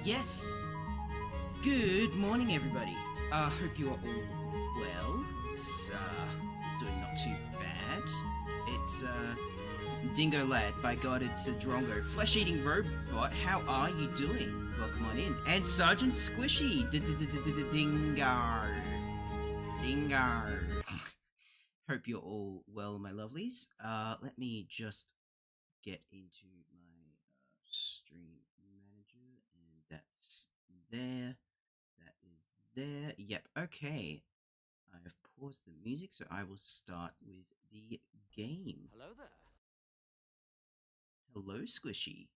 Yes. Good morning, everybody. Hope you are all well. It's, doing not too bad. It's, Dingo Lad. By God, it's a Drongo. Flesh-eating robot, how are you doing? Welcome on in. And Sergeant Squishy. Dingar. Dingar. Hope you're all well, my lovelies. Let me just get into my stream manager, and that's there. That is there. Yep. Okay. I've paused the music, so I will start with the game. Hello there. Hello, Squishy.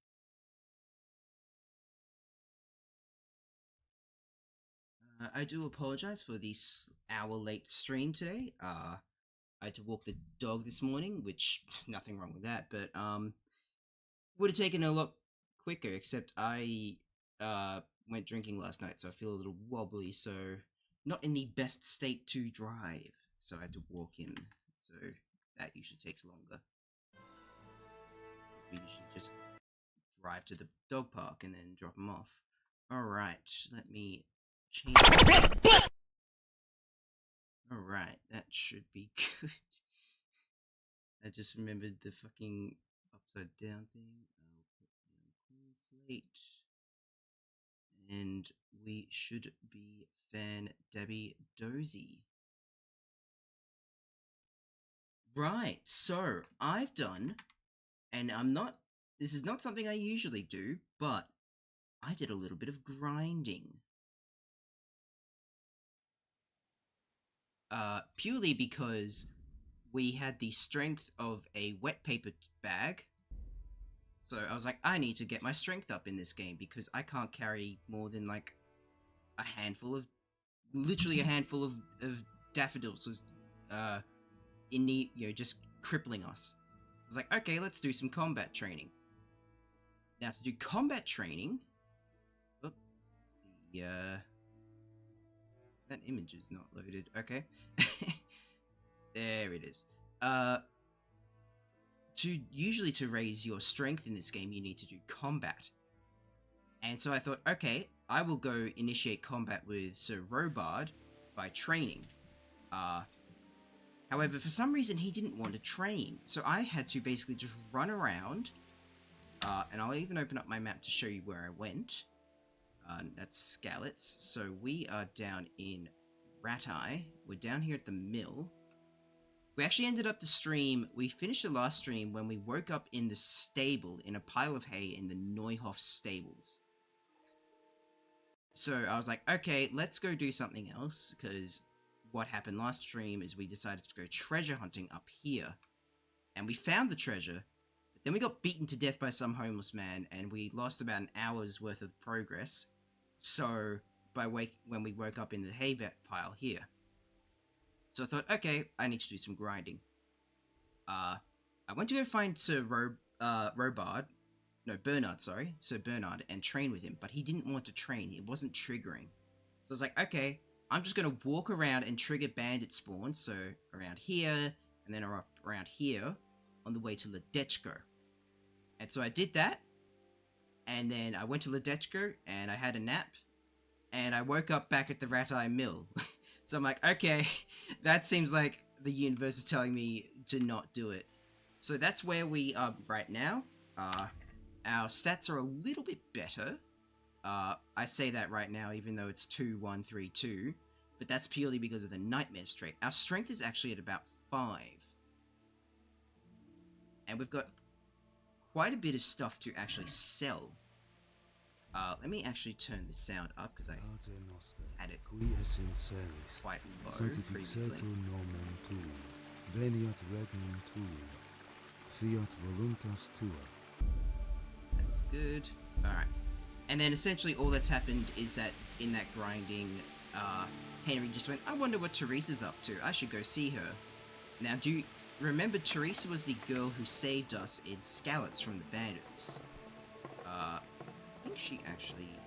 I do apologize for this hour-late stream today. I had to walk the dog this morning, which nothing wrong with that, but would have taken a lot quicker. Except I went drinking last night, so I feel a little wobbly. So not in the best state to drive. So I had to walk in. So that usually takes longer. We usually just drive to the dog park and then drop him off. Alright, let me change this. Alright, that should be good. I just remembered the fucking upside down thing. I'll put down clean slate. And we should be fan-dabby-dozy. Right, so I've done, and this is not something I usually do, but I did a little bit of grinding. Purely because we had the strength of a wet paper bag. So I was like, I need to get my strength up in this game because I can't carry more than like literally a handful of daffodils was in the, just crippling us. So I was like, okay, let's do some combat training. Now to do combat training, that image is not loaded. Okay. There it is. To raise your strength in this game, you need to do combat. And so I thought, okay, I will go initiate combat with Sir Robard by training. However, for some reason, he didn't want to train. So I had to basically just run around. And I'll even open up my map to show you where I went. That's Skalitz. So we are down in Rat Eye. We're down here at the mill. We actually ended up the stream, we finished the last stream when we woke up in the stable, in a pile of hay in the Neuhoff stables. So I was like, okay, let's go do something else, because what happened last stream is we decided to go treasure hunting up here. And we found the treasure, but then we got beaten to death by some homeless man, and we lost about an hour's worth of progress. So, when we woke up in the hay pile here. So I thought, okay, I need to do some grinding. I went to go find Sir Bernard, and train with him, but he didn't want to train. It wasn't triggering. So I was like, okay, I'm just going to walk around and trigger bandit spawns, so around here, and then around here, on the way to Ledechko. And so I did that, and then I went to Ledechko, and I had a nap, and I woke up back at the Rat Eye Mill. So I'm like, okay, that seems like the universe is telling me to not do it. So that's where we are right now. Our stats are a little bit better. I say that right now, even though it's 2-1-3-2, but that's purely because of the Nightmare trait. Our strength is actually at about 5. And we've got quite a bit of stuff to actually sell. Let me actually turn the sound up, because I had it quite low previously. That's good. Alright. And then essentially all that's happened is that in that grinding, Henry just went, I wonder what Teresa's up to. I should go see her. Now, do you remember Teresa was the girl who saved us in Skalitz from the bandits? I think she actually...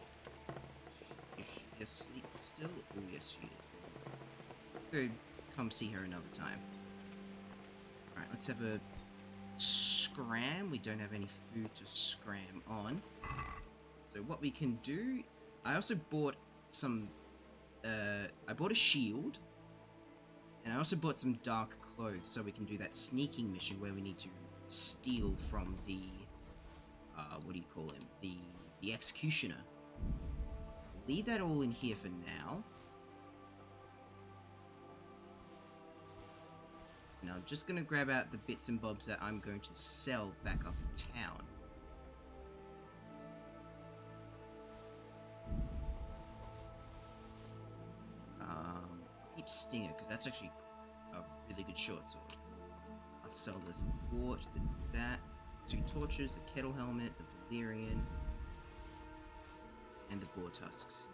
Is she asleep still? Oh, yes, she is. Go come see her another time. Alright, let's have a scram. We don't have any food to scram on. So what we can do I also bought some. I bought a shield, and I also bought some dark clothes so we can do that sneaking mission where we need to steal from the. What do you call him? The executioner. Leave that all in here for now. And I'm just gonna grab out the bits and bobs that I'm going to sell back up in town. Keep Stinger, because that's actually a really good short sword. I'll sell the torch, that, 2 torches, the kettle helmet, the Valerian, and the boar tusks.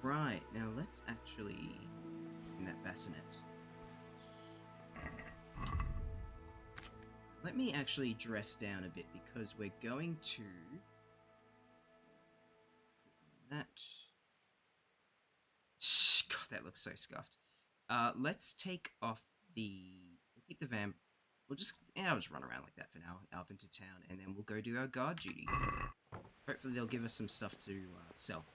Right, now let's actually in that bassinet. Let me actually dress down a bit because we're going to that. God, that looks so scuffed. Let's take off we'll keep the van. I'll just run around like that for now, up into town, and then we'll go do our guard duty. Hopefully they'll give us some stuff to sell.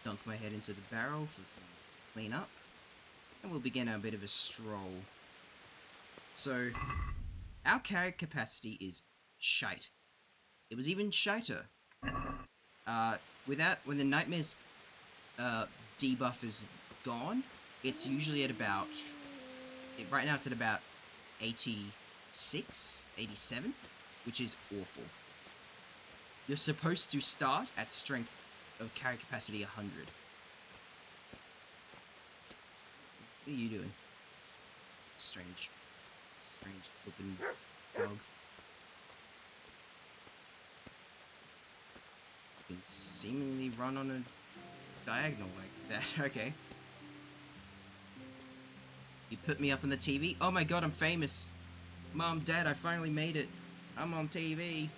Dunk my head into the barrel for some clean up, and we'll begin our bit of a stroll. So, our carry capacity is shite. It was even shiter. When the Nightmare's debuff is gone, it's usually at about... right now it's at about 86, 87, which is awful. You're supposed to start at strength of carry capacity 100. What are you doing? Strange looking dog. You can seemingly run on a diagonal like that. Okay. You put me up on the TV? Oh my god, I'm famous. Mom, Dad, I finally made it. I'm on TV.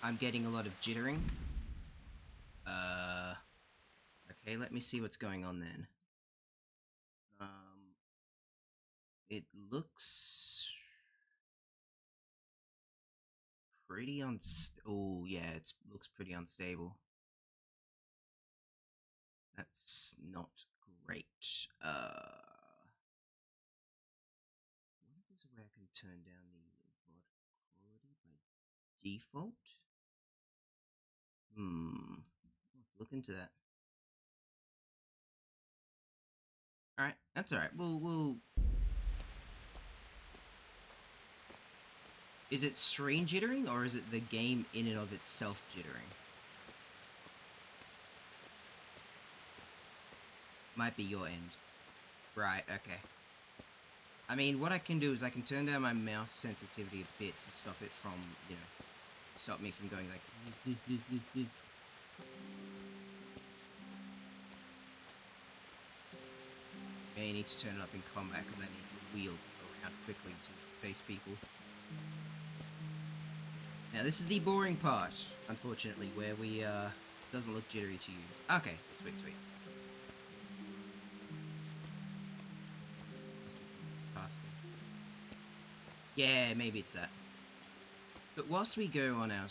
I'm getting a lot of jittering. Okay, let me see what's going on then. It looks pretty oh yeah, it looks pretty unstable. That's not great. What if there's a way I can turn down the VOD quality by default? I'll have to look into that. Alright, that's alright. We'll... Is it screen jittering, or is it the game in and of itself jittering? Might be your end. Right, okay. I mean, what I can do is I can turn down my mouse sensitivity a bit to stop it from, you know, stop me from going like... I need to turn it up in combat because I need to wheel around quickly to face people. Now this is the boring part, unfortunately, where we, doesn't look jittery to you. Okay, sweet. Yeah, maybe it's that. But whilst we go on our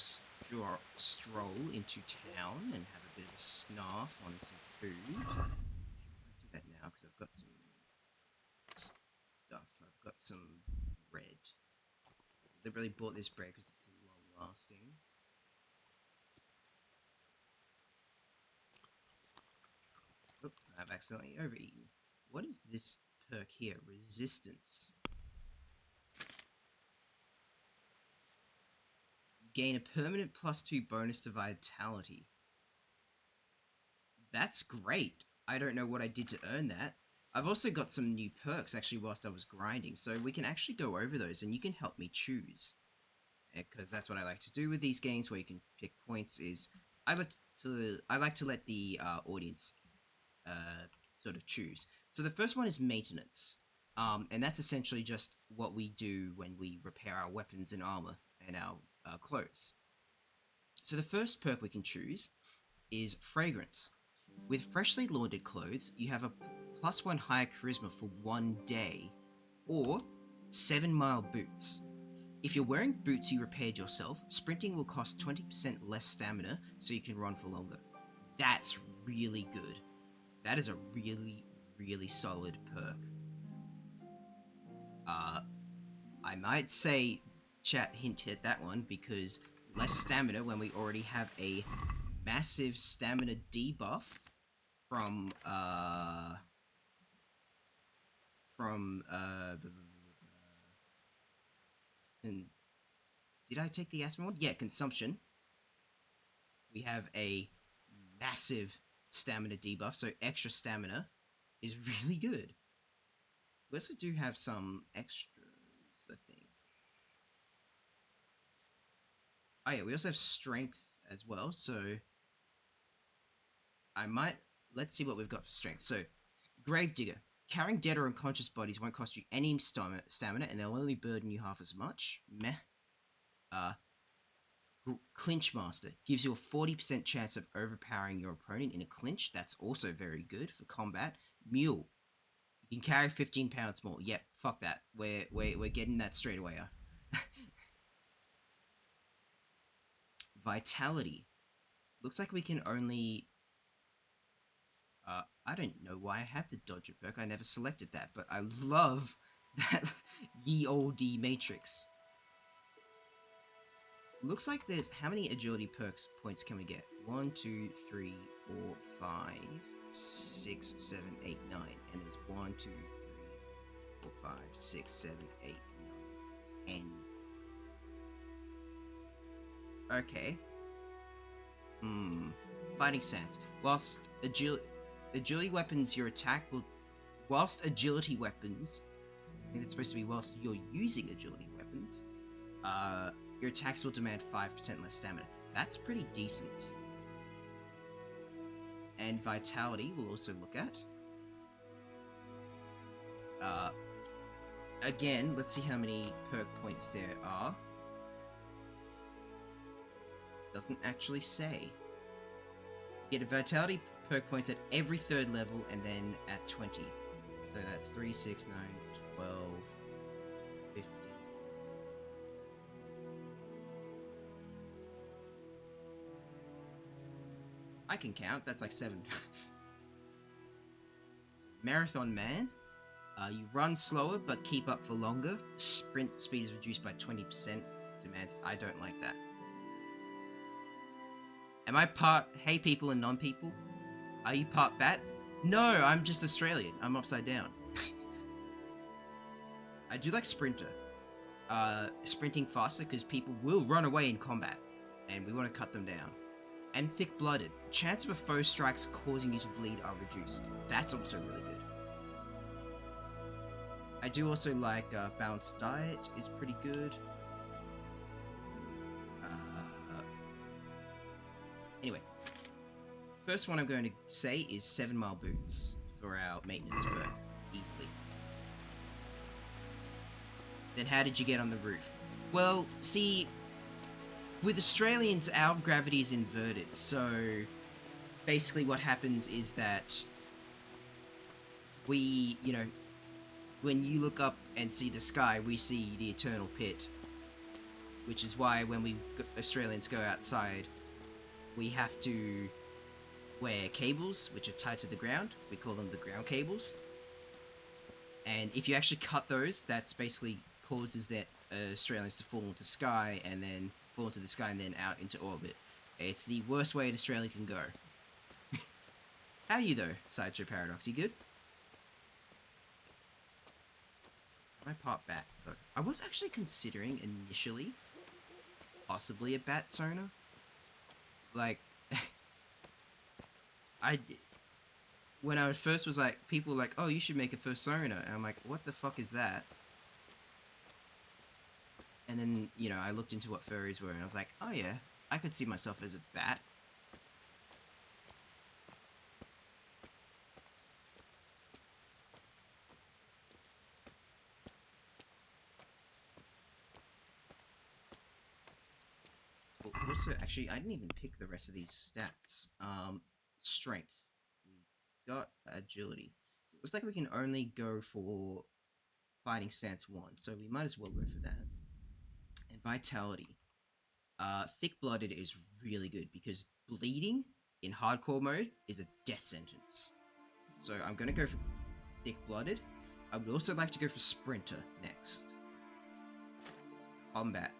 stroll into town and have a bit of a snarf on some food, I'll do that now because I've got some stuff. I've got some bread. I deliberately bought this bread because it's long lasting. Oop, I've accidentally overeaten. What is this perk here? Resistance. Gain a permanent +2 bonus to vitality. That's great. I don't know what I did to earn that. I've also got some new perks actually whilst I was grinding, so we can actually go over those and you can help me choose. Because that's what I like to do with these games where you can pick points is I like to let the audience sort of choose. So the first one is maintenance. And that's essentially just what we do when we repair our weapons and armor and our clothes. So the first perk we can choose is Fragrance. With freshly laundered clothes, you have a +1 higher charisma for 1 day, or 7-mile boots. If you're wearing boots you repaired yourself, sprinting will cost 20% less stamina so you can run for longer. That's really good. That is a really, really solid perk. I might say chat hint at that one because less stamina when we already have a massive stamina debuff from and did I take the asthma one? Yeah, consumption. We have a massive stamina debuff, so extra stamina is really good. We also do have some extras, I think. Oh yeah, we also have strength as well, so let's see what we've got for strength. So, Gravedigger. Carrying dead or unconscious bodies won't cost you any stamina, and they'll only burden you half as much. Meh. Clinch Master gives you a 40% chance of overpowering your opponent in a clinch. That's also very good for combat. Mule. You can carry 15 pounds more. Yep, fuck that. We're getting that straight away. Vitality. Looks like we can only... I don't know why I have the Dodger perk. I never selected that, but I love that ye olde matrix. Looks like there's... How many agility perks points can we get? 1, 2, 3, 4, 5, 6, 7, 8, 9. And there's 1, 2, 3, 4, 5, 6, 7, 8, 9, 10. Okay. Fighting stance. Whilst agility weapons, your attack will... Whilst agility weapons... I think it's supposed to be whilst you're using agility weapons. Your attacks will demand 5% less stamina. That's pretty decent. And Vitality we'll also look at. Again, let's see how many perk points there are. Doesn't actually say. You get a Vitality perk points at every 3rd level and then at 20. So that's 3, 6, 9, 12, 15. I can count, that's like 7. Marathon Man. You run slower but keep up for longer. Sprint speed is reduced by 20%. Demands... I don't like that. Am I part... Hey people and non-people? Are you part bat? No, I'm just Australian. I'm upside down. I do like Sprinter. Sprinting faster because people will run away in combat. And we want to cut them down. And Thick-Blooded. Chance of a foe strikes causing you to bleed are reduced. That's also really good. I do also like Balanced Diet is pretty good. Anyway. First one I'm going to say is 7-mile boots for our maintenance perk. Easily. Then how did you get on the roof? Well, see... With Australians, our gravity is inverted, so basically what happens is that we, you know, when you look up and see the sky, we see the eternal pit, which is why when we Australians go outside, we have to wear cables, which are tied to the ground. We call them the ground cables. And if you actually cut those, that's basically causes that Australians to fall into sky and then fall into the sky and then out into orbit. It's the worst way an Australian can go. How are you though, Sideshow Paradox? You good? My part bat though. I was actually considering initially possibly a bat sonar. Like when I first was like, people were like, oh, you should make a first sonar, and I'm like, what the fuck is that? And then, you know, I looked into what furries were, and I was like, oh yeah, I could see myself as a bat. also actually I didn't even pick the rest of these stats. Strength. We got agility. So it looks like we can only go for fighting stance 1, so we might as well go for that. And vitality. Thick-blooded is really good because bleeding in hardcore mode is a death sentence. So I'm gonna go for thick-blooded. I would also like to go for sprinter next. Combat.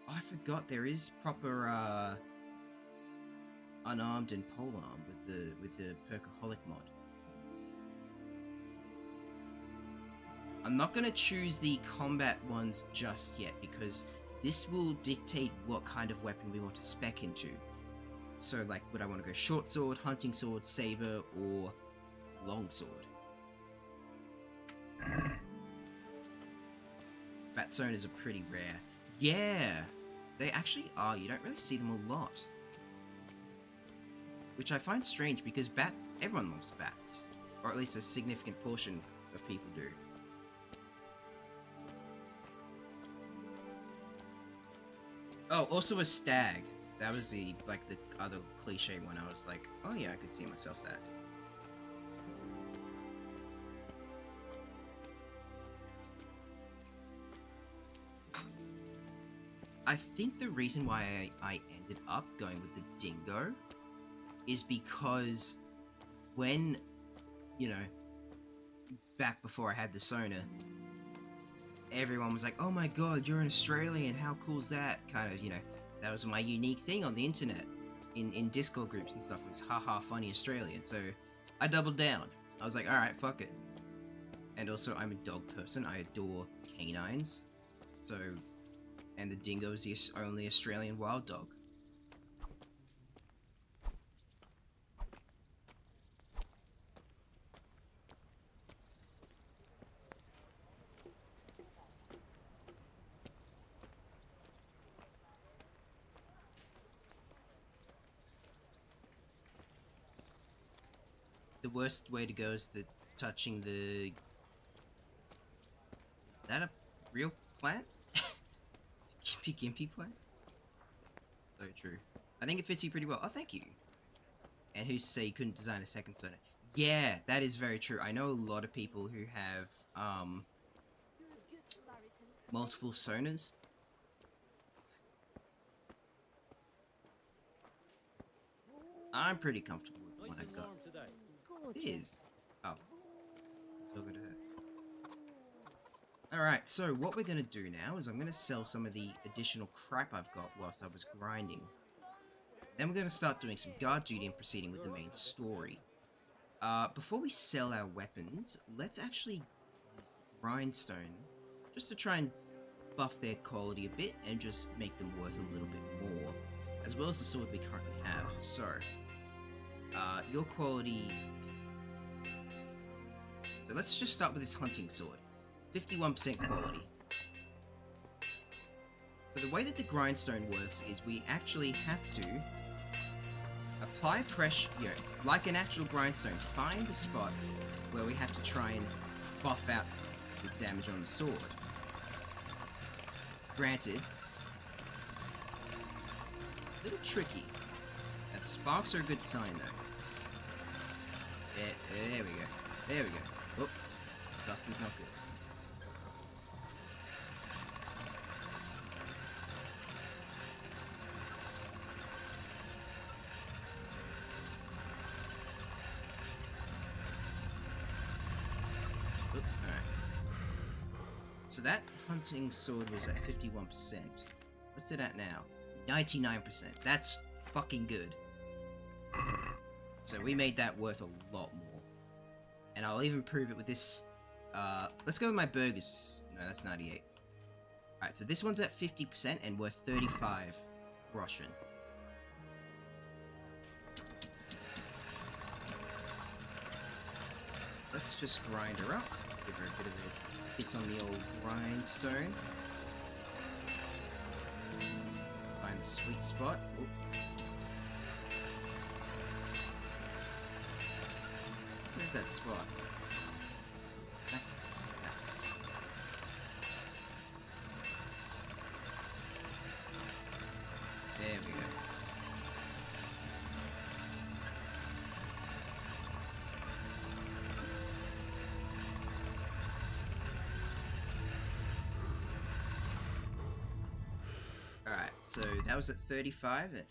Oh, I forgot there is proper unarmed and polearm with the perkaholic mod. I'm not gonna choose the combat ones just yet because this will dictate what kind of weapon we want to spec into. So, like, would I want to go short sword, hunting sword, saber, or long sword? Bat zoners are pretty rare. Yeah, they actually are. You don't really see them a lot. Which I find strange because bats, everyone loves bats. Or at least a significant portion of people do. Oh, also a stag. That was the other cliche one. I was like, oh yeah, I could see myself that. I think the reason why I ended up going with the dingo is because when, you know, back before I had the Sona, everyone was like, oh my god, you're an Australian, how cool's that? Kind of, you know, that was my unique thing on the internet, in Discord groups and stuff, was haha funny Australian, so I doubled down. I was like, alright, fuck it. And also, I'm a dog person, I adore canines, so, and the dingo is the only Australian wild dog. The worst way to go is the touching the... Is that a real plant? Gimpy plant? So true. I think it fits you pretty well. Oh, thank you. And who's to say you couldn't design a second Sona? Yeah, that is very true. I know a lot of people who have, multiple Sonas. I'm pretty comfortable with the one I've got. It is. Oh. Talking to her. Alright, so what we're going to do now is I'm going to sell some of the additional crap I've got whilst I was grinding. Then we're going to start doing some guard duty and proceeding with the main story. Before we sell our weapons, let's actually use the grindstone just to try and buff their quality a bit and just make them worth a little bit more, as well as the sword we currently have. So, your quality... So let's just start with this hunting sword. 51% quality. So the way that the grindstone works is we actually have to apply pressure, you know, like an actual grindstone, find the spot where we have to try and buff out the damage on the sword. Granted, a little tricky. And sparks are a good sign though. There we go. There we go. Oh, dust is not good. So that hunting sword was at 51%. What's it at now? 99%. That's fucking good. So we made that worth a lot more. And I'll even prove it with this. Let's go with my burgers. No, that's 98. Alright, so this one's at 50% and worth 35 Russian. Let's just grind her up. Give her a bit of a kiss on the old grindstone. Find the sweet spot. Oop. Where's that spot? There we go. So that was at 35,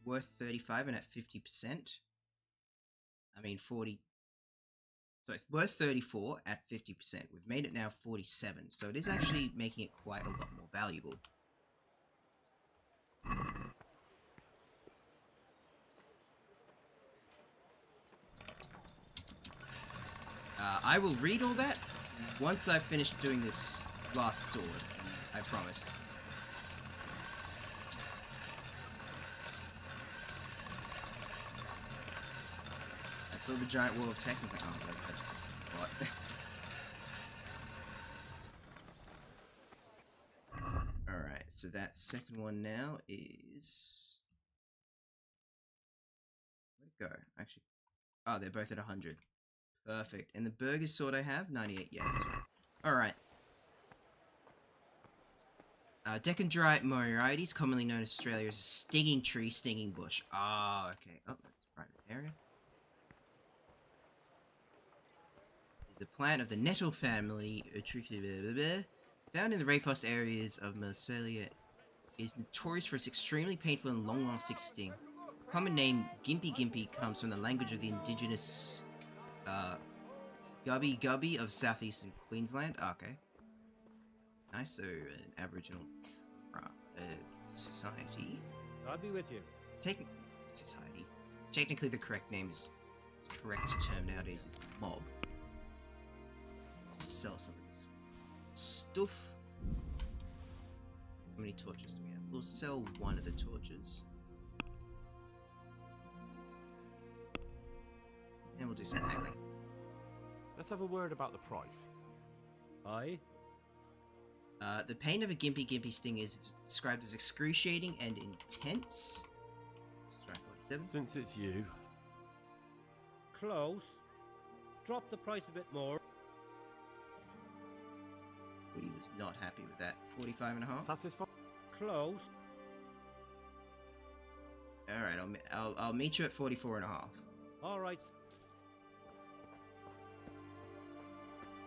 worth 35 and at 50%. I mean 40. So it's worth 34 at 50%. We've made it now 47, so it is actually making it quite a lot more valuable. I will read all that once I've finished doing this last sword, I promise. I saw the giant wall of text and was like, oh, what? Alright, so that second one now is... Where'd it go? Actually, oh, they're both at 100. Perfect. And the burger sword I have? 98, yeah, that's right. Alright. Decandrite Moriarites, commonly known in Australia as a stinging tree, stinging bush. Ah, okay. Oh, that's a private area. Is a plant of the nettle family, found in the rainforest areas of Australia, is notorious for its extremely painful and long-lasting sting. The common name Gimpy Gimpy comes from the language of the indigenous Gubby Gubby of southeastern Queensland. Oh, okay. Nice, so an Aboriginal society. I'll be with you. Society. Technically, the correct term nowadays is mob. Just sell some of this stuff. How many torches do we have? We'll sell one of the torches. And we'll do some haggling. Let's have a word about the price. Aye. The pain of a Gimpy Gimpy sting is described as excruciating and intense. Strike 47. Since it's you. Close. Drop the price a bit more. He was not happy with that. 45 and a half. Satisfied? Close. Alright, I'll meet you at 44 and a half. Alright.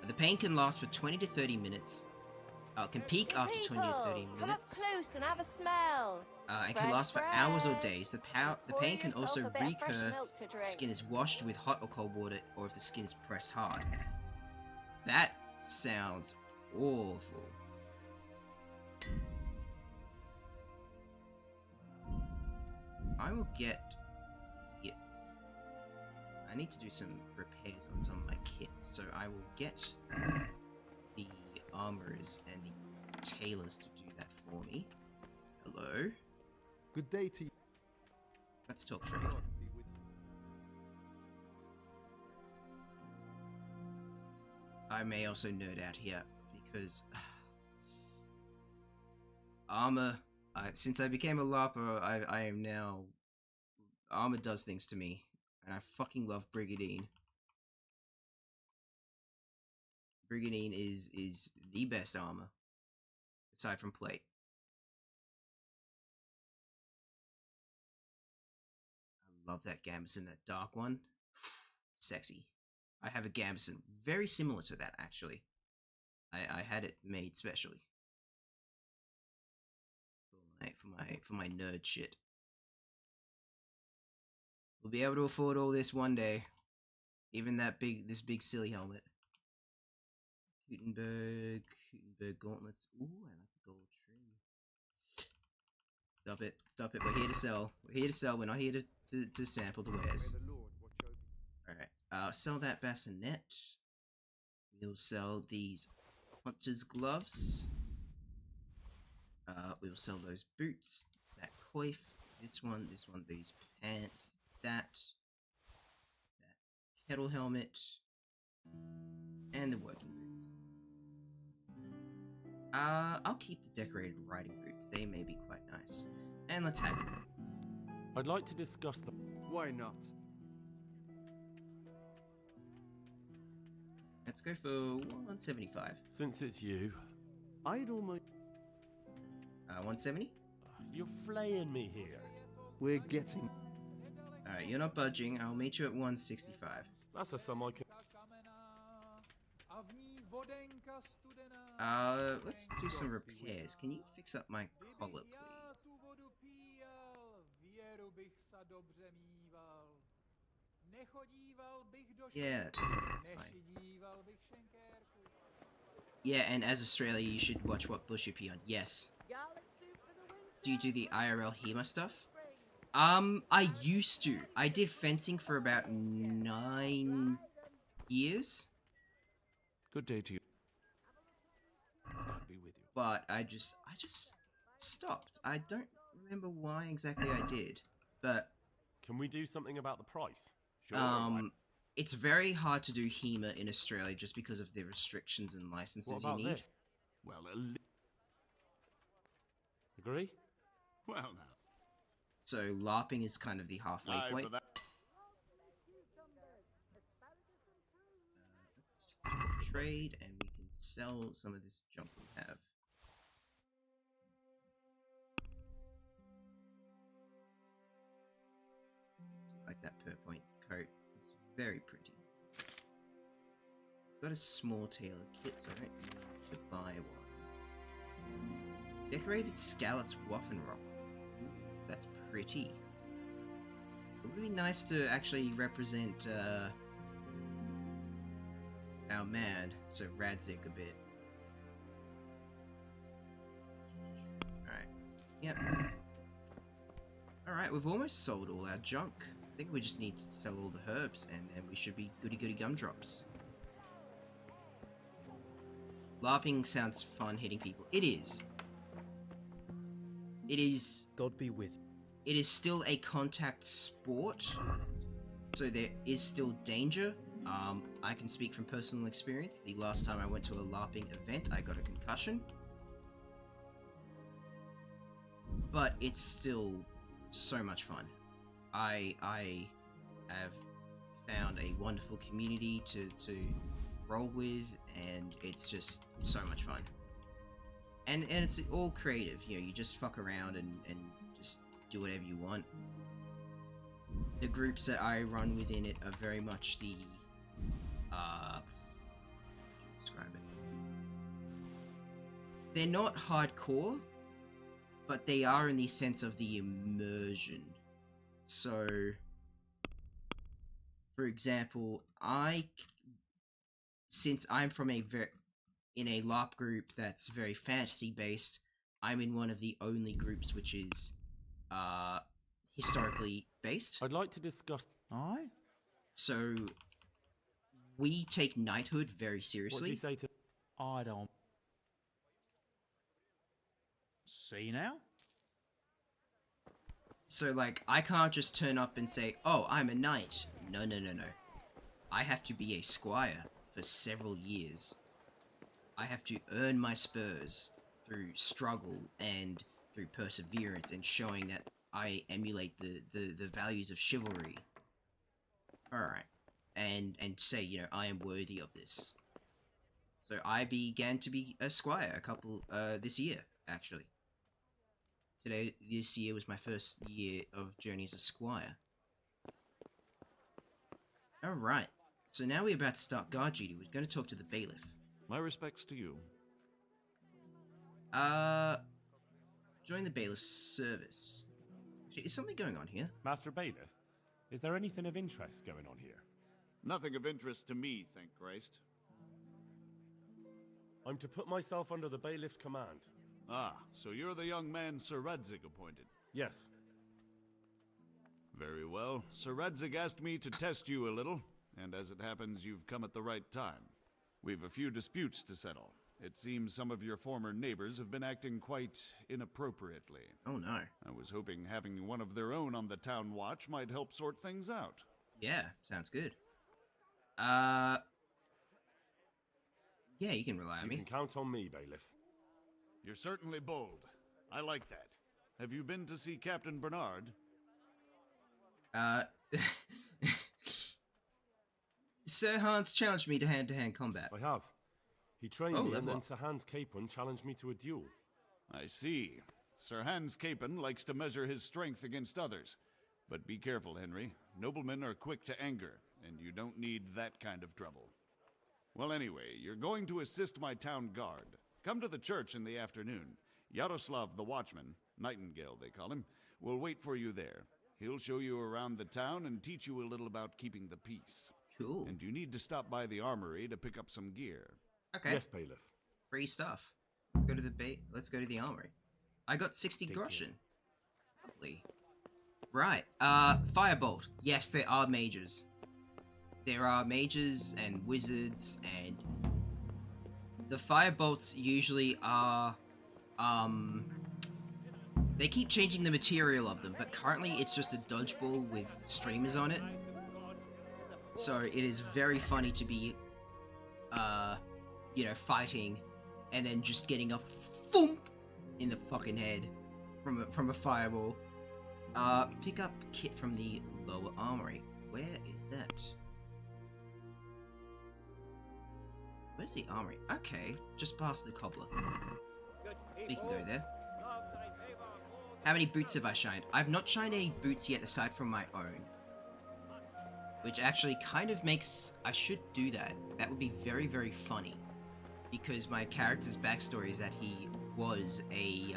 The pain can last for 20 to 30 minutes. It can peak after 20 to 30 minutes. Come up close and have a smell. And can last for hours or days. The pain can also recur if the skin is washed with hot or cold water, or if the skin is pressed hard. That sounds awful. I will get... Yeah. I need to do some repairs on some of my kit, so I will get the armorers and the tailors to do that for me. Hello? Good day to you. Let's talk trade. I may also nerd out here, because armor, since I became a LARPer, I am now... Armor does things to me, and I fucking love Brigadine. Brigadine is the best armor, aside from plate. I love that gambeson, that dark one. Sexy. I have a gambeson very similar to that, actually. I had it made specially for my nerd shit. We'll be able to afford all this one day. Even this big silly helmet. Gutenberg gauntlets. Ooh, I like the gold trim. Stop it. We're here to sell. We're not here to sample the wares. Alright, sell that bassinet. We'll sell these hunter's gloves. We'll sell those boots, that coif, this one, these pants, that kettle helmet, and the working boots. I'll keep the decorated riding boots. They may be quite nice. And let's have it. I'd like to discuss the... Why not? Let's go for 175. Since it's you. I'd almost... 170? You're flaying me here. We're getting... Alright, you're not budging. I'll meet you at 165. That's a sum I can... Let's do some repairs. Can you fix up my collar, please? bych sa dobře míval. Nechodíval bych do Yeah, školky, that's fine. nešidíval bych šenkérku. Yeah, and as Australia, you should watch what bush you pee on. Yes. Do you do the IRL HEMA stuff? I used to. I did fencing for about 9 years, Good day to you. God be with you. but I just stopped. I don't remember why exactly I did, but Can we do something about the price? Sure. it's very hard to do HEMA in Australia just because of the restrictions and licenses What you about need. this? Well, agree? Well now, So LARPing is kind of the halfway aye point. for that. Let's trade, and we can sell some of this junk we have. Like that per point coat. It's very pretty. Got a small tailor kit, so I don't need to buy one. Decorated Scallops Waffenrock. That's pretty. Really nice to actually represent our man, so Radzig a bit. Alright. Yep. Alright, we've almost sold all our junk. I think we just need to sell all the herbs, and then we should be goody goody gumdrops. LARPing sounds fun hitting people. It is. It is. God be with you. It is still a contact sport, so there is still danger. I can speak from personal experience. The last time I went to a LARPing event, I got a concussion. But it's still so much fun. I have found a wonderful community to roll with, and it's just so much fun. And it's all creative, you know, you just fuck around and just do whatever you want. The groups that I run within it are very much the describe it. They're not hardcore, but they are in the sense of the immersion. So, for example, since I'm from in a LARP group that's very fantasy based, I'm in one of the only groups which is historically based. I'd like to discuss. Aye? So we take knighthood very What do seriously. you say to? I don't. See now? So like I can't just turn up and say, "Oh, I'm a knight." No. I have to be a squire for several years. I have to earn my spurs through struggle and through perseverance and showing that I emulate the values of chivalry. Alright. And say, you know, I am worthy of this. So I began to be a squire this year, actually. This year was my first year of journey as a squire. Alright. So now we're about to start guard duty. We're going to talk to the bailiff. My respects to you. Join the bailiff's service. Is something going on here? Master Bailiff, is there anything of interest going on here? Nothing of interest to me, thank Christ. I'm to put myself under the bailiff's command. Ah, so you're the young man Sir Radzig appointed. Yes. Very well. Sir Radzig asked me to test you a little, and as it happens, you've come at the right time. We've a few disputes to settle. It seems some of your former neighbors have been acting quite inappropriately. Oh no. I was hoping having one of their own on the town watch might help sort things out. Yeah, sounds good. Yeah, you can rely on You me. can count on me, Bailiff. You're certainly bold. I like that. Have you been to see Captain Bernard? Sir Hans challenged me to hand-to-hand combat. I have. He trained Oh, me, and level then up. Sir Hans Capon challenged me to a duel. I see. Sir Hans Capon likes to measure his strength against others. But be careful, Henry. Noblemen are quick to anger, and you don't need that kind of trouble. Well, anyway, you're going to assist my town guard. Come to the church in the afternoon. Yaroslav the watchman, Nightingale they call him, will wait for you there. He'll show you around the town and teach you a little about keeping the peace. Cool. And you need to stop by the armory to pick up some gear. Okay. Yes, bailiff. Free stuff. Let's go to the Let's go to the armory. I got 60 Take groschen. Lovely. Right. Firebolt. Yes, there are mages. There are mages and wizards, and the firebolts usually are they keep changing the material of them, but currently it's just a dodgeball with streamers on it. So it is very funny to be you know, fighting and then just getting a thump in the fucking head from a fireball. Pick up kit from the lower armory. Where is that? Where's the armory? Okay, just past the cobbler. We can go there. How many boots have I shined? I've not shined any boots yet aside from my own. Which actually kind of makes... I should do that. That would be very, very funny. Because my character's backstory is that he was a...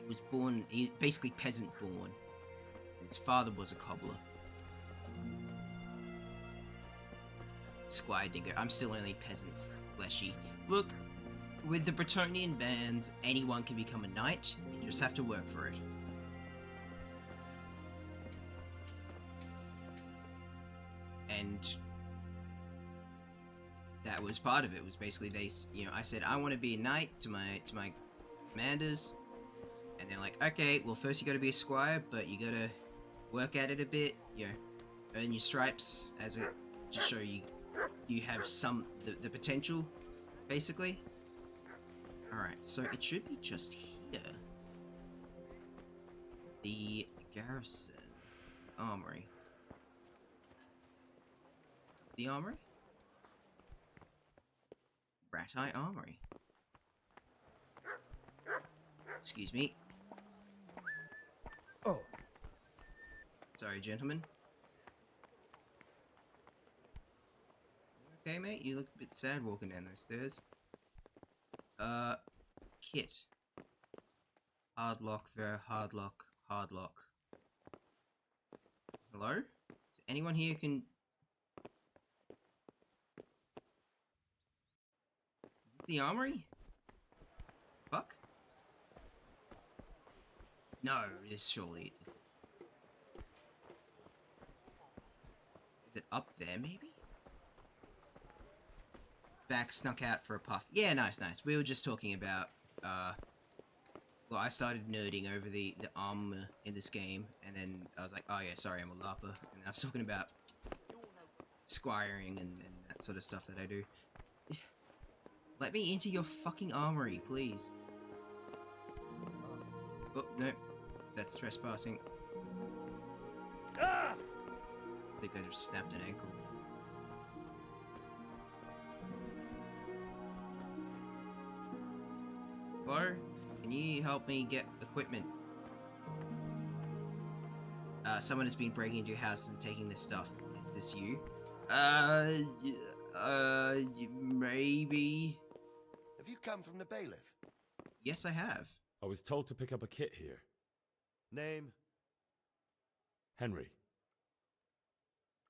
was born... basically peasant born. His father was a cobbler. Squire Digger. I'm still only peasant fleshy. Look, with the Bretonian bands, anyone can become a knight. You just have to work for it. And that was part of it. Was basically they, you know, I said I want to be a knight to my commanders, and they're like, okay, well first you got to be a squire, but you got to work at it a bit. You know, earn your stripes as it to show you have some the potential, basically. All right, so it should be just here. The garrison armory. The armory? Rat Eye Armory. Excuse me. Oh. Sorry, gentlemen. Okay, mate, you look a bit sad walking down those stairs. Kit. Hard lock, very hard lock, hard lock. Hello? Is anyone here can... Is this the armory? Fuck? No, this surely... Is it up there, maybe? Back snuck out for a puff. Yeah, nice, nice. We were just talking about, well, I started nerding over the armor in this game, and then I was like, oh yeah, sorry, I'm a LARPer, and I was talking about squiring and that sort of stuff that I do. Let me into your fucking armory, please. Oh, no. That's trespassing. I think I just snapped an ankle. Hello? Can you help me get equipment? Someone has been breaking into your house and taking this stuff. Is this you? Maybe. Have you come from the bailiff? Yes, I have. I was told to pick up a kit here. Name? Henry.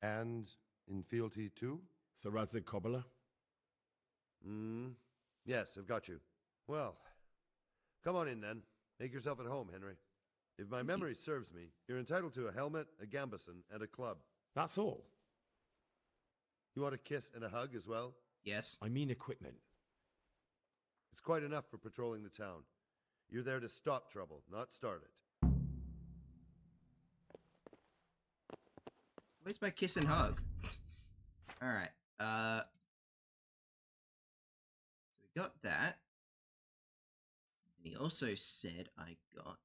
And in fealty too? Sir Radzig Cobbler. Yes, I've got you. Well, come on in then. Make yourself at home, Henry. If my memory serves me, you're entitled to a helmet, a gambeson, and a club. That's all. You want a kiss and a hug as well? Yes. I mean equipment. It's quite enough for patrolling the town. You're there to stop trouble, not start it. Where's my kiss and hug? Alright, so we got that. And he also said I got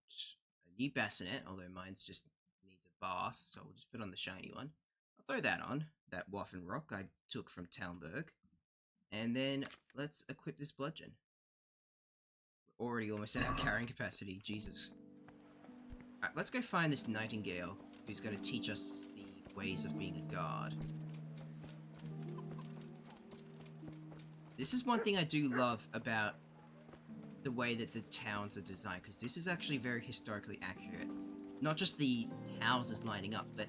a new bassinet, although mine's just needs a bath, so we'll just put on the shiny one. I'll throw that on, that Waffen Rock I took from Talmberg. And then let's equip this bludgeon. We're already almost at our carrying capacity, Jesus. Alright, let's go find this Nightingale, who's going to teach us the ways of being a guard. This is one thing I do love about the way that the towns are designed, because this is actually very historically accurate. not just the houses lining up, but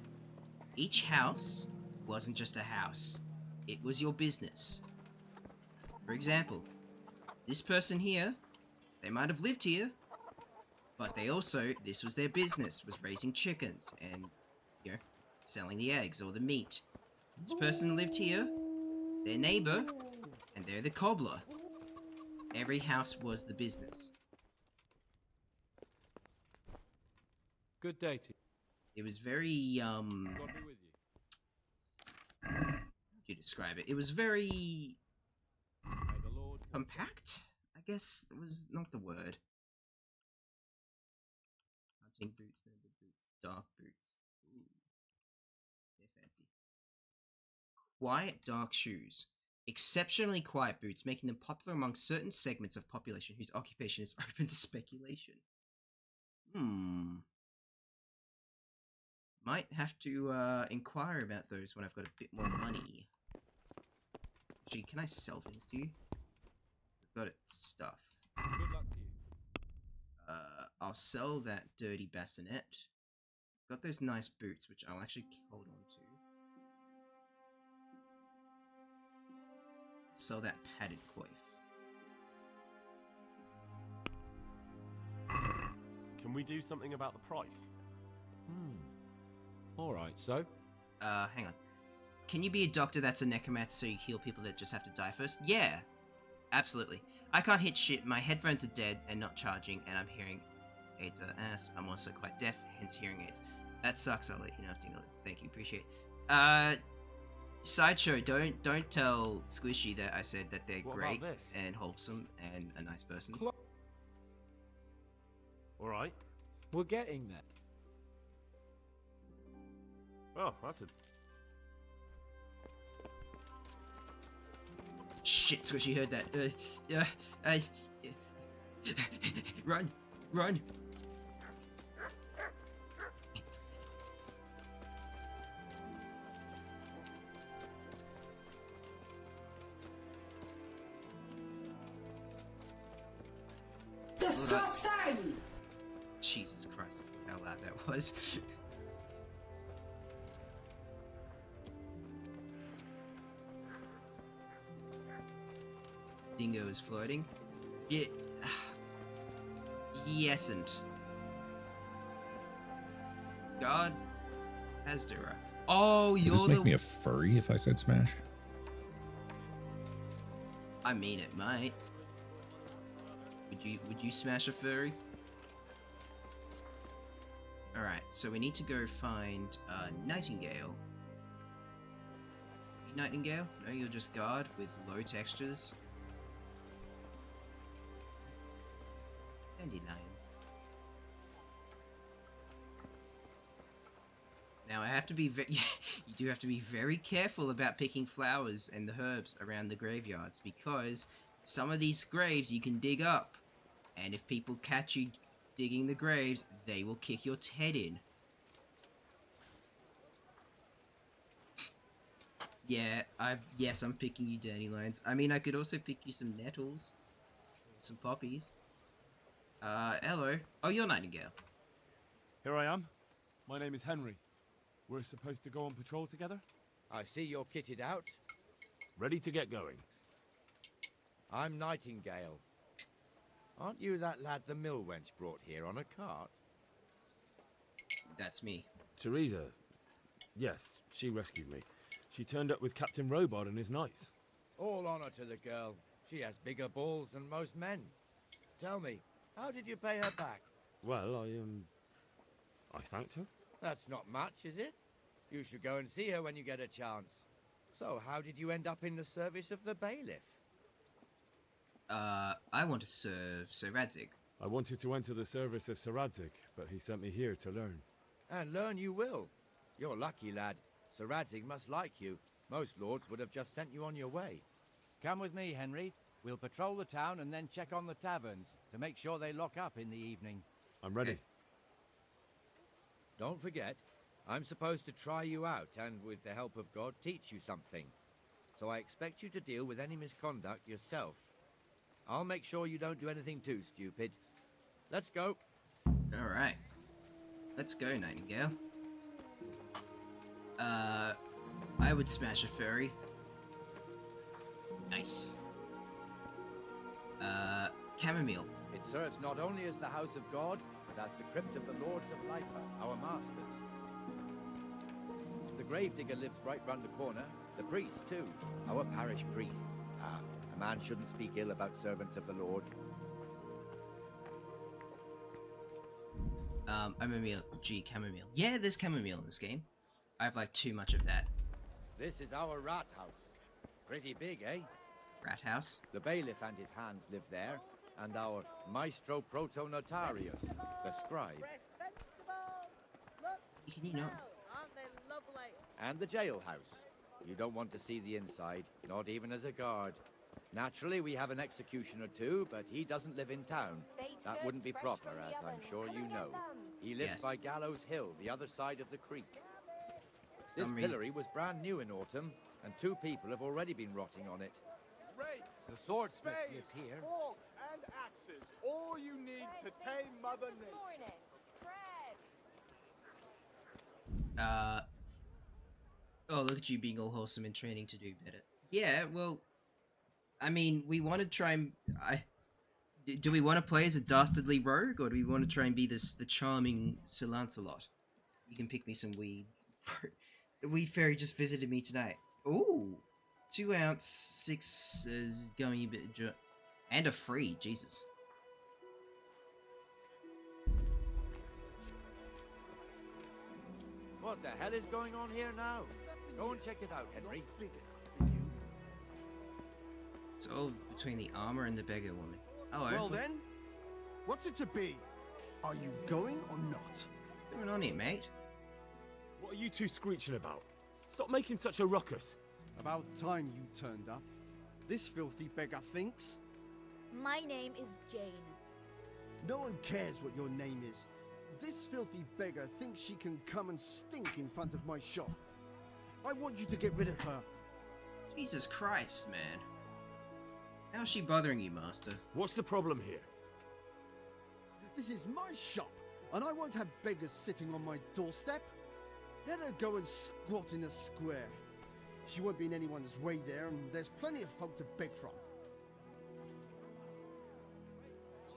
each house wasn't just a house. It was your business. For example, this person here, they might have lived here, but they also, this was their business, was raising chickens and, you know, selling the eggs or the meat. This person lived here, their neighbor, and they're the cobbler. Every house was the business. Good day to you. It was very, God be with you. how do you describe it? It was very May the Lord compact, I guess was not the word. Hunting boots, noble boots, dark boots. Ooh, they're fancy. Quiet, dark shoes. Exceptionally quiet boots, making them popular among certain segments of population whose occupation is open to speculation. Might have to inquire about those when I've got a bit more money. Actually, can I sell things to you? I've got it stuff. Good luck to you. I'll sell that dirty bassinet. Got those nice boots, which I'll actually hold on to. Sell that padded coif. Can we do something about the price? Alright, so? Hang on. Can you be a doctor that's a necromancer so you heal people that just have to die first? Yeah, absolutely. I can't hit shit, my headphones are dead and not charging, and I'm hearing aids are ass. I'm also quite deaf, hence hearing aids. That sucks, I'll let you know if Dingo. Thank you, appreciate it. Sideshow, don't tell Squishy that I said that they're What great about this? and wholesome and a nice person. Alright. We're getting there. Oh, that's a... Shit, Squishy heard that. Run, run. Disgusting! Jesus Christ, how loud that was. Dingo is floating. Yeah. Yesn't. God has Dura. Oh, Does you're this make the... me a furry if I said smash? I mean, it might. Would you smash a furry? Alright, so we need to go find Nightingale. Nightingale? No, you're just guard with low textures. Dandelions. Now I have to be you do have to be very careful about picking flowers and the herbs around the graveyards, because some of these graves you can dig up, and if people catch you digging the graves, they will kick your head in. Yeah, yes, I'm picking you dandelions. I mean, I could also pick you some nettles, some poppies. Hello. Oh, you're Nightingale. Here I am. My name is Henry. We're supposed to go on patrol together? I see you're kitted out. Ready to get going. I'm Nightingale. Aren't you that lad the mill wench brought here on a cart? That's me. Teresa. Yes, she rescued me. She turned up with Captain Robot and is nice. All honor to the girl. She has bigger balls than most men. Tell me, how did you pay her back? Well, I thanked her. That's not much, is it? You should go and see her when you get a chance. So, how did you end up in the service of the bailiff? I want to serve Sir Radzig. I wanted to enter the service of Sir Radzig, but he sent me here to learn. And learn you will. You're lucky, lad. Sir Radzig must like you. Most lords would have just sent you on your way. Come with me, Henry. We'll patrol the town and then check on the taverns to make sure they lock up in the evening. I'm ready. Don't forget, I'm supposed to try you out and, with the help of God, teach you something. So I expect you to deal with any misconduct yourself. I'll make sure you don't do anything too stupid. Let's go. Alright. Let's go, Nightingale. I would smash a furry. Nice. Chamomile. It serves not only as the house of God, but as the crypt of the Lords of Lipa, our masters. The gravedigger lives right round the corner. The priest, too. Our parish priest. Ah, a man shouldn't speak ill about servants of the Lord. Chamomile. Gee, chamomile. Yeah, there's chamomile in this game. I have, like, too much of that. This is our rat house. Pretty big, eh? Rat house? The bailiff and his hands live there, and our maestro protonotarius, the scribe. Can you not? And the jailhouse. You don't want to see the inside, not even as a guard. Naturally, we have an executioner too, but he doesn't live in town. That wouldn't be proper, as I'm sure you know. He lives by Gallows Hill, the other side of the creek. This pillory was brand new in autumn, and 2 people have already been rotting on it. The swordsmith lives here. Forks and axes, all you need to tame Mother Nature. Oh, look at you being all wholesome and training to do better. Yeah, well, I mean, we want to try and... Do we want to play as a dastardly rogue, or do we want to try and be the charming Sir Lancelot? You can pick me some weeds. The weed fairy just visited me tonight. Ooh! 2 ounce, 6 is going a bit... And a free, Jesus. What the hell is going on here now? Go and check it out, Henry. It's all between the armor and the beggar woman. Oh, Well then, what's it to be? Are you going or not? What's going on here, mate? What are you two screeching about? Stop making such a ruckus. About time you turned up. This filthy beggar thinks. My name is Jane. No one cares what your name is. This filthy beggar thinks she can come and stink in front of my shop. I want you to get rid of her. Jesus Christ, man. How's she bothering you, Master? What's the problem here? This is my shop, and I won't have beggars sitting on my doorstep. Let her go and squat in a square. She won't be in anyone's way there, and there's plenty of folk to beg from.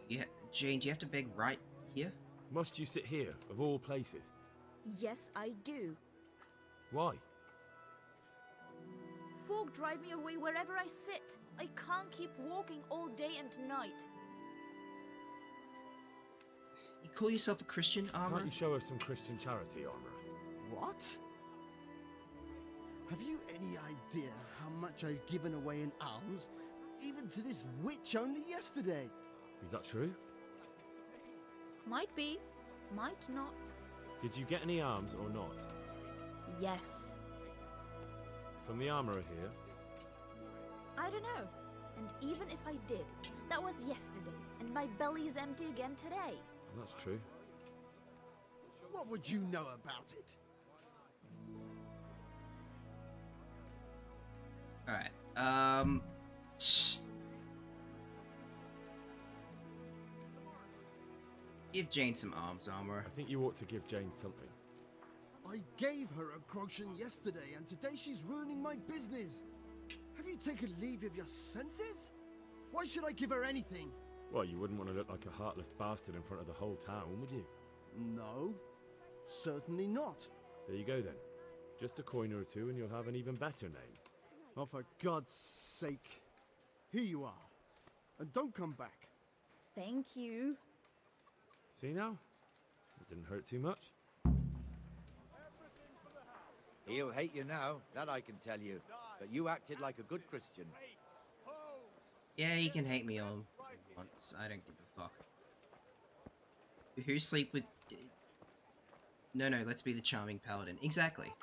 Yeah, Jane, do you have to beg right here? Must you sit here, of all places? Yes, I do. Why? Folk drive me away wherever I sit. I can't keep walking all day and night. You call yourself a Christian, Armor? Can't you show us some Christian charity, Armor? What? Have you any idea how much I've given away in alms, even to this witch only yesterday? Is that true? Might be, might not. Did you get any alms or not? Yes. From the armourer here? I don't know. And even if I did, that was yesterday, and my belly's empty again today. That's true. What would you know about it? Alright, give Jane some arms, Armor. I think you ought to give Jane something. I gave her a groschen yesterday, and today she's ruining my business. Have you taken leave of your senses? Why should I give her anything? Well, you wouldn't want to look like a heartless bastard in front of the whole town, would you? No, certainly not. There you go then. Just a coin or two and you'll have an even better name. Oh, for God's sake. Here you are. And don't come back. Thank you. See now? It didn't hurt too much. He'll hate you now, that I can tell you. But you acted like a good Christian. Yeah, he can hate me all once. I don't give a fuck. Who sleep with... No, let's be the charming paladin. Exactly.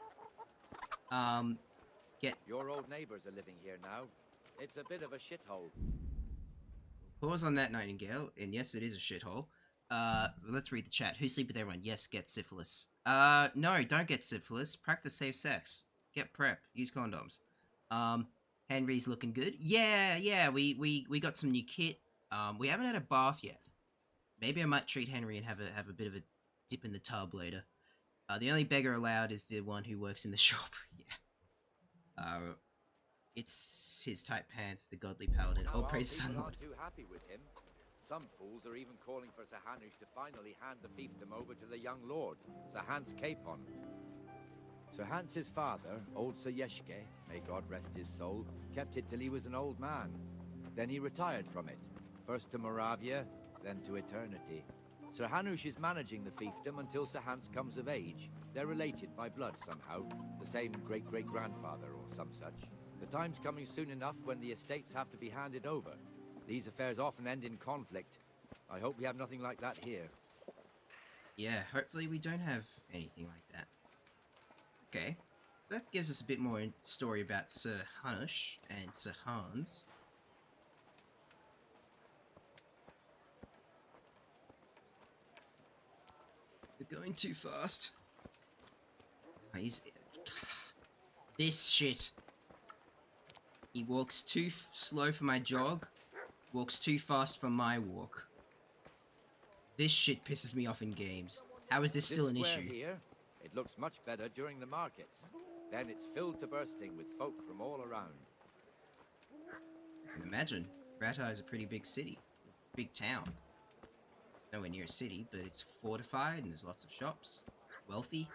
Get... Your old neighbours are living here now. It's a bit of a shithole. Pause on that, Nightingale. And yes, it is a shithole. Let's read the chat. Who sleep with everyone? Yes, get syphilis. No, don't get syphilis. Practice safe sex. Get PrEP. Use condoms. Henry's looking good. Yeah, we got some new kit. We haven't had a bath yet. Maybe I might treat Henry and have a bit of a dip in the tub later. The only beggar allowed is the one who works in the shop. Yeah. It's his tight pants, the godly paladin. Now Oh, our praise the people Sun aren't Lord. too happy with him. Some fools are even calling for Sir Hanush to finally hand the fiefdom over to the young lord, Sir Hans Capon. Sir Hans's father, old Sir Yeshke, may God rest his soul, kept it till he was an old man. Then he retired from it, first to Moravia, then to eternity. Sir Hanush is managing the fiefdom until Sir Hans comes of age. They're related by blood somehow, the same great-great-grandfather or some such. The time's coming soon enough when the estates have to be handed over. These affairs often end in conflict. I hope we have nothing like that here. Yeah, hopefully we don't have anything like that. Okay, so that gives us a bit more story about Sir Hanush and Sir Hans. We're going too fast. He's... This shit. He walks too slow for my jog, walks too fast for my walk. This shit pisses me off in games. How is this still an square issue? Here, it looks much better during the markets. Then it's filled to bursting with folk from all around. I can imagine. Ratar is a pretty big city. Big town. Nowhere near a city, but it's fortified and there's lots of shops. It's wealthy.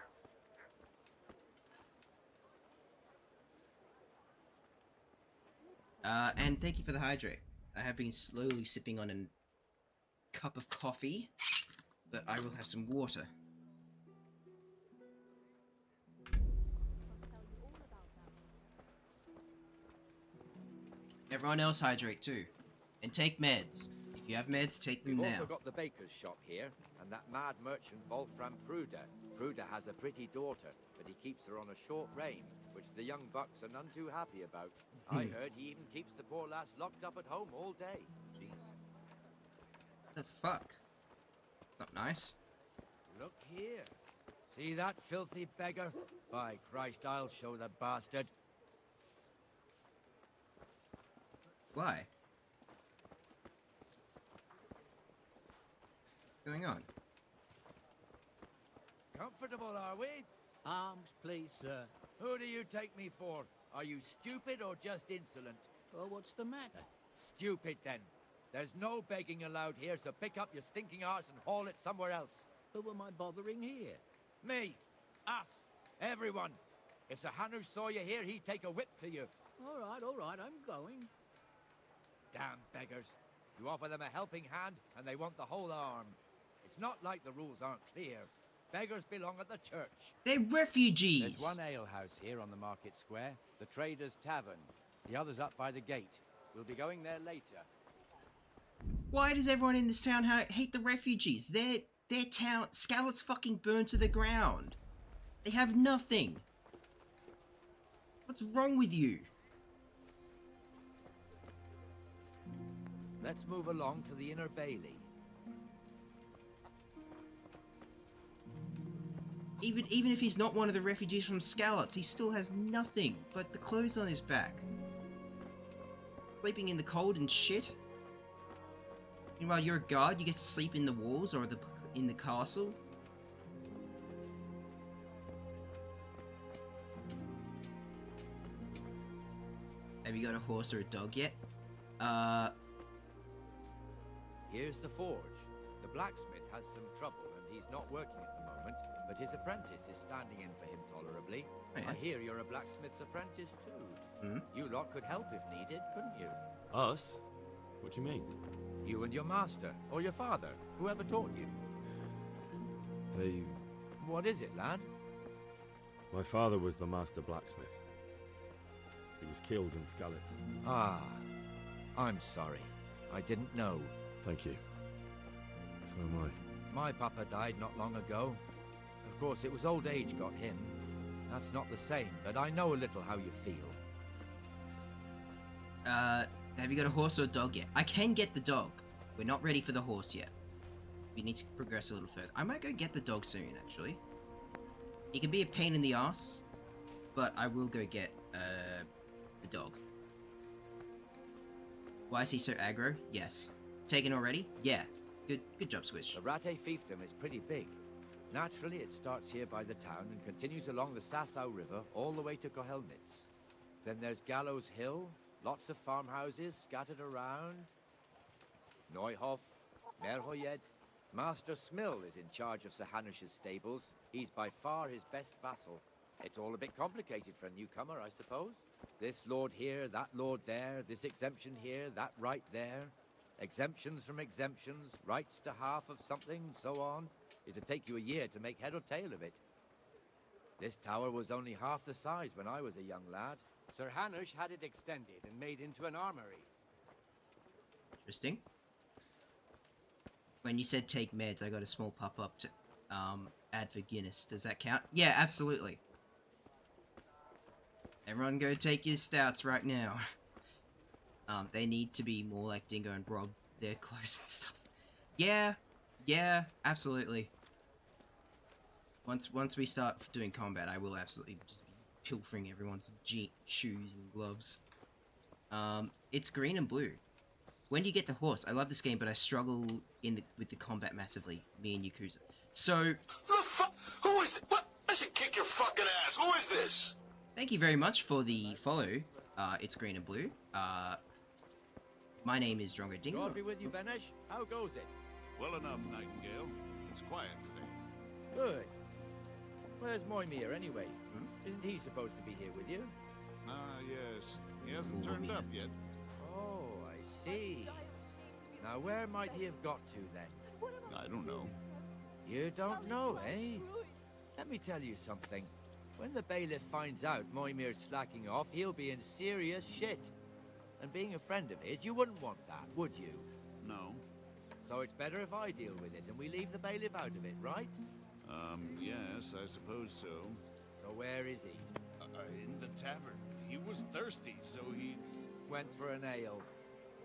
And thank you for the hydrate. I have been slowly sipping on a cup of coffee, but I will have some water. Everyone else hydrate too. And take meds. If you have meds, take them We've now. also got the baker's shop here, and that mad merchant Wolfram Pruder. Pruder has a pretty daughter, but he keeps her on a short rein, which the young bucks are none too happy about. I heard he even keeps the poor lass locked up at home all day. Jeez. What the fuck? It's not nice. Look here. See that filthy beggar? By Christ, I'll show the bastard. Why? What's going on? Comfortable, are we? Arms, please, sir. Who do you take me for? Are you stupid or just insolent? Oh, what's the matter? Stupid, then. There's no begging allowed here, so pick up your stinking arse and haul it somewhere else. Who am I bothering here? Me. Us. Everyone. If Sir Hanush saw you here, he'd take a whip to you. All right, I'm going. Damn beggars. You offer them a helping hand, and they want the whole arm. It's not like the rules aren't clear. Beggars belong at the church. They're refugees! There's one alehouse here on the market square, the Trader's Tavern. The other's up by the gate. We'll be going there later. Why does everyone in this town hate the refugees? Their town... Scarlet's fucking burned to the ground. They have nothing. What's wrong with you? Let's move along to the Inner Bailey. Even if he's not one of the refugees from Skalitz, he still has nothing but the clothes on his back. Sleeping in the cold and shit. Meanwhile, you're a guard, you get to sleep in the walls or in the castle. Have you got a horse or a dog yet? Here's the forge. The blacksmith has some trouble and he's not working at the moment, but his apprentice is standing in for him tolerably. Oh, yeah. I hear you're a blacksmith's apprentice too. Hmm? You lot could help if needed, couldn't you? Us? What do you mean? You and your master, or your father, whoever taught you. They... What is it, lad? My father was the master blacksmith. He was killed in Skalitz. Ah, I'm sorry. I didn't know. Thank you. So am I. My papa died not long ago. Of course, it was old age got him. That's not the same, but I know a little how you feel. Have you got a horse or a dog yet? I can get the dog. We're not ready for the horse yet. We need to progress a little further. I might go get the dog soon, actually. He can be a pain in the ass, but I will go get, the dog. Why is he so aggro? Yes. Taken already? Yeah. Good job, Swish. The Ratte fiefdom is pretty big. Naturally, it starts here by the town and continues along the Sasau River all the way to Kohelnitz. Then there's Gallows Hill, lots of farmhouses scattered around. Neuhof, Merhoyed. Master Smill is in charge of Sir Hanush's stables. He's by far his best vassal. It's all a bit complicated for a newcomer, I suppose. This lord here, that lord there, this exemption here, that right there. Exemptions from exemptions, rights to half of something, so on. It'd take you a year to make head or tail of it. This tower was only half the size when I was a young lad. Sir Hanush had it extended and made into an armory. Interesting. When you said take meds, I got a small pop-up to add for Guinness. Does that count? Yeah, absolutely. Everyone go take your stouts right now. They need to be more like Dingo and Rob. Their clothes and stuff. Yeah, absolutely. Once we start doing combat, I will absolutely just be pilfering everyone's shoes and gloves. It's green and blue. When do you get the horse? I love this game, but I struggle with the combat massively. Me and Yakuza. So... The fuck? Who is it? What? I should kick your fucking ass. Who is this? Thank you very much for the follow. It's green and blue. My name is Drongo Dingo. God be with you, Benesh. How goes it? Well enough, Nightingale. It's quiet today. Good. Where's Moimir, anyway? Isn't he supposed to be here with you? Yes. He hasn't turned up yet. Oh, I see. Now, where might he have got to, then? I don't know. You don't know, eh? Let me tell you something. When the bailiff finds out Moimir's slacking off, he'll be in serious shit. And being a friend of his, you wouldn't want that, would you? No. So it's better if I deal with it and we leave the bailiff out of it, right? Yes, I suppose so. So where is he? In the tavern. He was thirsty, so he... Went for an ale.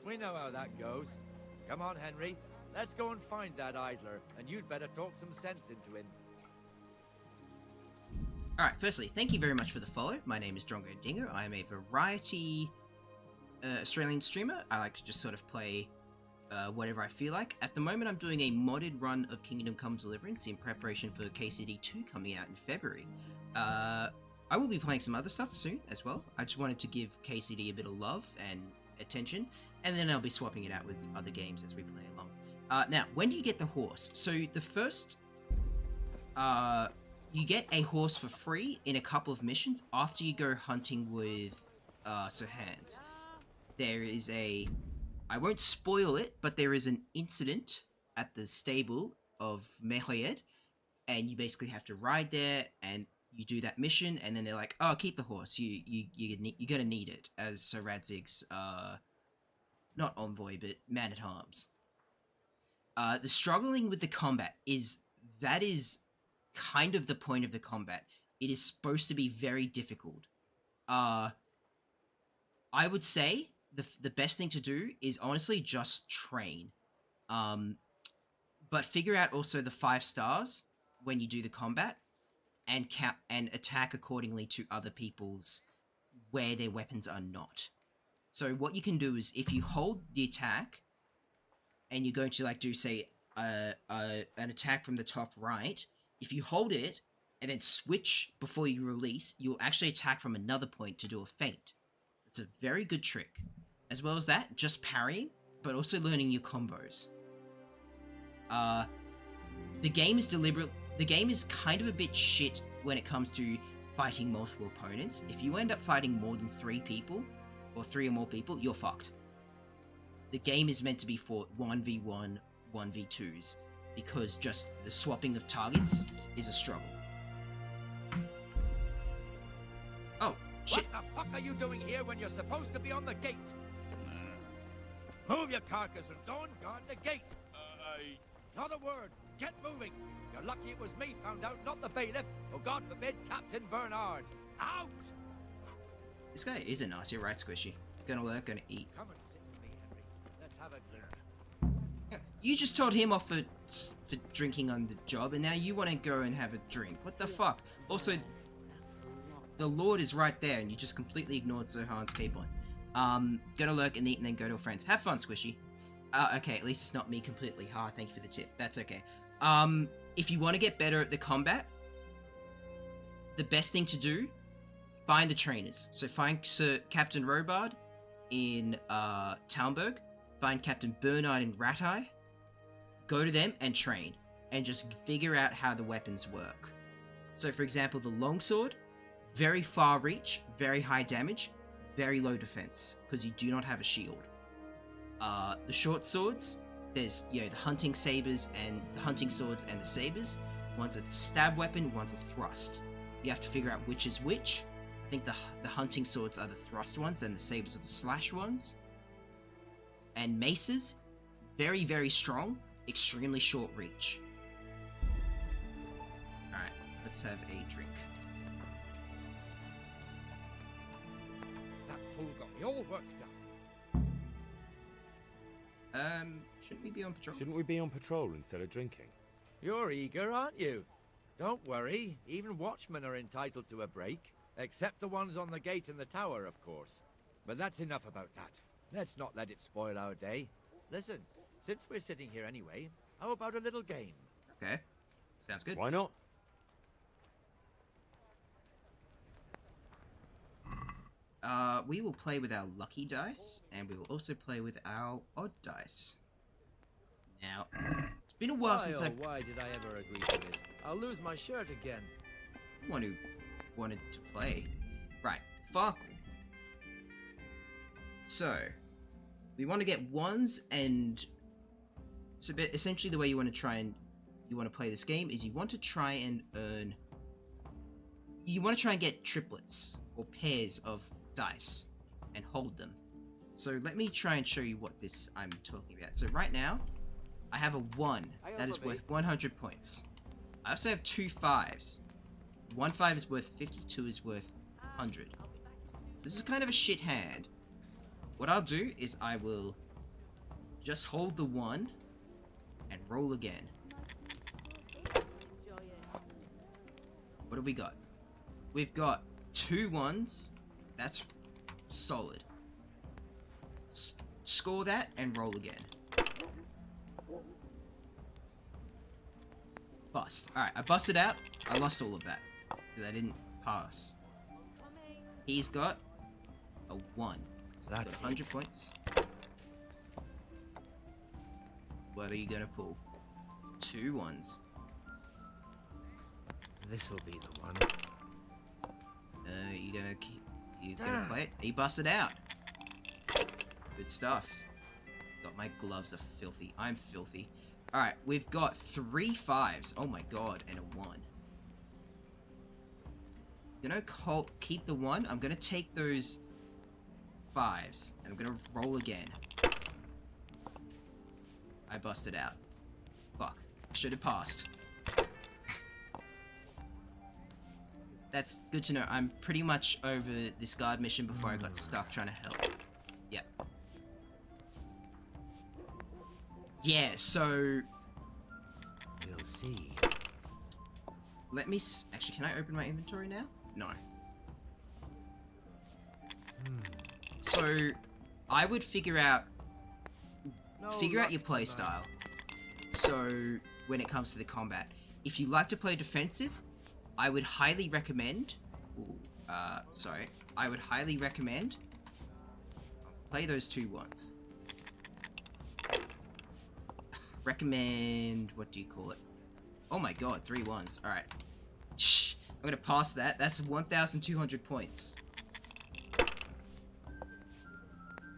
We know how that goes. Come on, Henry. Let's go and find that idler, and you'd better talk some sense into him. Alright, firstly, thank you very much for the follow. My name is Drongo Dingo. I am a variety Australian streamer. I like to just sort of play whatever I feel like. At the moment, I'm doing a modded run of Kingdom Come Deliverance in preparation for KCD 2 coming out in February. I will be playing some other stuff soon as well. I just wanted to give KCD a bit of love and attention, and then I'll be swapping it out with other games as we play along. Now, when do you get the horse? So the first... you get a horse for free in a couple of missions after you go hunting with Sir Hans. There is a... I won't spoil it, but there is an incident at the stable of Merhoyed, and you basically have to ride there, and you do that mission, and then they're like, "Oh, keep the horse. You're gonna need it," as Sir Radzig's not envoy, but man at arms. The struggling with the combat is kind of the point of the combat. It is supposed to be very difficult. I would say the best thing to do is honestly just train. But figure out also the 5 stars when you do the combat, and attack accordingly to other people's where their weapons are not. So what you can do is if you hold the attack and you're going to like do say an attack from the top right, if you hold it and then switch before you release, you'll actually attack from another point to do a feint. It's a very good trick. As well as that, just parrying, but also learning your combos. The game is kind of a bit shit when it comes to fighting multiple opponents. If you end up fighting more than 3 people, or 3 or more people, you're fucked. The game is meant to be for 1v1, 1v2s, because just the swapping of targets is a struggle. Oh, shit. What the fuck are you doing here when you're supposed to be on the gate? Move your carcass and go and guard the gate. Not a word. Get moving. You're lucky it was me found out, not the bailiff, or God forbid, Captain Bernard. Out! This guy is a nice, you're right, Squishy. Gonna lurk, gonna eat. Come and sit with me, Henry. Let's have a drink. You just told him off for drinking on the job, and now you want to go and have a drink. What the fuck? Also, the Lord is right there, and you just completely ignored Sir Hans Capon. Go to lurk and eat, and then go to friends. Have fun, Squishy. Okay, at least it's not me completely. Thank you for the tip. That's okay. if you want to get better at the combat, the best thing to do, find the trainers. So find Sir Captain Robard in Talmberg, find Captain Bernard in Ratai, go to them and train, and just figure out how the weapons work. So for example, the longsword, very far reach, very high damage, very low defense, because you do not have a shield. The short swords, there's, you know, the hunting sabers and the hunting swords and the sabers. One's a stab weapon, one's a thrust. You have to figure out which is which. I think the hunting swords are the thrust ones, and the sabers are the slash ones. And maces, very, very strong, extremely short reach. Alright, let's have a drink. That fool got me all worked up. Shouldn't we be on patrol? Shouldn't we be on patrol instead of drinking? You're eager, aren't you? Don't worry, even watchmen are entitled to a break. Except the ones on the gate and the tower, of course. But that's enough about that. Let's not let it spoil our day. Listen, since we're sitting here anyway, how about a little game? Okay, sounds good. Why not? We will play with our lucky dice, and we will also play with our odd dice. Now, it's been a while since why did I ever agree to this? I'll lose my shirt again. One who wanted to play. Right, Farkle. So, we want to get ones, and so essentially the way you want to play this game is you want to try and get triplets or pairs of dice and hold them. So let me try and show you what this I'm talking about. So right now, I have a 1 that is worth 100 points. I also have 2 5s. 1 5 is worth 50, 2 is worth 100. This is kind of a shit hand. What I'll do is I will just hold the 1 and roll again. What do we got? We've got 2 1s. That's solid. Score that and roll again. Bust. Alright, I busted out. I lost all of that because I didn't pass. He's got a 1. That's 100 points. What are you gonna pull? 2 1s. This'll be the one. You gonna play it? He busted out. Good stuff. God, my gloves are filthy. I'm filthy. Alright, we've got 3 5s. Oh my god, and a 1. Gonna keep the 1. I'm gonna take those 5s, and I'm gonna roll again. I busted out. Fuck. I should have passed. That's good to know. I'm pretty much over this guard mission before I got stuck trying to help. Yep. Yeah, so... We'll see. Let me... Actually, can I open my inventory now? No. So, I would figure out your playstyle. So, when it comes to the combat. If you like to play defensive, I would highly recommend... I would highly recommend... Play those 2 1s. Recommend... What do you call it? Oh my god, 3 1s. Alright. I'm gonna pass that. That's 1,200 points.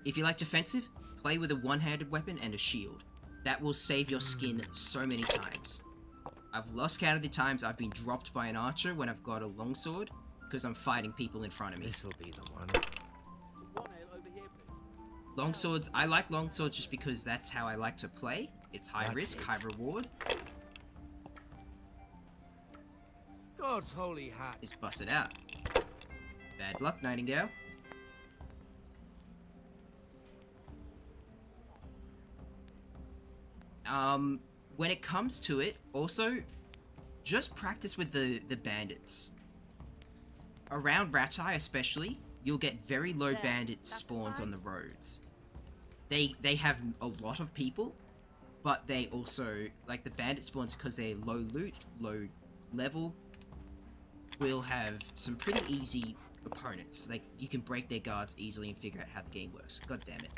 If you like defensive, play with a one-handed weapon and a shield. That will save your skin so many times. I've lost count of the times I've been dropped by an archer when I've got a longsword, because I'm fighting people in front of me. This'll be the one. Longswords, I like longswords just because that's how I like to play. It's high risk, high reward. God's holy hat. Is busted out. Bad luck, Nightingale. When it comes to it, also, just practice with the bandits. Around Ratai especially, you'll get very low bandit spawns on the roads. They have a lot of people, but they also, like the bandit spawns, because they're low loot, low level, will have some pretty easy opponents. Like, you can break their guards easily and figure out how the game works. God damn it.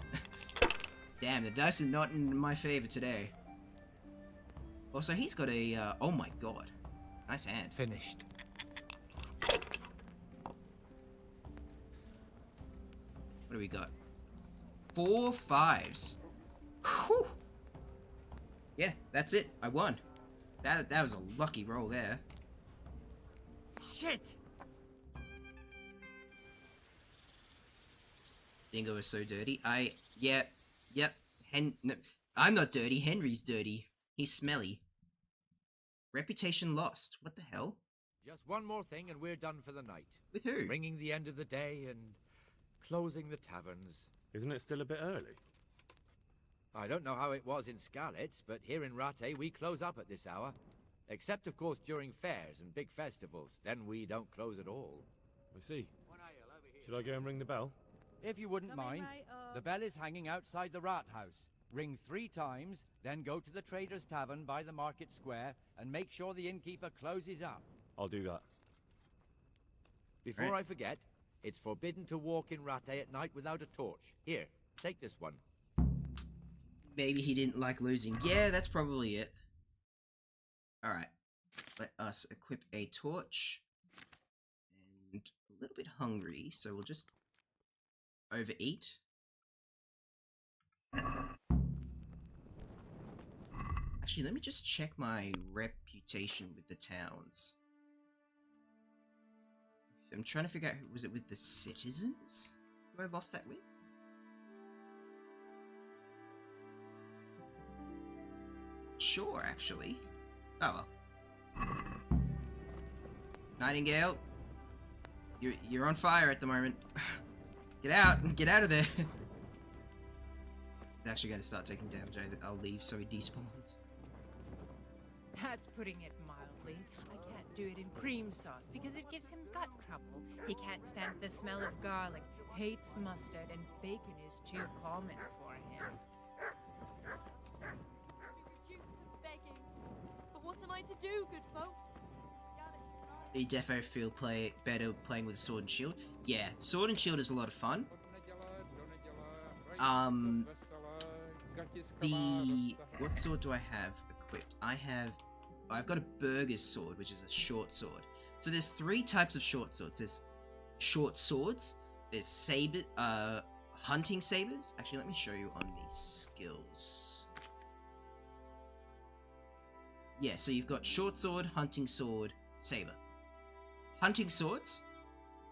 Damn, the dice are not in my favor today. Also, he's got a, oh my god. Nice hand. Finished. What do we got? 4 5s. Whew. Yeah, that's it. I won. That was a lucky roll there. Shit! Dingo is so dirty. Yep. No, I'm not dirty. Henry's dirty. He's smelly. Reputation lost. What the hell? Just one more thing and we're done for the night. With who? Ringing the end of the day and closing the taverns. Isn't it still a bit early? I don't know how it was in Skalitz, but here in Rattay we close up at this hour. Except, of course, during fairs and big festivals. Then we don't close at all. I see. Should I go and ring the bell? If you wouldn't mind, the bell is hanging outside the Rat House. Ring 3 times, then go to the Trader's Tavern by the Market Square and make sure the innkeeper closes up. I'll do that. Before I forget, it's forbidden to walk in Rattay at night without a torch. Here, take this one. Maybe he didn't like losing. Yeah, that's probably it. Alright. Let us equip a torch. And a little bit hungry, so we'll just overeat. Actually, let me just check my reputation with the towns. I'm trying to figure out, was it with the citizens? Who I lost that with? Sure, actually. Oh well. Nightingale, you're on fire at the moment. Get out of there. He's actually going to start taking damage. I'll leave so he despawns. That's putting it mildly. I can't do it in cream sauce because it gives him gut trouble. He can't stand the smell of garlic, hates mustard, and bacon is too common for him. Reduced to begging. But what am I to do, good folk? You defo feel better playing with sword and shield. Yeah, sword and shield is a lot of fun. What sword do I have equipped? I've got a burger's sword, which is a short sword. So there's 3 types of short swords. There's short swords, there's hunting sabers. Actually, let me show you on the skills. Yeah, so you've got short sword, hunting sword, saber. Hunting swords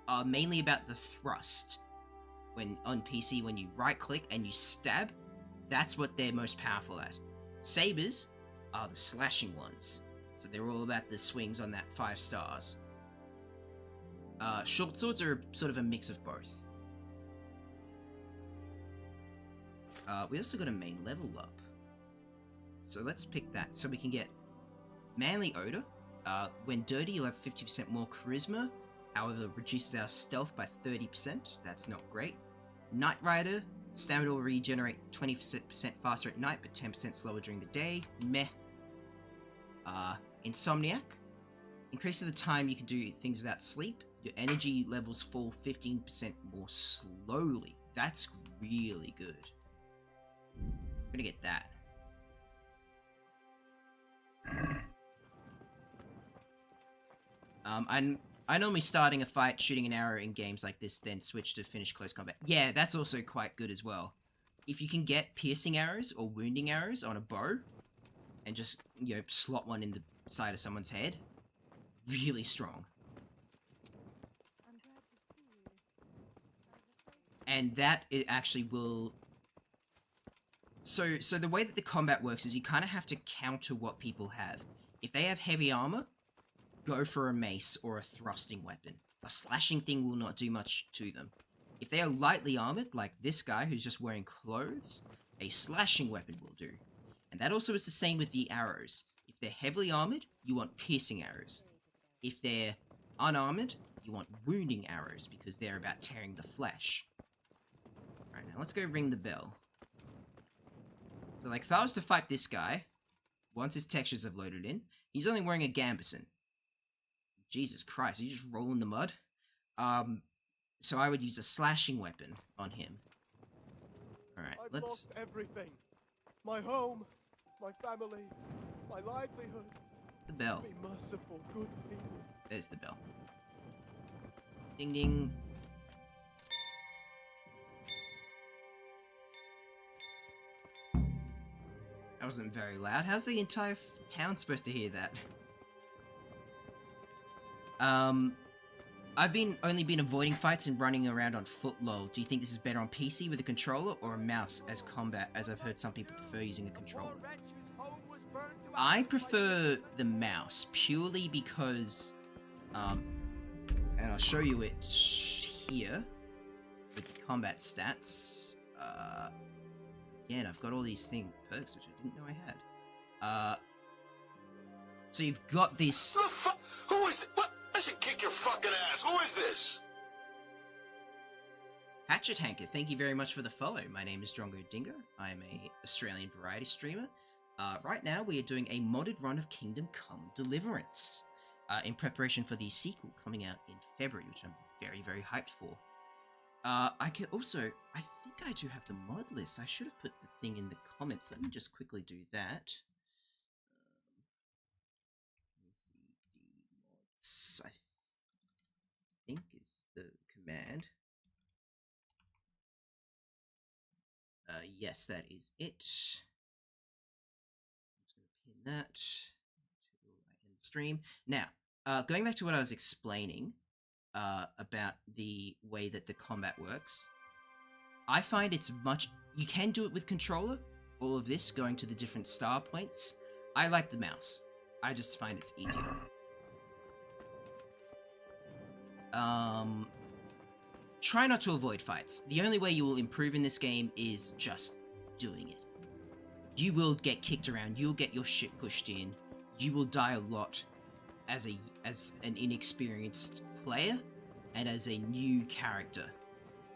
are mainly about the thrust. When on PC, when you right click and you stab, that's what they're most powerful at. Sabers are the slashing ones, so they're all about the swings on that 5 stars. Short swords are sort of a mix of both. We also got a main level up, so let's pick that so we can get Manly Odor. When dirty, you'll have 50% more charisma. However, reduces our stealth by 30%. That's not great. Night Rider, stamina will regenerate 20% faster at night, but 10% slower during the day. Meh. Insomniac, increases the time you can do things without sleep. Your energy levels fall 15% more slowly. That's really good. I'm gonna get that. I normally starting a fight, shooting an arrow in games like this, then switch to finish close combat. Yeah, that's also quite good as well. If you can get piercing arrows or wounding arrows on a bow, and just, you know, slot one in the side of someone's head, really strong. And that, it actually will... So the way that the combat works is you kind of have to counter what people have. If they have heavy armor, go for a mace or a thrusting weapon. A slashing thing will not do much to them. If they are lightly armored, like this guy who's just wearing clothes, a slashing weapon will do. And that also is the same with the arrows. If they're heavily armored, you want piercing arrows. If they're unarmored, you want wounding arrows, because they're about tearing the flesh. Alright, now let's go ring the bell. So, like, if I was to fight this guy, once his textures have loaded in, he's only wearing a gambeson. Jesus Christ, are you just rolling the mud? So I would use a slashing weapon on him. Alright, I've let's... lost everything. My home, my family, my livelihood. The bell. Be merciful, good people. There's the bell. Ding ding. That wasn't very loud. How's the entire town supposed to hear that? I've only been avoiding fights and running around on foot, lol. Do you think this is better on PC with a controller or a mouse as combat, as I've heard some people prefer using a controller? I prefer the mouse, purely because, and I'll show you it here, with the combat stats. Yeah, and I've got all these perks, which I didn't know I had. So you've got this... Who is it? What? I should kick your fucking ass. Who is this? Hatchet Hanker, thank you very much for the follow. My name is Drongo Dingo. I am a Australian variety streamer. Right now we are doing a modded run of Kingdom Come Deliverance, in preparation for the sequel coming out in February, which I'm very, very hyped for. I think I do have the mod list. I should have put the thing in the comments. Let me just quickly do that. KCD Mods, I think is the command. Yes, that is it. I'm just going to pin that until I end the stream. Now, going back to what I was explaining about the way that the combat works, I find it's you can do it with controller, all of this, going to the different star points. I like the mouse. I just find it's easier. Try not to avoid fights. The only way you will improve in this game is just doing it. You will get kicked around, you'll get your shit pushed in, you will die a lot as an inexperienced player and as a new character.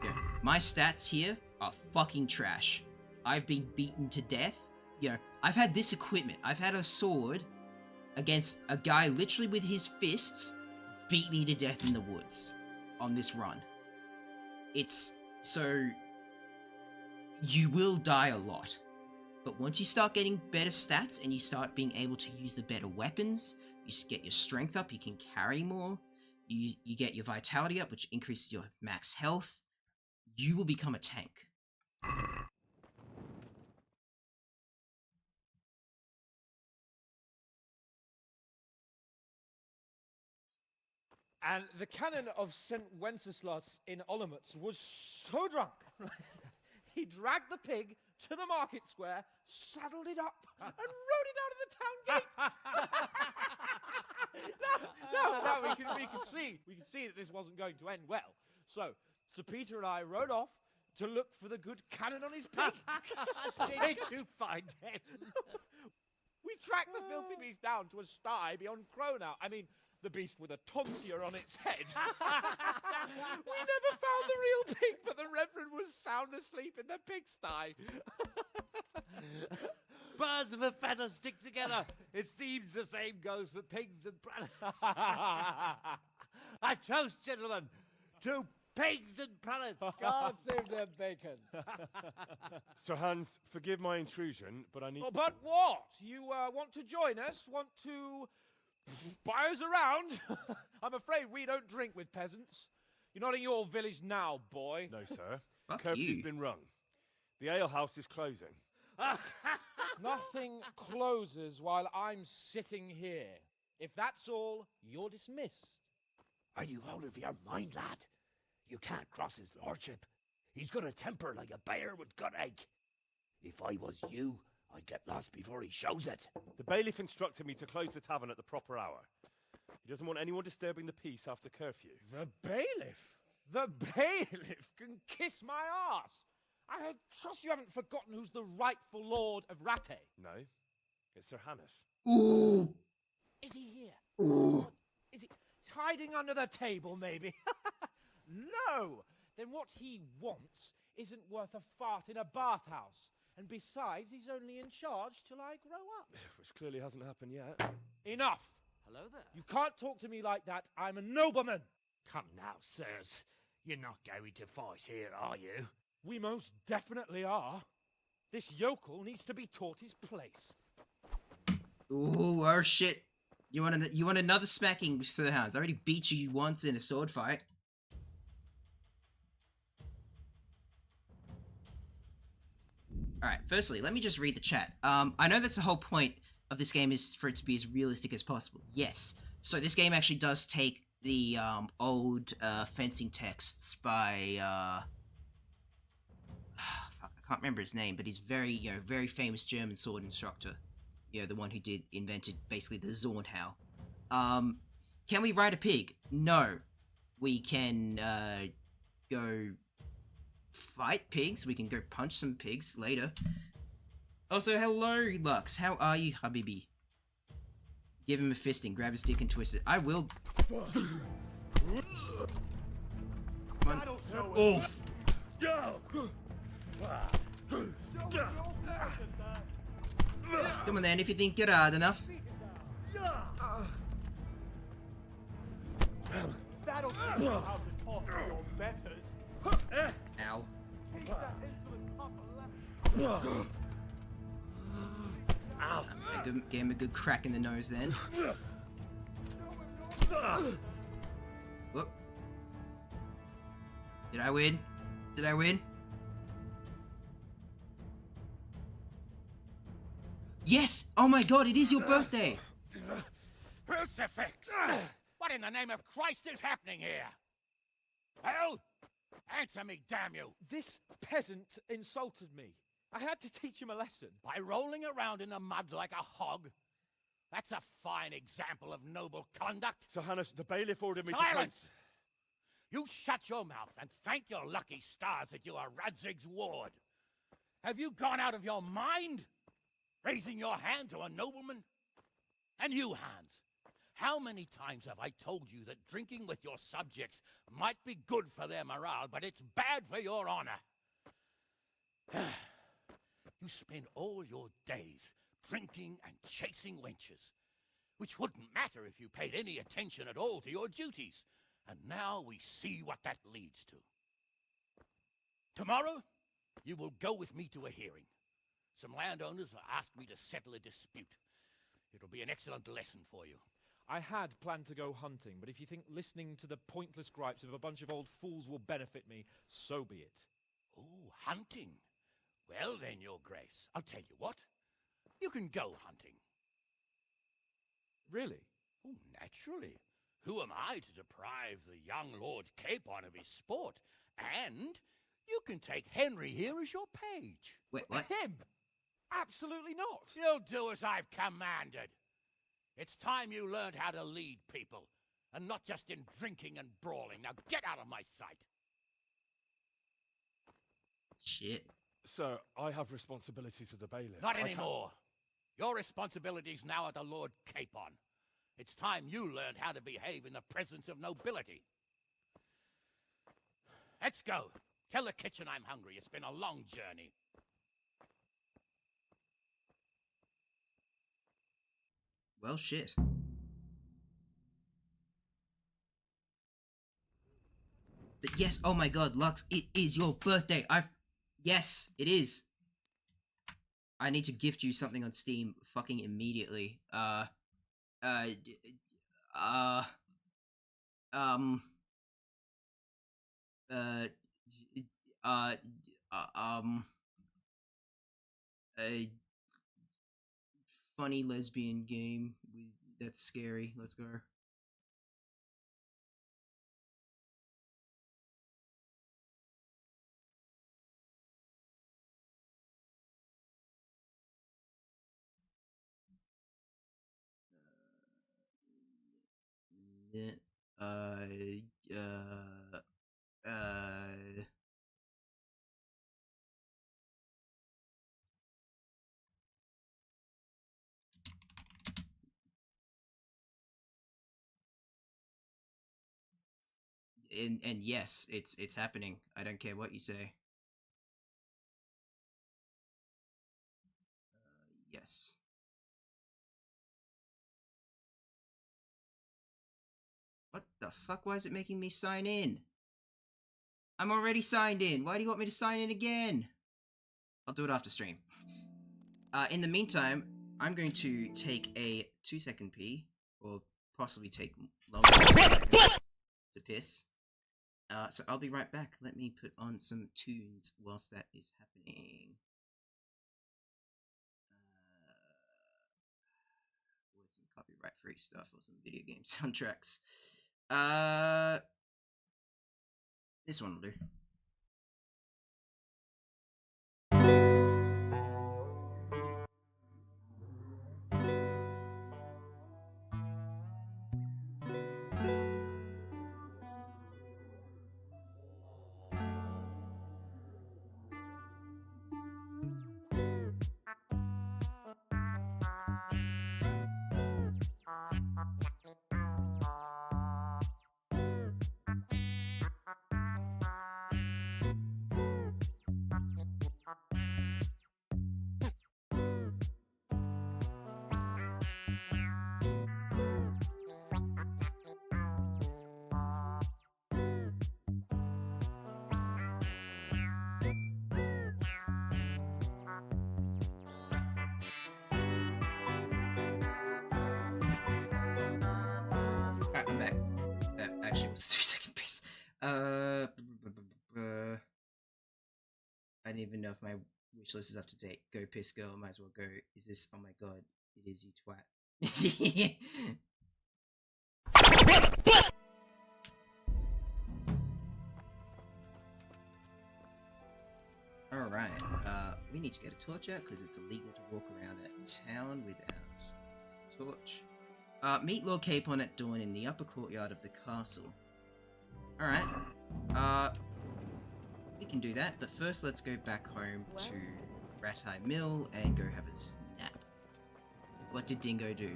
Yeah. My stats here are fucking trash. I've been beaten to death. I've had this equipment. I've had a sword against a guy literally with his fists beat me to death in the woods on this run. So you will die a lot, but once you start getting better stats and you start being able to use the better weapons, you get your strength up, you can carry more, you get your vitality up, which increases your max health, you will become a tank. And the canon of St. Wenceslas in Olomouc was so drunk, he dragged the pig to the market square, saddled it up, and rode it out of the town gate. No, we can see that this wasn't going to end well. So, Sir Peter and I rode off to look for the good canon on his pig. Did you find him? We tracked the filthy beast down to a sty beyond Cronau. I mean, the beast with a tonsure on its head. We never found the real pig, but the Reverend was sound asleep in the pigsty. Birds of a feather stick together. It seems the same goes for pigs and prelates. I toast, gentlemen, to pigs and prelates. God save their bacon. Sir Hans, forgive my intrusion, but I need... Oh, but what? You want to join us? Want to buy us around? I'm afraid we don't drink with peasants. You're not in your village now, boy. No, sir. Fuck Curfew's you. been rung. The alehouse is closing. Nothing closes while I'm sitting here. If that's all, you're dismissed. Are you out of your mind, lad? You can't cross his lordship. He's got a temper like a bear with gut ache. If I was you, I'd get lost before he shows it. The bailiff instructed me to close the tavern at the proper hour. He doesn't want anyone disturbing the peace after curfew. The bailiff? The bailiff can kiss my arse. I trust you haven't forgotten who's the rightful lord of Rattay. No, it's Sir Hannes. Ooh. Is he here? Ooh. Is he hiding under the table, maybe? No! Then what he wants isn't worth a fart in a bathhouse. And besides, he's only in charge till I grow up. Which clearly hasn't happened yet. Enough! Hello there. You can't talk to me like that. I'm a nobleman. Come now, sirs. You're not going to fight here, are you? We most definitely are. This yokel needs to be taught his place. Ooh, oh shit. You want another smacking, Sir Hans? I already beat you once in a sword fight. Alright, firstly, let me just read the chat. I know that's the whole point of this game is for it to be as realistic as possible. Yes. So this game actually does take the old fencing texts by fuck, I can't remember his name, but he's very famous German sword instructor. The one who invented basically the Zornhau. Can we ride a pig? No. We can go fight pigs. We can go punch some pigs later. Also, hello, Lux. How are you, Habibi? Give him a fisting, grab his dick and twist it. I will. Come on. Oof. Come on then, if you think you're hard enough. That'll teach you how to talk to your betters. Ow. Teach that insolent pup a lesson. Ow. I gave him a good crack in the nose then. Whoop. Did I win? Did I win? Yes! Oh my god, it is your birthday! Crucifix! What in the name of Christ is happening here? Well, answer me, damn you! This peasant insulted me. I had to teach him a lesson. By rolling around in the mud like a hog? That's a fine example of noble conduct. Sir Hannes, the bailiff ordered me Silence! You shut your mouth and thank your lucky stars that you are Radzig's ward. Have you gone out of your mind? Raising your hand to a nobleman? And you, Hans, how many times have I told you that drinking with your subjects might be good for their morale, but it's bad for your honor? You spend all your days drinking and chasing wenches, which wouldn't matter if you paid any attention at all to your duties. And now we see what that leads to. Tomorrow, you will go with me to a hearing. Some landowners have asked me to settle a dispute. It'll be an excellent lesson for you. I had planned to go hunting, but if you think listening to the pointless gripes of a bunch of old fools will benefit me, so be it. Oh, hunting? Well then, Your Grace, I'll tell you what. You can go hunting. Really? Oh, naturally. Who am I to deprive the young Lord Capon of his sport? And you can take Henry here as your page. Wait, what? Him? Absolutely not. You'll do as I've commanded. It's time you learned how to lead people, and not just in drinking and brawling. Now get out of my sight. Shit. Sir, I have responsibilities of the bailiff. Not anymore. Your responsibilities now are the Lord Capon. It's time you learned how to behave in the presence of nobility. Let's go. Tell the kitchen I'm hungry. It's been a long journey. Well, shit. But yes, oh my god, Lux, it is your birthday. Yes, it is. I need to gift you something on Steam fucking immediately. A funny lesbian game that's scary. Let's go. And yes, it's happening. I don't care what you say. Yes. What the fuck? Why is it making me sign in? I'm already signed in. Why do you want me to sign in again? I'll do it after stream. In the meantime, I'm going to take a 2-second pee, or possibly take longer than 2 seconds to piss. So I'll be right back. Let me put on some tunes whilst that is happening. With some copyright-free stuff or some video game soundtracks. This one will do. Alright, I'm back. That actually was a 3-second piece. I don't even know if my wish list is up to date. Go piss girl, might as well go. Is this? Oh my god, it is, you twat. Alright, we need to get a torch out because it's illegal to walk around a town without torch. Meet Lord Capon at dawn in the upper courtyard of the castle. Alright, we can do that, but first let's go back home to Ratai Mill and go have a snap. What did Dingo do?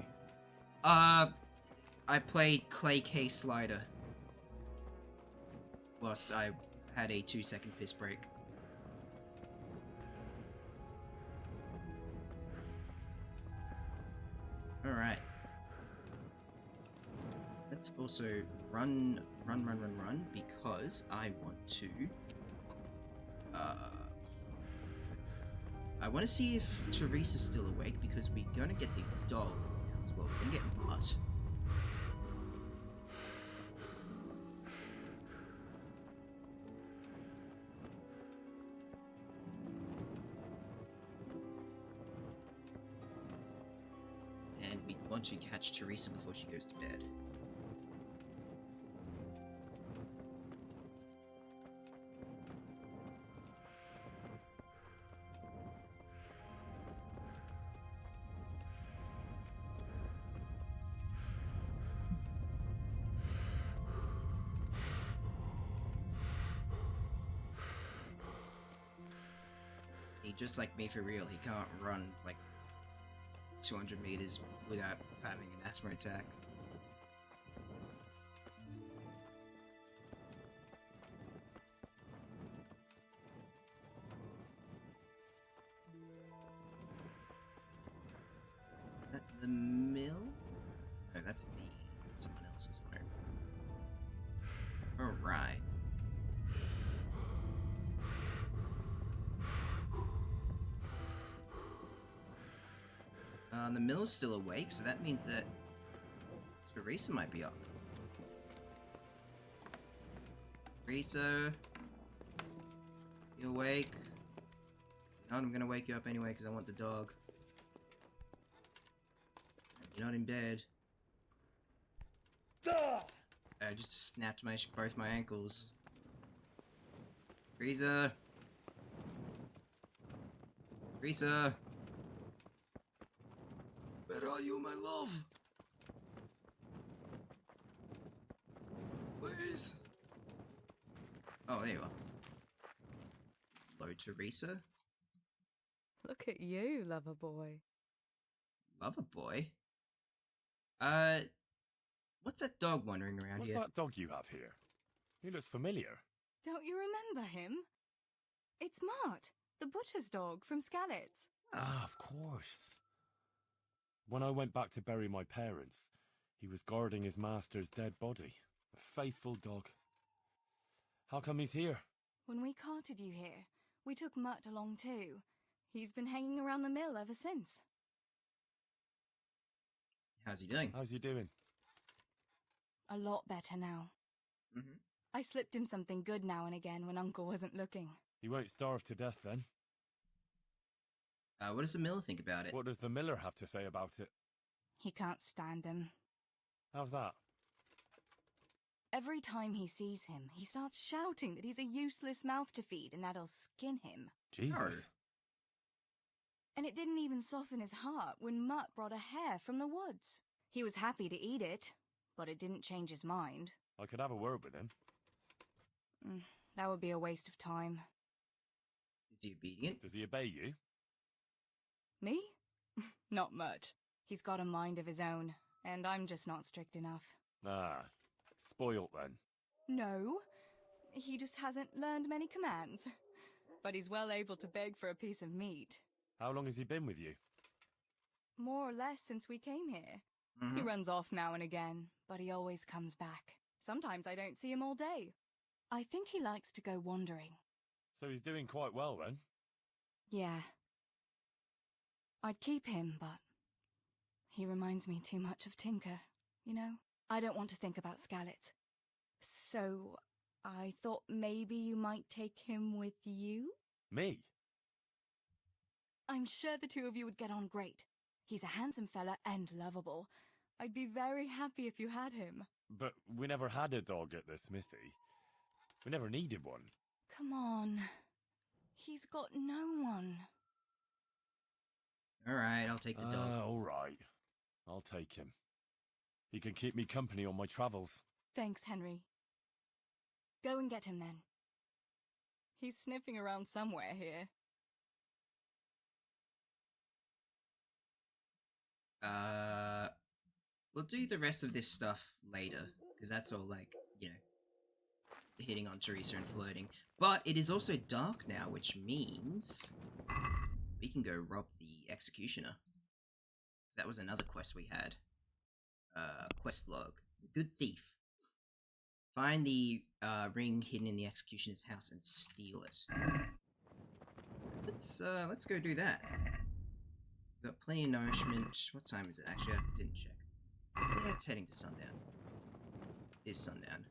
I played Clay K Slider whilst I had a 2-second piss break. Alright. Let's also run, because I want to, I want to see if Teresa's still awake, because we're going to get the dog now as well. We're going to get Mutt. And we want to catch Teresa before she goes to bed. Just like me for real, he can't run like 200 meters without having an asthma attack. Is that the mill? No, that's someone else's home. Alright. The mill's still awake, so that means that Teresa might be up. Teresa, you awake? No, I'm gonna wake you up anyway because I want the dog. You're not in bed. I just snapped both my ankles. Teresa! Teresa! Where are you, my love? Please. Oh, there you are. Hello, Teresa. Look at you, lover boy. Lover boy? What's that dog wandering around What's here? that dog you have here? He looks familiar. Don't you remember him? It's Mart, the butcher's dog from Skalitz. Ah, of course. When I went back to bury my parents, he was guarding his master's dead body. A faithful dog. How come he's here? When we carted you here, we took Mutt along too. He's been hanging around the mill ever since. How's he doing? How's he doing? A lot better now. Mm-hmm. I slipped him something good now and again when Uncle wasn't looking. He won't starve to death then? What does the miller think about it? What does the miller have to say about it? He can't stand him. How's that? Every time he sees him, he starts shouting that he's a useless mouth to feed and that'll skin him. Jesus. And it didn't even soften his heart when Mutt brought a hare from the woods. He was happy to eat it, but it didn't change his mind. I could have a word with him. That would be a waste of time. Is he obedient? Does he obey you? Me? Not much. He's got a mind of his own, and I'm just not strict enough. Ah, spoilt then. No, he just hasn't learned many commands. But he's well able to beg for a piece of meat. How long has he been with you? More or less since we came here. He runs off now and again, but he always comes back. Sometimes I don't see him all day. I think he likes to go wandering. So he's doing quite well then? Yeah. I'd keep him, but he reminds me too much of Tinker, you know? I don't want to think about Scarlet. So I thought maybe you might take him with you? Me? I'm sure the two of you would get on great. He's a handsome fella and lovable. I'd be very happy if you had him. But we never had a dog at the smithy. We never needed one. Come on. He's got no one. Alright, I'll take the dog. Alright. I'll take him. He can keep me company on my travels. Thanks, Henry. Go and get him then. He's sniffing around somewhere here. We'll do the rest of this stuff later, because that's all like, you know, hitting on Teresa and flirting. But it is also dark now, which means we can go rob the executioner. That was another quest we had. Quest log. Good thief. Find the ring hidden in the executioner's house and steal it. So let's go do that. We've got plenty of nourishment. What time is it? Actually, I didn't check. Yeah, it's heading to sundown. It is sundown.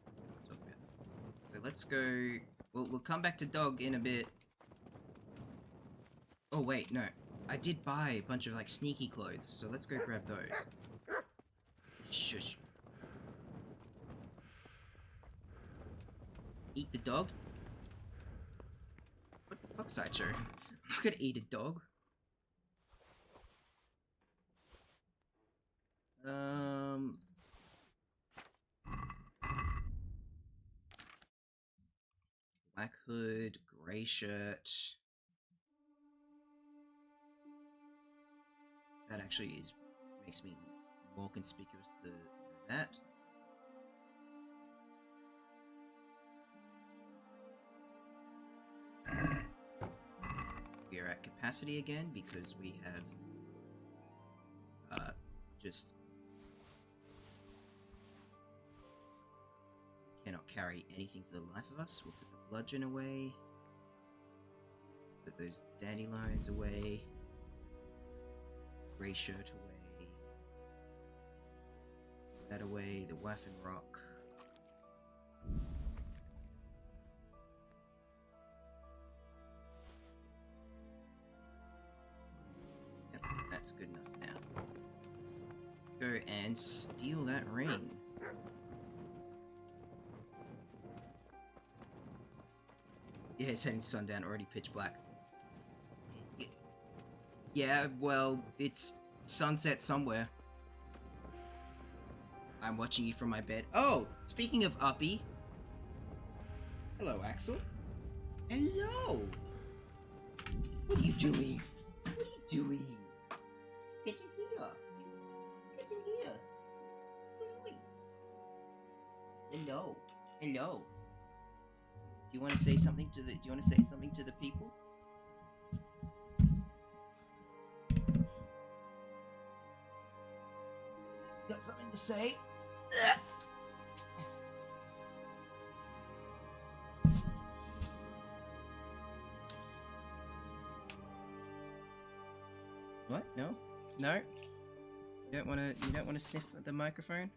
So let's go. We'll come back to dog in a bit. Oh wait, no. I did buy a bunch of like sneaky clothes, so let's go grab those. Shush. Eat the dog? What the fuck, Sideshow? I'm not gonna eat a dog. Black hood, grey shirt. That actually makes me more conspicuous than that. We are at capacity again because we have just cannot carry anything for the life of us. We'll put the bludgeon away. Put those dandelions away. Grey shirt away. Put that away. The wife and rock. Yep, that's good enough now. Let's go and steal that ring. Yeah, it's heading to sundown, already pitch black. Yeah, well, it's sunset somewhere. I'm watching you from my bed. Oh, speaking of Uppy. Hello, Axel. Hello! What are you doing? What are you doing? Get in here. Get in here. What are you doing? Hello. Hello. Do you want to say something to the? Do you want to say something to the people? say. What? No? No? You don't wanna sniff at the microphone?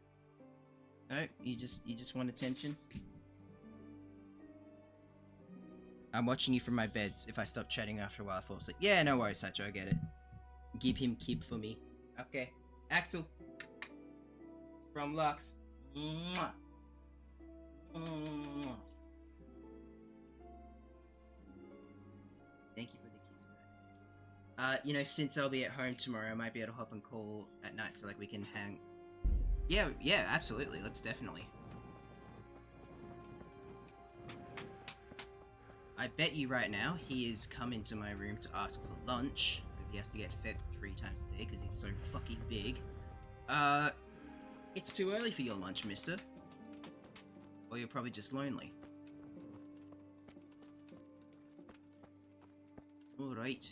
No? You just want attention? I'm watching you from my bed. If I stop chatting after a while, I fall asleep. Yeah, no worries, Satcho, I get it. Give him keep for me. Okay. Axel. This is from Lux. Mwah. Mwah. Thank you for the kiss. You know, since I'll be at home tomorrow, I might be able to hop and call at night so like we can hang. Yeah, absolutely. Let's definitely. I bet you right now he has come into my room to ask for lunch because he has to get fed 3 times a day because he's so fucking big. It's too early for your lunch, mister. Or you're probably just lonely. Alright.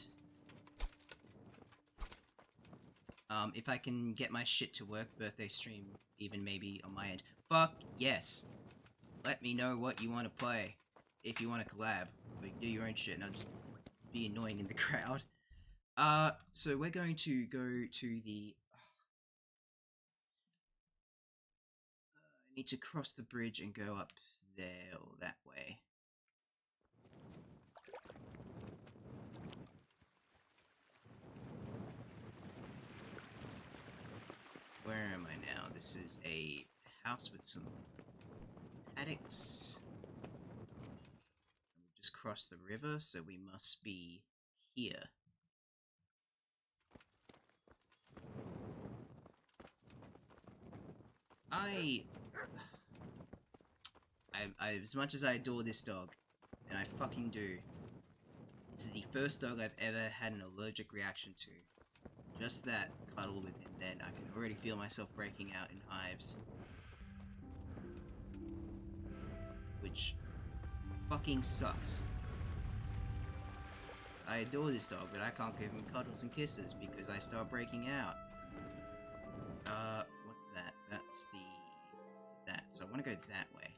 If I can get my shit to work, birthday stream, even maybe on my end. Fuck yes. Let me know what you want to play. If you want to collab, like do your own shit and I'll just be annoying in the crowd. So we're going to go to the... I need to cross the bridge and go up there or that way. Where am I now? This is a house with some paddocks. We just crossed the river, so we must be here. As much as I adore this dog, and I fucking do, this is the first dog I've ever had an allergic reaction to. Just that cuddle with him, then I can already feel myself breaking out in hives. Which fucking sucks. I adore this dog, but I can't give him cuddles and kisses because I start breaking out. What's that? That's that. So I want to go that way.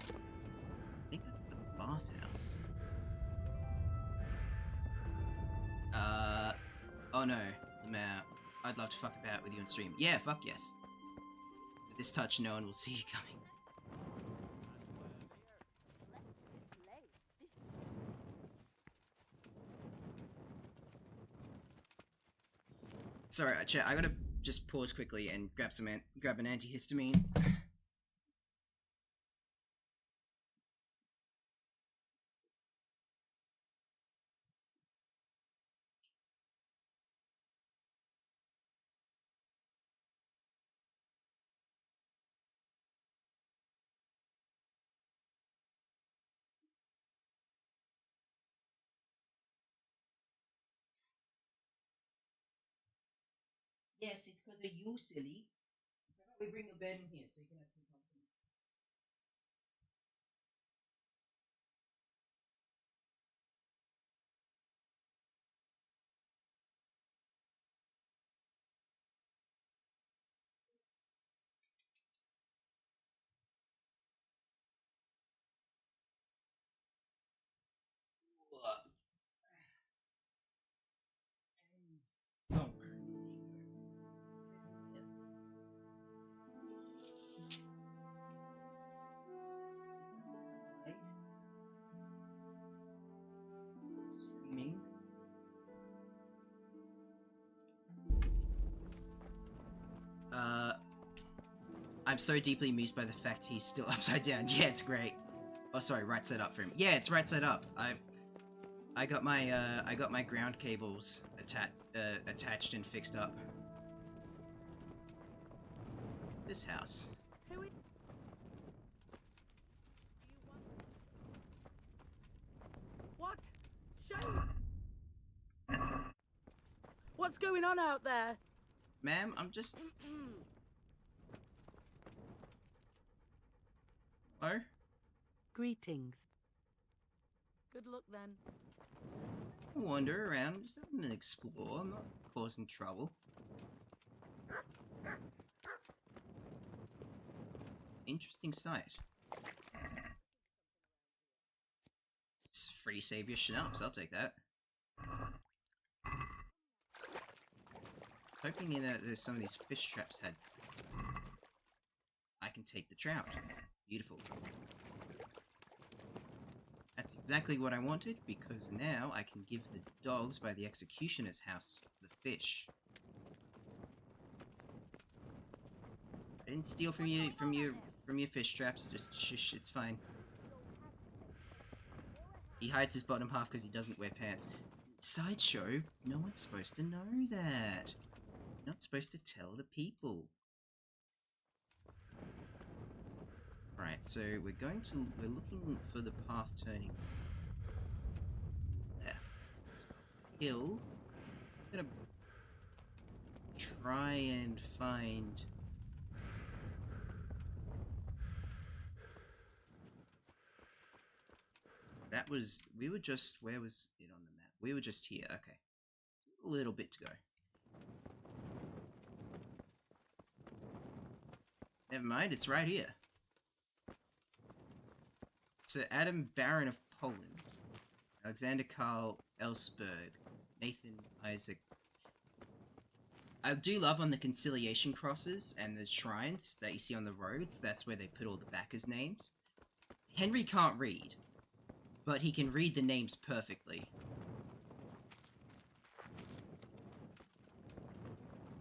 I think that's the bathhouse. Oh no, I'd love to fuck about with you on stream. Yeah, fuck yes. With this touch, no one will see you coming. Sorry, chat, I gotta just pause quickly and grab an antihistamine. Yes, it's because of you, silly. How about we bring a bed in here so you can have some company? Streaming. I'm so deeply amused by the fact he's still upside down. Yeah, it's great. Oh, sorry, right side up for him. Yeah, it's right side up. I got my ground cables attached and fixed up. This house. What? Shame! What's going on out there? Ma'am, I'm just... Oh? Greetings. Good luck then. Wander around, just having an explore. I'm not causing trouble. Interesting sight. It's free savior schnapps, I'll take that. Hoping that there's some of these fish traps had. I can take the trout. Beautiful. That's exactly what I wanted, because now I can give the dogs by the executioner's house the fish. I didn't steal from your fish traps. Just shush, it's fine. He hides his bottom half because he doesn't wear pants. Sideshow, no one's supposed to know that. You're not supposed to tell the people. Right, so we're looking for the path turning left. Hill. I'm gonna try and find. That was, we were just, where was it on the map? We were just here, okay. A little bit to go. Never mind, it's right here. Sir Adam Baron of Poland, Alexander Karl Ellsberg, Nathan Isaac. I do love on the conciliation crosses and the shrines that you see on the roads, that's where they put all the backers' names. Henry can't read, but he can read the names perfectly.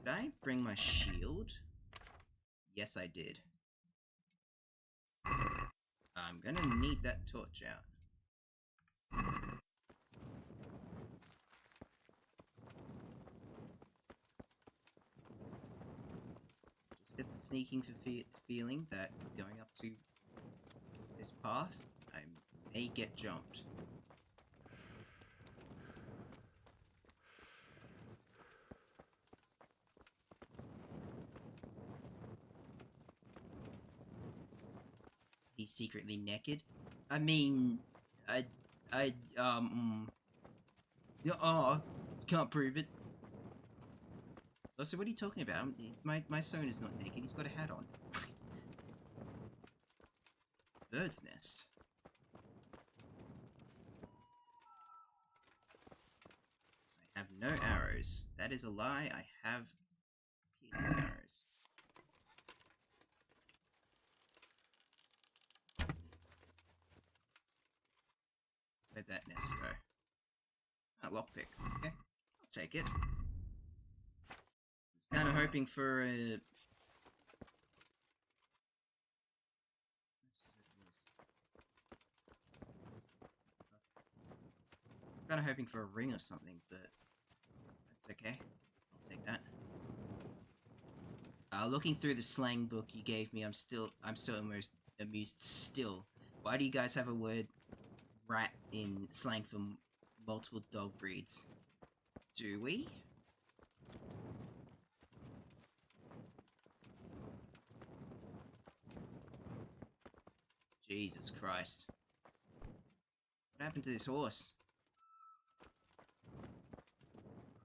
Did I bring my shield? Yes, I did. I'm gonna need that torch out. Just get the sneaking feeling that going up to this path, I may get jumped. He's secretly naked. I mean, can't prove it. Also, what are you talking about? My son is not naked. He's got a hat on. Bird's nest. I have no arrows. That is a lie. I have piercing arrows. Where'd that nest go? Ah, lockpick. Okay, I'll take it. I was kind of hoping for a... I was kind of hoping for a ring or something, but that's okay. I'll take that. Looking through the slang book you gave me, I'm so amused still. Why do you guys have a word rat in slang for multiple dog breeds? Do we? Jesus Christ. What happened to this horse?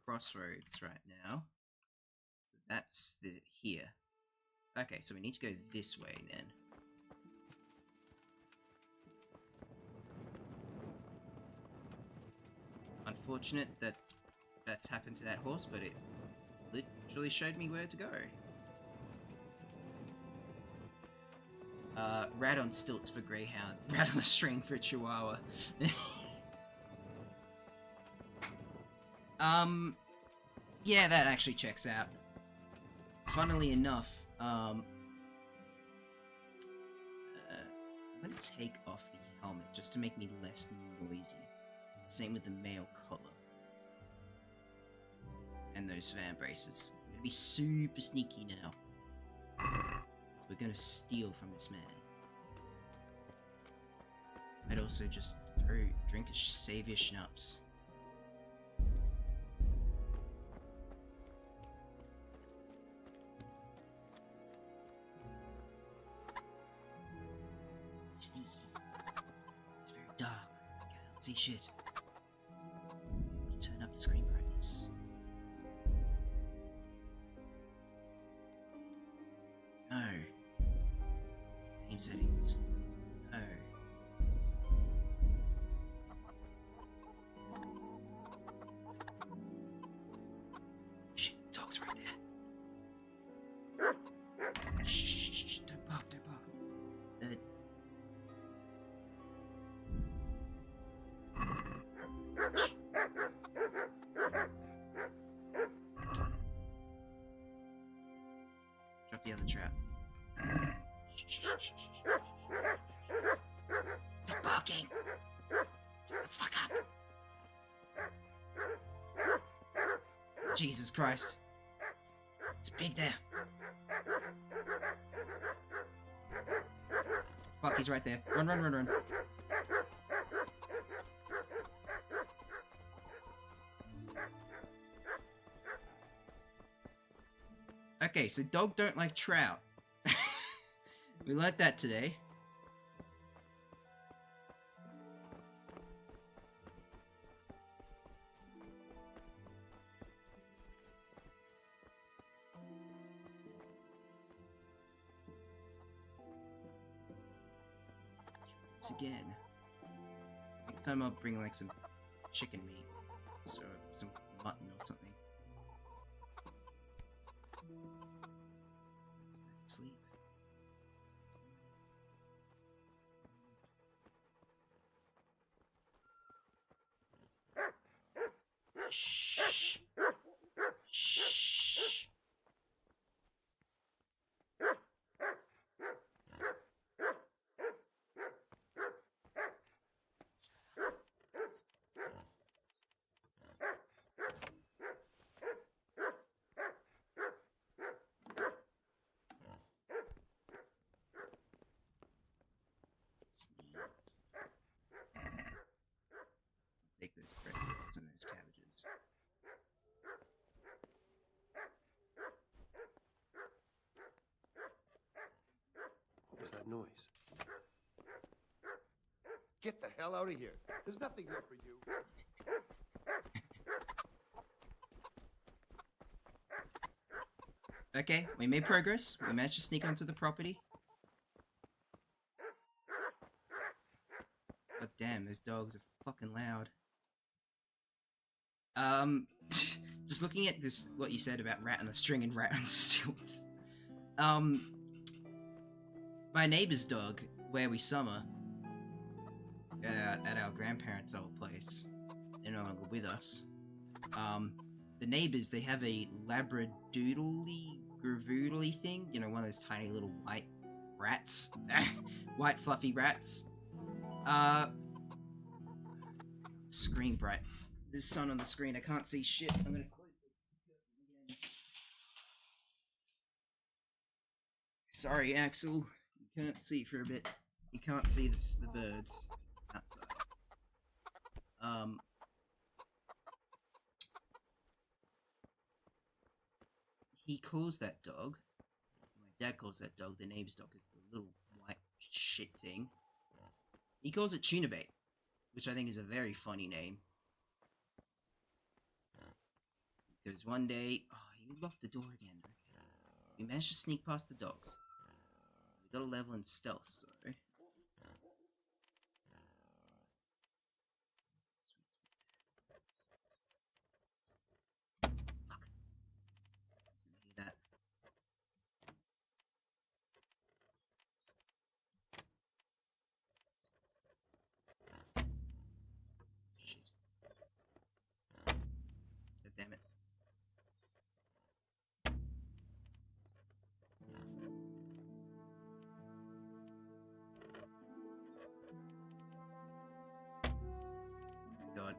Crossroads right now. So that's here. Okay, so we need to go this way then. Unfortunate that that's happened to that horse, but it literally showed me where to go. Rat on stilts for greyhound, rat on a string for chihuahua. Yeah, that actually checks out. Funnily enough, I'm gonna take off the helmet just to make me less noisy. Same with the male collar. And those van braces. I'm gonna be super sneaky now. So we're gonna steal from this man. I'd also just drink a savior schnapps. Sneaky. It's very dark. I can't see shit. Turn up the screen brightness. Game settings. Oh. Shit, dog's right there. Shh, don't bark, don't bark. Drop the other trap. Stop barking! Shut the fuck up! Jesus Christ. It's big there. Fuck, he's right there. Run, run, run, run. Okay, so dog don't like trout. We learned that today. Once again. Next time I'll bring like some chicken meat. So some mutton or something. Sleep. Shh. Shh. Take those breadcrumbs and those cabbages. What was that noise? Get the hell out of here. There's nothing here for you. Okay, we made progress. We managed to sneak onto the property. But damn, those dogs are fucking loud. Just looking at this, what you said about rat on a string and rat on stilts. My neighbor's dog, where we summer, at our grandparents' old place, they're no longer with us. The neighbors, they have a labradoodly, gravoodly thing, you know, one of those tiny little white rats, white fluffy rats. Screen bright. There's sun on the screen, I can't see shit. I'm gonna close it again. Sorry, Axel. You can't see for a bit. You can't see the birds outside. He calls that dog. My dad calls that dog. The neighbor's dog is the little white shit thing. He calls it tuna bait, which I think is a very funny name. Because one day, oh, you locked the door again. Okay. We managed to sneak past the dogs. We got a level in stealth, so. Fuck. Hear that? Shit. God damn it. God.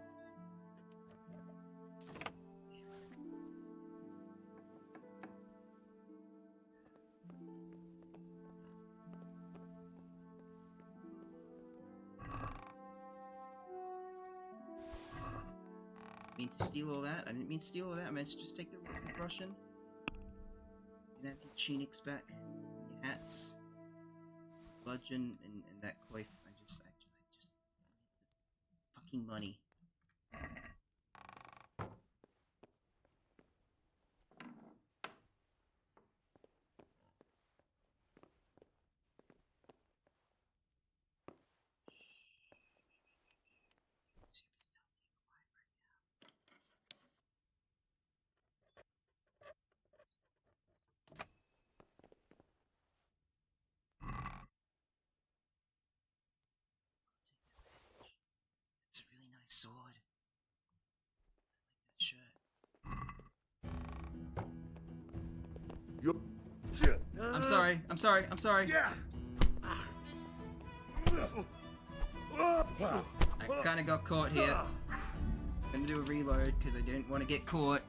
Mean to steal all that? I didn't mean to steal all that. I meant to just take the Russian. You have your tunics back, your hats, bludgeon, and that coif. I just fucking money. I'm sorry. I'm sorry. I'm sorry. Yeah. I kind of got caught here. Gonna do a reload because I didn't want to get caught.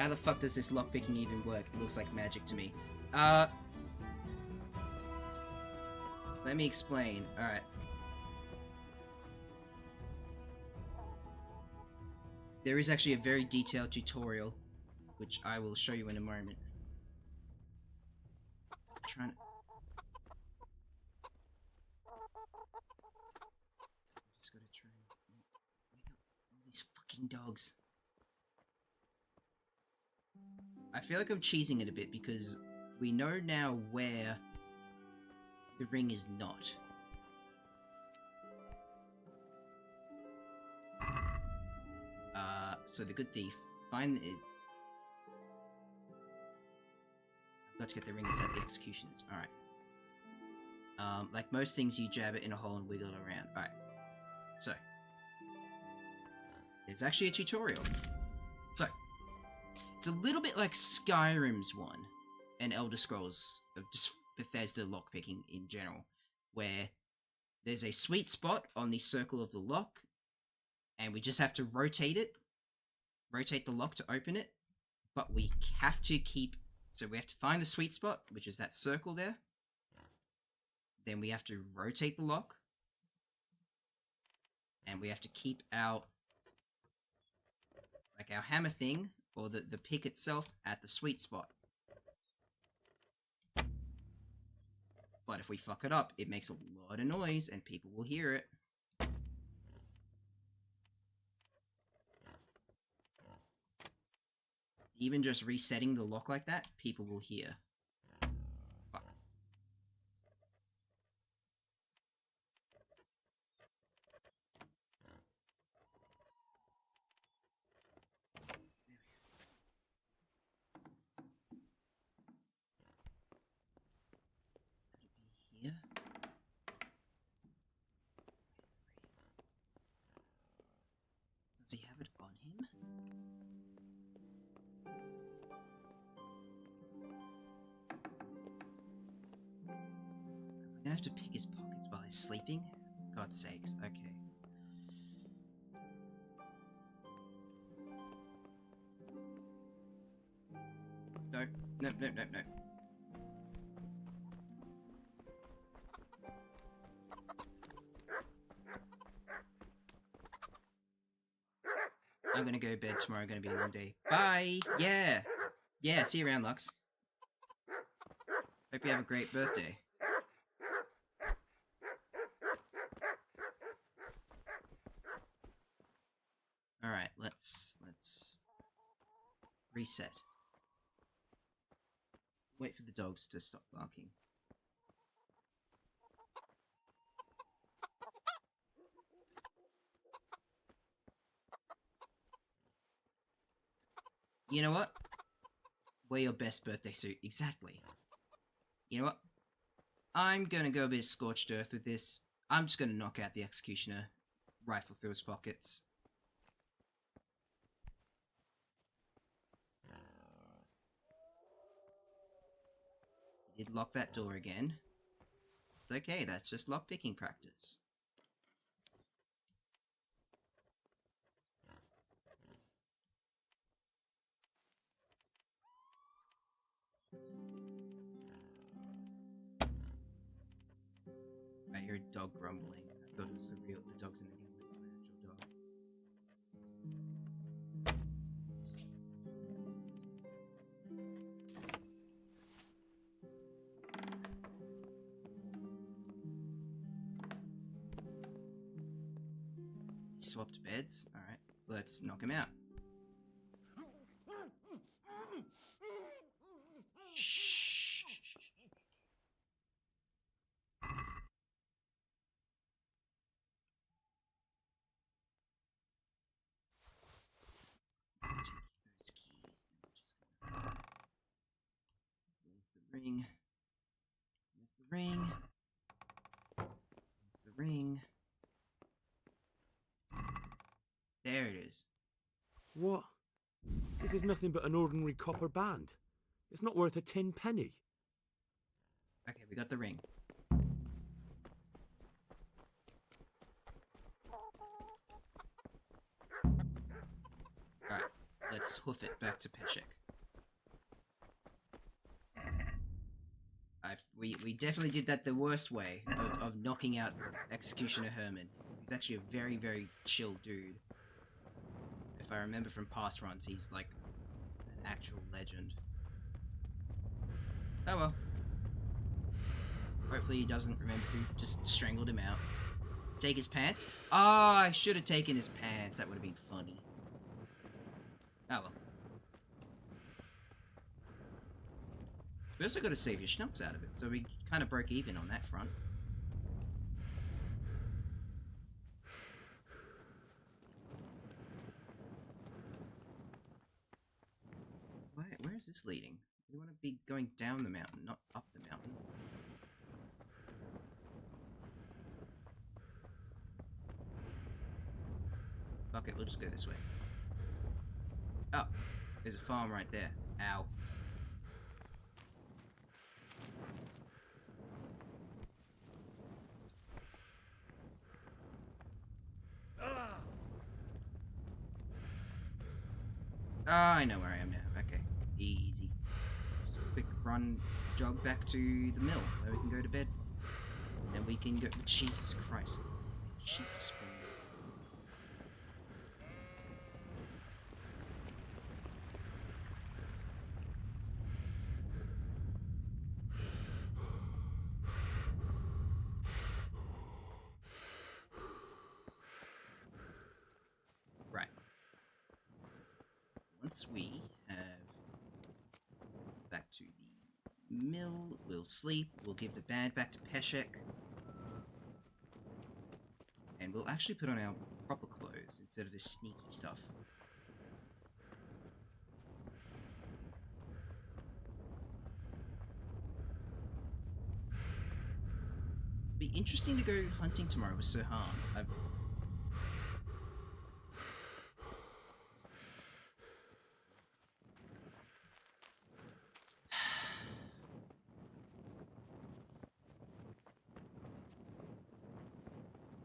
How the fuck does this lockpicking even work? It looks like magic to me. Let me explain. Alright. There is actually a very detailed tutorial, which I will show you in a moment. I'm trying to... Just gotta try and... All these fucking dogs. I feel like I'm cheesing it a bit because we know now where the ring is not. So the good thief, find it. I've got to get the ring, it's at the executioners. Alright. Like most things, you jab it in a hole and wiggle it around. Alright. So. There's actually a tutorial. So. It's a little bit like Skyrim's one, and Elder Scrolls, of just Bethesda lockpicking in general, where there's a sweet spot on the circle of the lock, and we just have to rotate the lock to open it, but we have to keep, so we have to find the sweet spot, which is that circle there, then we have to rotate the lock, and we have to keep our, like our hammer thing, or the pick itself, at the sweet spot. But if we fuck it up, it makes a lot of noise, and people will hear it. Even just resetting the lock like that, people will hear. Fuck. Could it be here? Does he have it on him? I'm gonna have to pick his pockets while he's sleeping? God's sakes, okay. No, no, no, no, no. I'm gonna go to bed tomorrow, gonna be a long day. Bye! Yeah! Yeah, see you around, Lux. Hope you have a great birthday. Alright, let's reset. Wait for the dogs to stop barking. You know what? Wear your best birthday suit. Exactly. You know what? I'm gonna go a bit of scorched earth with this. I'm just gonna knock out the executioner. Rifle through his pockets. He did lock that door again. It's okay, that's just lockpicking practice. I hear a dog grumbling. I thought it was the dogs in the game, but it's my actual dog. He swapped beds? Alright, let's knock him out. Shh. Take those keys and we're just gonna... Where's the ring? Where's the ring? Where's the ring? There it is. What? This is nothing but an ordinary copper band. It's not worth a 10 penny. Okay, we got the ring. Alright, let's hoof it back to Peshek. We definitely did that the worst way of knocking out Executioner Herman. He's actually a very, very chill dude. If I remember from past runs, he's like an actual legend. Oh well. Hopefully he doesn't remember who just strangled him out. Take his pants? Oh, I should have taken his pants. That would have been funny. Oh well. We also got to save your schnapps out of it, so we kind of broke even on that front. Where is this leading? We want to be going down the mountain, not up the mountain. Fuck it, we'll just go this way. Oh, there's a farm right there. Ow. Ah, I know where I am now. Okay, easy. Just a quick run, jog back to the mill where we can go to bed. And then we can go. Jesus Christ. Sheep spoon. Right. Once we have back to the mill, we'll sleep, we'll give the band back to Peshek, and we'll actually put on our proper clothes instead of this sneaky stuff. Be interesting to go hunting tomorrow with Sir Hans.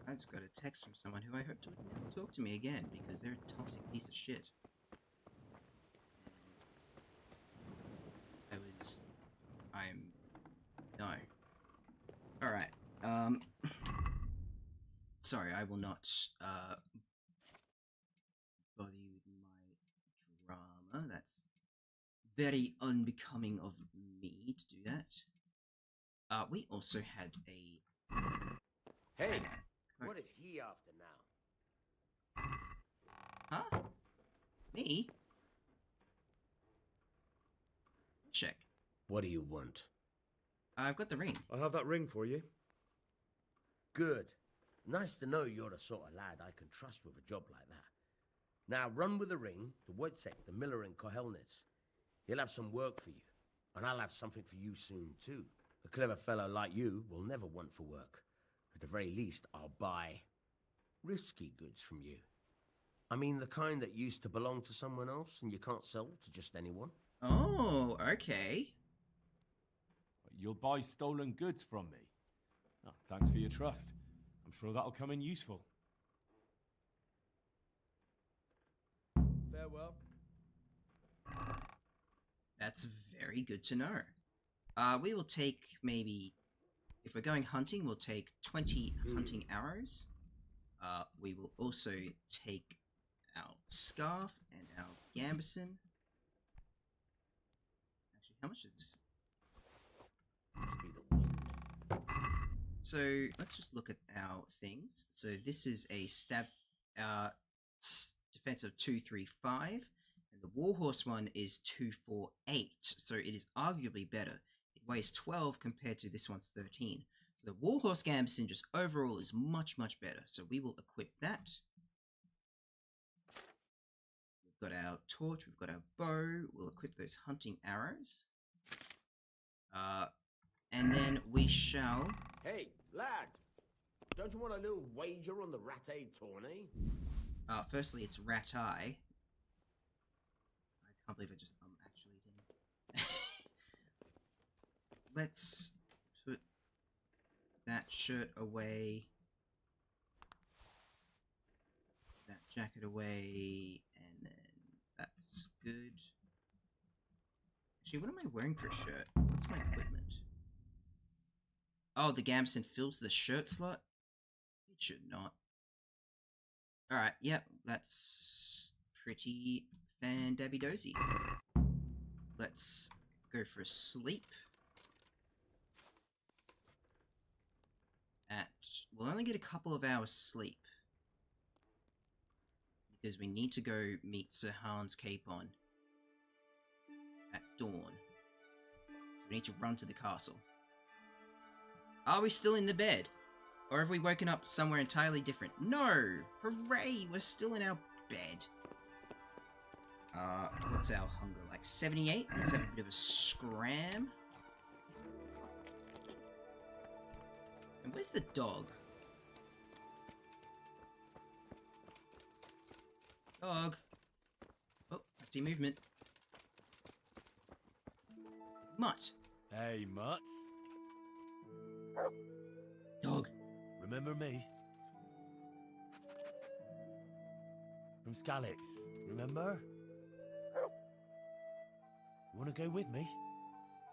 I just got a text from someone who I hope to never talk to me again because they're a toxic piece of shit. No. Alright, sorry, I will not, bother you with my drama. That's very unbecoming of me to do that. We also had a... Hey, what is he after now? Huh? Me? Check. What do you want? I've got the ring. I have that ring for you. Good. Nice to know you're the sort of lad I can trust with a job like that. Now run with the ring to Wojciech, the miller in Kohelnitz. He'll have some work for you, and I'll have something for you soon too. A clever fellow like you will never want for work. At the very least, I'll buy risky goods from you. I mean the kind that used to belong to someone else and you can't sell to just anyone. Oh, okay. You'll buy stolen goods from me. Oh, thanks for your trust. I'm sure that'll come in useful. Farewell. That's very good to know. We will take maybe... If we're going hunting, we'll take 20 hunting arrows. We will also take our scarf and our gambeson. Actually, how much is this? Must be the wind. So let's just look at our things. So this is a stab defense of 235, and the warhorse one is 248. So it is arguably better. It weighs 12 compared to this one's 13. So the warhorse gambeson just overall is much better. So we will equip that. We've got our torch. We've got our bow. We'll equip those hunting arrows. And then we shall... Hey, lad! Don't you want a little wager on the rat-eye tourney? Firstly, it's rat-eye. I Can't believe I just actually did. Let's put that shirt away. That jacket away, and then that's good. Actually, what am I wearing for a shirt? What's my equipment? Oh, the Gamson fills the shirt slot? It should not. Alright, yep, that's pretty fan-dabby-dozy. Let's go for a sleep. We'll only get a couple of hours sleep. Because we need to go meet Sir Hans Capon at dawn. So we need to run to the castle. Are we still in the bed? Or have we woken up somewhere entirely different? No! Hooray! We're still in our bed. What's our hunger? Like 78? Let's have a bit of a scram. And where's the dog? Dog. Oh, I see movement. Mutt. Hey, Mutt. Dog. Remember me? From Scalix, remember? You wanna go with me?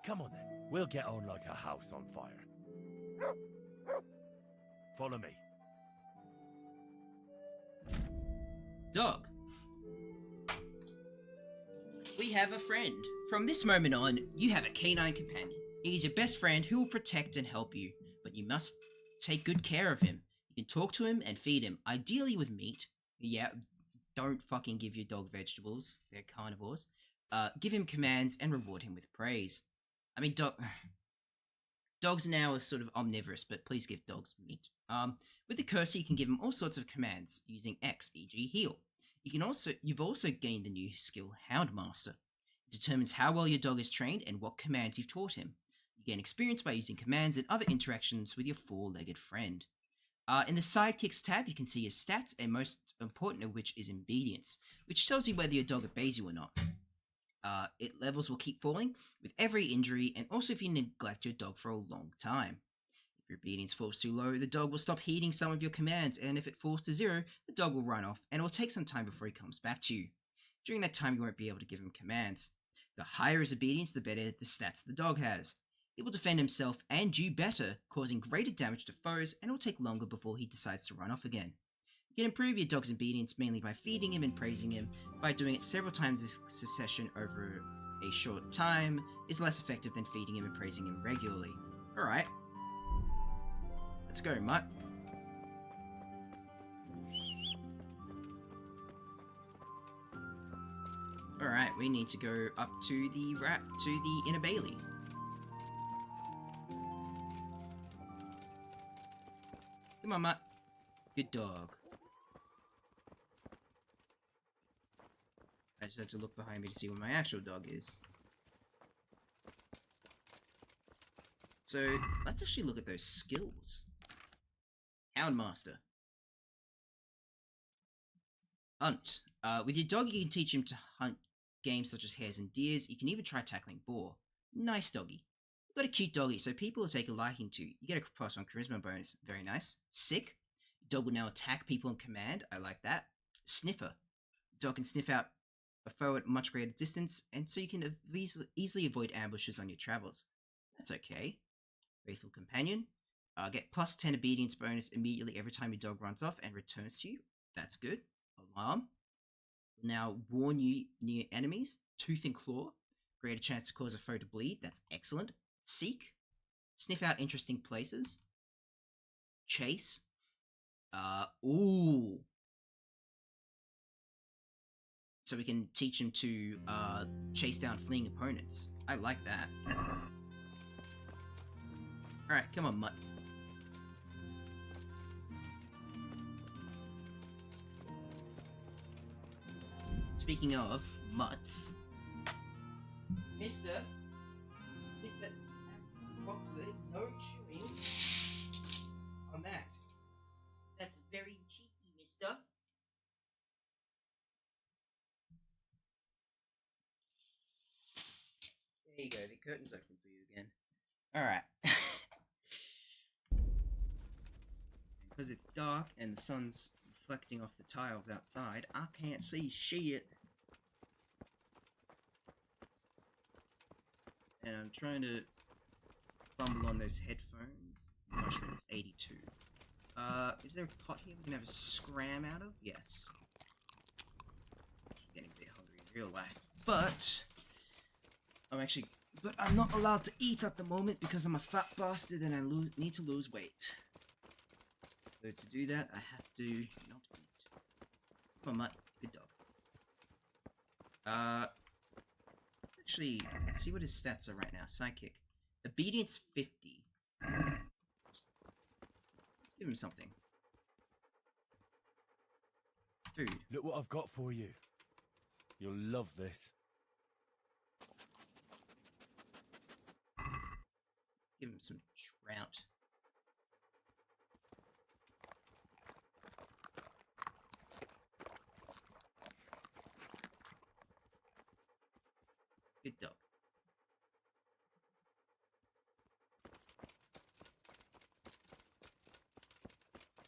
Come on then, we'll get on like a house on fire. Follow me. Dog. We have a friend. From this moment on, you have a canine companion. He is your best friend who will protect and help you, but you must take good care of him. You can talk to him and feed him, ideally with meat. Yeah, don't fucking give your dog vegetables. They're carnivores. Give him commands and reward him with praise. I mean, dogs now are sort of omnivorous, but please give dogs meat. With the cursor, you can give him all sorts of commands using X, e.g. heal. You've also gained the new skill Houndmaster. It determines how well your dog is trained and what commands you've taught him. You gain experience by using commands and other interactions with your four-legged friend. In the Sidekicks tab, you can see your stats, and most important of which is Obedience, which tells you whether your dog obeys you or not. Levels will keep falling with every injury, and also if you neglect your dog for a long time. If your obedience falls too low, the dog will stop heeding some of your commands, and if it falls to 0, the dog will run off, and it will take some time before he comes back to you. During that time, you won't be able to give him commands. The higher his obedience, the better the stats the dog has. He will defend himself and you better, causing greater damage to foes, and it will take longer before he decides to run off again. You can improve your dog's obedience mainly by feeding him and praising him. By doing it several times in succession over a short time is less effective than feeding him and praising him regularly. Alright. Let's go, Mutt. Alright, we need to go up to the Inner Bailey. Come on, Mutt. Good dog. I just had to look behind me to see where my actual dog is. So, let's actually look at those skills. Houndmaster. Hunt. With your dog, you can teach him to hunt games such as hares and deers. You can even try tackling boar. Nice doggy. You've got a cute doggy, so people will take a liking to you. You get a +1 charisma bonus. Very nice. Sick. Your dog will now attack people in command. I like that. Sniffer. Your dog can sniff out a foe at much greater distance, and so you can easily avoid ambushes on your travels. That's okay. Faithful Companion. Get +10 obedience bonus immediately every time your dog runs off and returns to you. That's good. Alarm. Now warn you near enemies. Tooth and Claw. Greater chance to cause a foe to bleed. That's excellent. Seek. Sniff out interesting places. Chase. Ooh. So we can teach him to chase down fleeing opponents. I like that. Alright, come on, Mutt. Speaking of mutts, Mr. Boxley, no chewing on that. That's very cheeky, mister. There you go, the curtain's open for you again. Alright. Because it's dark and the sun's reflecting off the tiles outside, I can't see shit. And I'm trying to fumble on those headphones. Nourishment is 82. Is there a pot here we can have a scram out of? Yes. Getting a bit hungry in real life. But I'm not allowed to eat at the moment because I'm a fat bastard and I need to lose weight. So to do that, I have to not eat. Come on, Mutt. Good dog. Let's actually see what his stats are right now. Psychic. Obedience 50. Let's give him something. Food. Look what I've got for you. You'll love this. Let's give him some trout. Good dog.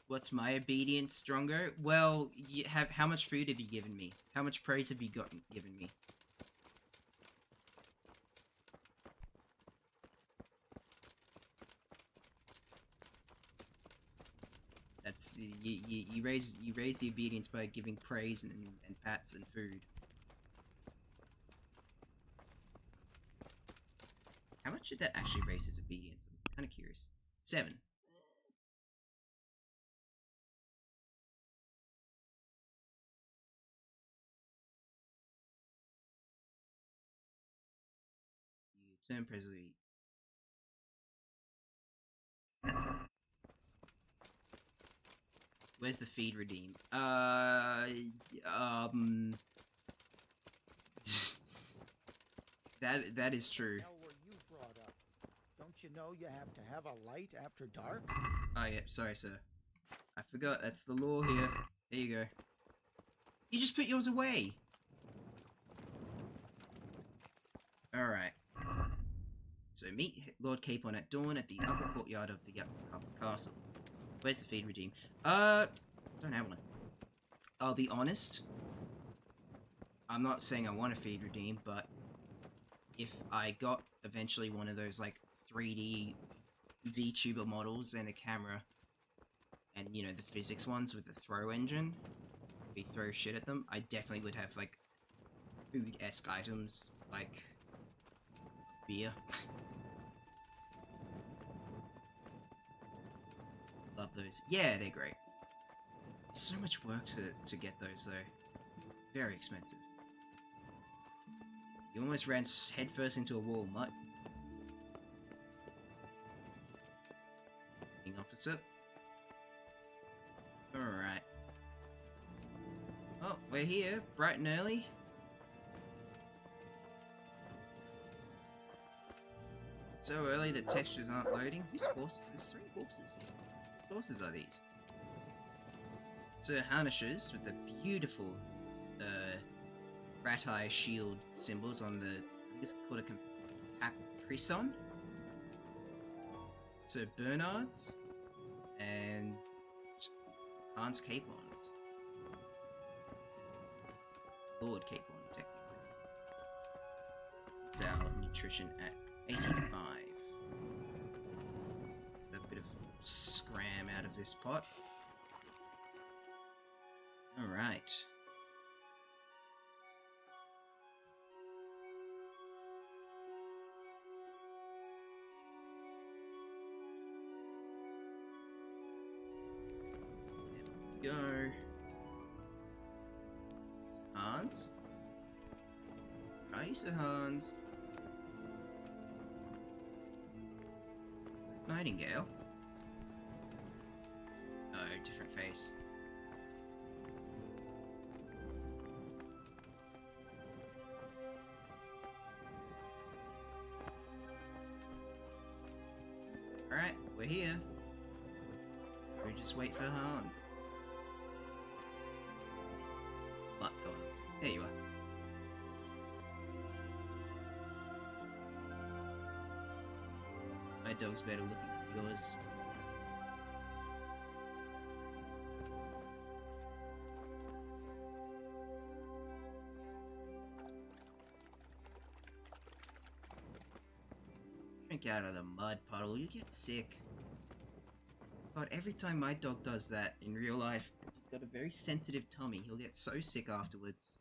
What's my obedience stronger? Well, how much food have you given me? How much praise have you given me? That's you raise the obedience by giving praise and pats and food. How much did that actually raise his obedience? I'm kind of curious. 7. You turn presently. Where's the feed redeem? that is true. How were you brought up? Don't you know you have to have a light after dark? Oh yeah, sorry sir. I forgot, that's the law here. There you go. You just put yours away! Alright. So meet Lord Capon at dawn at the upper courtyard of the upper castle. Where's the feed redeem? Don't have one. I'll be honest. I'm not saying I want a feed redeem, but if I got eventually one of those like 3D VTuber models and a camera, and you know the physics ones with the throw engine, we throw shit at them, I definitely would have like food-esque items like beer. Love those. Yeah, they're great. So much work to get those though. Very expensive. You almost ran headfirst into a wall, Mutt. King officer. Alright. Oh, we're here, bright and early. So early that textures aren't loading. Whose horse? There's 3 horses here. Whose horses are these? Sir Harnishes with the beautiful rat eye shield symbols on the, I think it's called a caprison. Sir Bernard's and Hans Capon's. Lord Capon, technically. It's our nutrition at 85. A bit of scram out of this pot. Alright. There we go. Hans? Hi, Sir Hans. Nightingale? Oh, different face. Alright, we're here. We just wait for Hans. What? Go on. There you are. dog's better looking than yours. Drink out of the mud puddle, you get sick. But every time my dog does that in real life, because he's got a very sensitive tummy, he'll get so sick afterwards.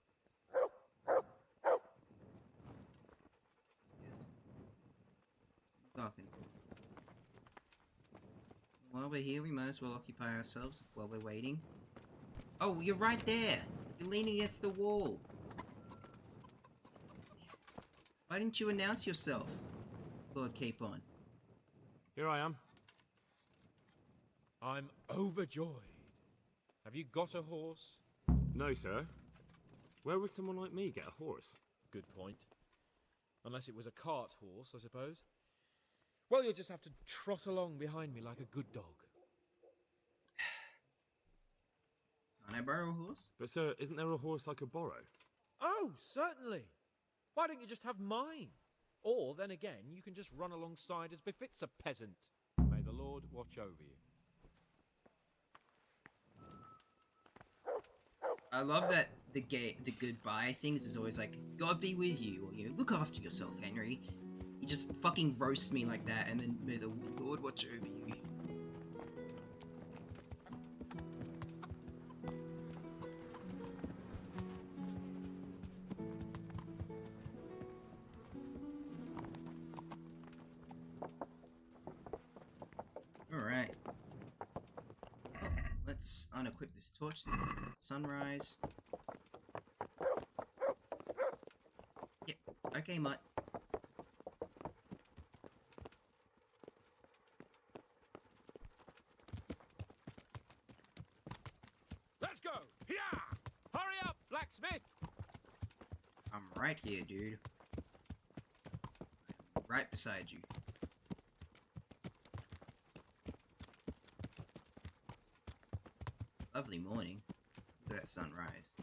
Yes. Nothing. While we're here, we might as well occupy ourselves while we're waiting. Oh, you're right there! You're leaning against the wall. Why didn't you announce yourself, Lord Capon? Here I am. I'm overjoyed. Have you got a horse? No, sir. Where would someone like me get a horse? Good point. Unless it was a cart horse, I suppose. Well, you'll just have to trot along behind me like a good dog. Can I borrow a horse? But, sir, isn't there a horse I could borrow? Oh, certainly. Why don't you just have mine? Or, then again, you can just run alongside as befits a peasant. May the Lord watch over you. I love that the goodbye things is always like, God be with you, or, you know, look after yourself, Henry. He just fucking roasts me like that, and then may the Lord watch over you. Alright. Let's unequip this torch since it's sunrise. Yep, okay, Mutt. Let's go! Here! Hurry up, blacksmith! I'm right here, dude. Right beside you. Lovely morning. Look at that sunrise.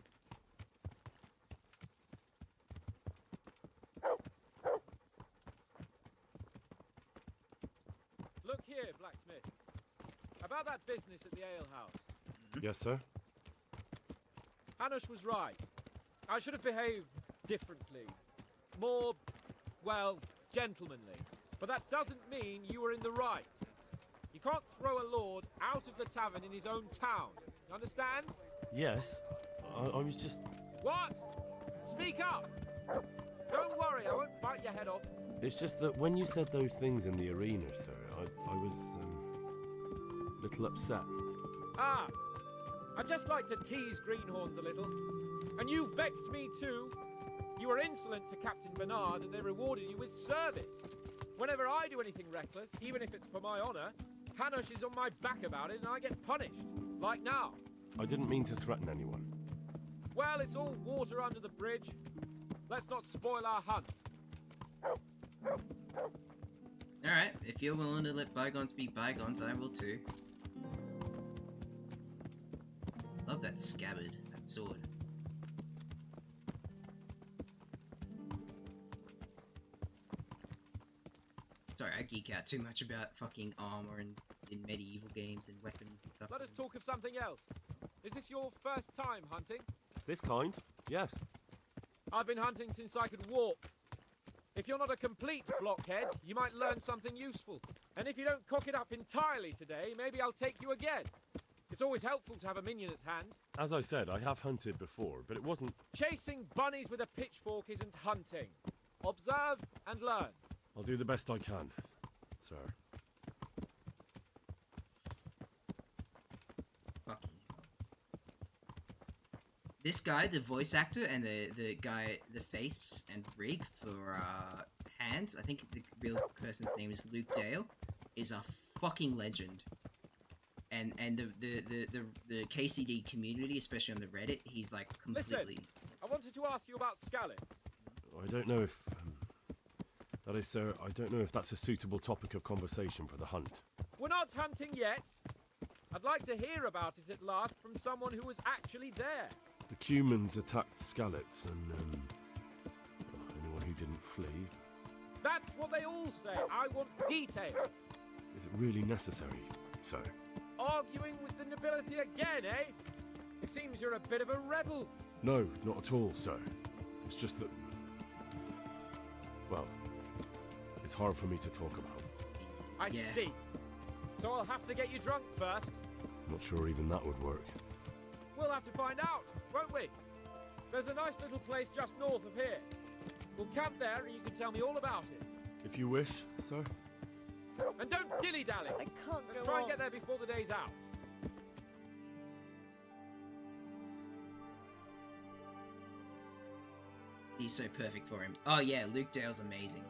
Look here, blacksmith. About that business at the alehouse. Yes, sir? Hanush was right. I should have behaved differently. More, well, gentlemanly. But that doesn't mean you were in the right. You can't throw a lord out of the tavern in his own town. You understand? Yes. I was just... What? Speak up! Don't worry, I won't bite your head off. It's just that when you said those things in the arena, sir, I was, a little upset. Ah! I just like to tease greenhorns a little. And you vexed me too. You were insolent to Captain Bernard and they rewarded you with service. Whenever I do anything reckless, even if it's for my honor, Hanush is on my back about it and I get punished. Like now. I didn't mean to threaten anyone. Well, it's all water under the bridge. Let's not spoil our hunt. Alright, if you're willing to let bygones be bygones, I will too. Love that scabbard, that sword. Sorry, I geek out too much about fucking armor and in medieval games and weapons and stuff. Let us talk of something else. Is this your first time hunting? This kind? Yes. I've been hunting since I could walk. If you're not a complete blockhead, you might learn something useful. And if you don't cock it up entirely today, maybe I'll take you again. It's always helpful to have a minion at hand. As I said, I have hunted before, but it wasn't... Chasing bunnies with a pitchfork isn't hunting. Observe and learn. I'll do the best I can, sir. Fucking hell. This guy, the voice actor, and the guy, the face and rig for hands, I think the real person's name is Luke Dale, is a fucking legend. And the KCD community, especially on the Reddit, he's like completely... Listen, I wanted to ask you about scallops. I don't know if... that is, sir, I don't know if that's a suitable topic of conversation for the hunt. We're not hunting yet. I'd like to hear about it at last from someone who was actually there. The Cumans attacked Skallets, and, anyone who didn't flee. That's what they all say. I want details. Is it really necessary, sir? Arguing with the nobility again, eh? It seems you're a bit of a rebel. No, not at all, sir. It's just that... well, it's hard for me to talk about. I see. So I'll have to get you drunk first. Not sure even that would work. We'll have to find out, won't we? There's a nice little place just north of here. We'll camp there and you can tell me all about it. If you wish, sir. And don't dilly-dally. I can't Let's go try on. and get there before the day's out. He's so perfect for him. Oh yeah, Luke Dale's amazing.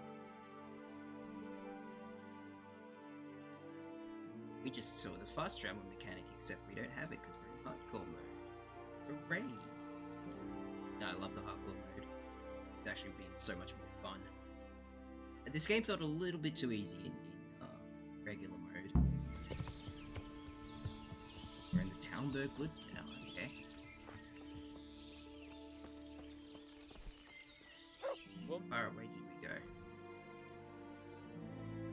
We just saw the fast travel mechanic, except we don't have it because we're in hardcore mode. Hooray! No, I love the hardcore mode. It's actually been so much more fun. This game felt a little bit too easy in regular mode. We're in the Townburg Woods now, okay. How far away did we go?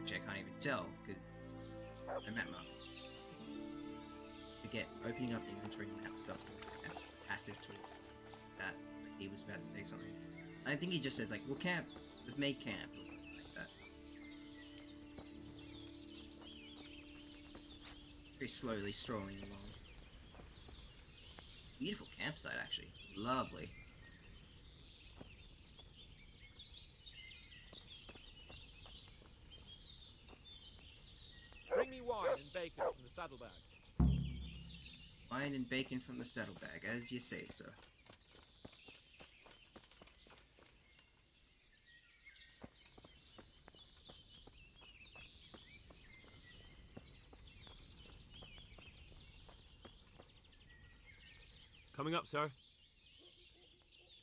Which I can't even tell, because no map markers. Forget, opening up inventory map stuff, so passive tools. That, like, he was about to say something. I think he just says, like, we'll camp, we've made camp, or something like that. Very slowly strolling along. Beautiful campsite, actually. Lovely. Bring me wine and bacon from the saddlebag. Wine and bacon from the saddlebag, as you say, sir. Coming up, sir.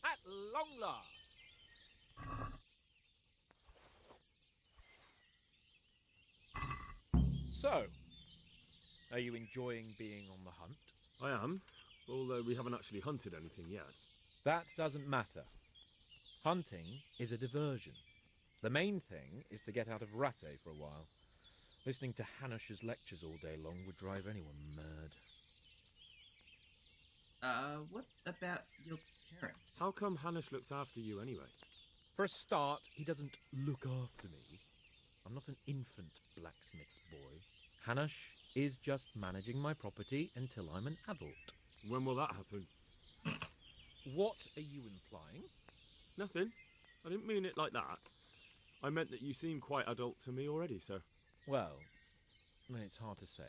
At long last. So, are you enjoying being on the hunt? I am, although we haven't actually hunted anything yet. That doesn't matter. Hunting is a diversion. The main thing is to get out of Rattay for a while. Listening to Hanush's lectures all day long would drive anyone mad. What about your parents? How come Hanush looks after you anyway? For a start, he doesn't look after me. I'm not an infant blacksmith's boy. Hanush is just managing my property until I'm an adult. When will that happen? What are you implying? Nothing. I didn't mean it like that. I meant that you seem quite adult to me already, sir. Well, it's hard to say.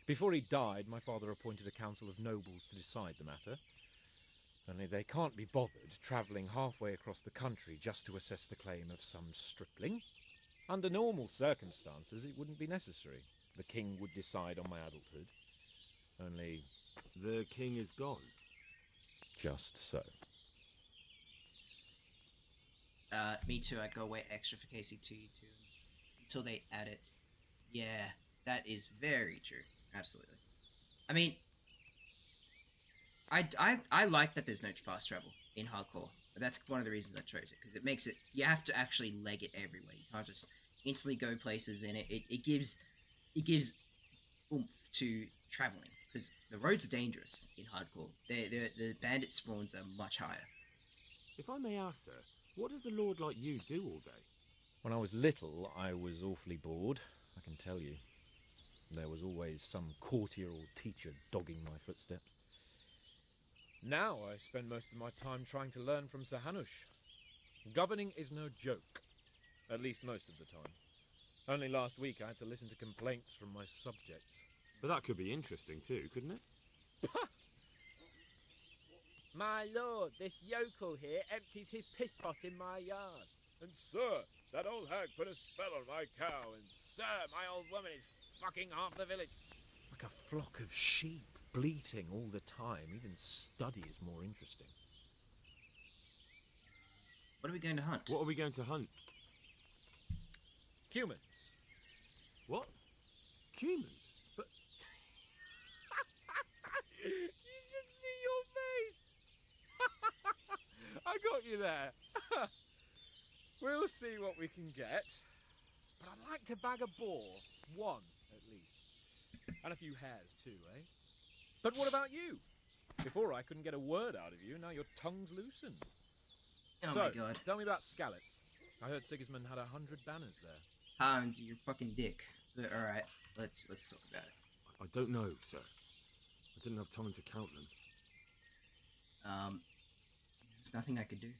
Before he died, my father appointed a council of nobles to decide the matter. Only they can't be bothered travelling halfway across the country just to assess the claim of some stripling. Under normal circumstances, it wouldn't be necessary. The king would decide on my adulthood. Only... the king is gone. Just so. Me too, I'd go way extra for KC2 too. Until they add it. Yeah, that is very true. Absolutely. I mean, I like that there's no fast travel in hardcore. That's one of the reasons I chose it, because it makes it, you have to actually leg it everywhere. You can't just instantly go places in it. It gives oomph to traveling, because the roads are dangerous in hardcore. The bandit spawns are much higher. If I may ask, sir, what does a lord like you do all day? When I was little, I was awfully bored, I can tell you. There was always some courtier or teacher dogging my footsteps. Now I spend most of my time trying to learn from Sir Hanush. Governing is no joke, at least most of the time. Only last week I had to listen to complaints from my subjects. But that could be interesting too, couldn't it? My lord, this yokel here empties his piss pot in my yard. And sir, that old hag put a spell on my cow, and sir, my old woman is fucking half the village. Like a flock of sheep, bleating all the time. Even study is more interesting. What are we going to hunt? What are we going to hunt? Humans. What? Humans? But... You should see your face! I got you there. We'll see what we can get. But I'd like to bag a boar. One, at least. And a few hares, too, eh? But what about you? Before I couldn't get a word out of you, now your tongue's loosened. Oh so, my god. Tell me about Skalitz. I heard Sigismund had 100 banners there. Hans, you're fucking dick. But alright, let's talk about it. I don't know, sir. I didn't have time to count them. There's nothing I could do.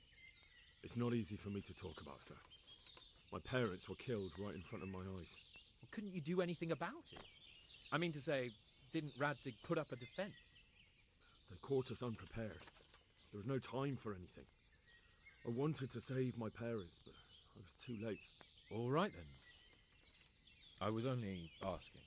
It's not easy for me to talk about, sir. My parents were killed right in front of my eyes. Well, couldn't you do anything about it? I mean to say, didn't Radzig put up a defense? They caught us unprepared. There was no time for anything. I wanted to save my parents, but I was too late. All right, then. I was only asking.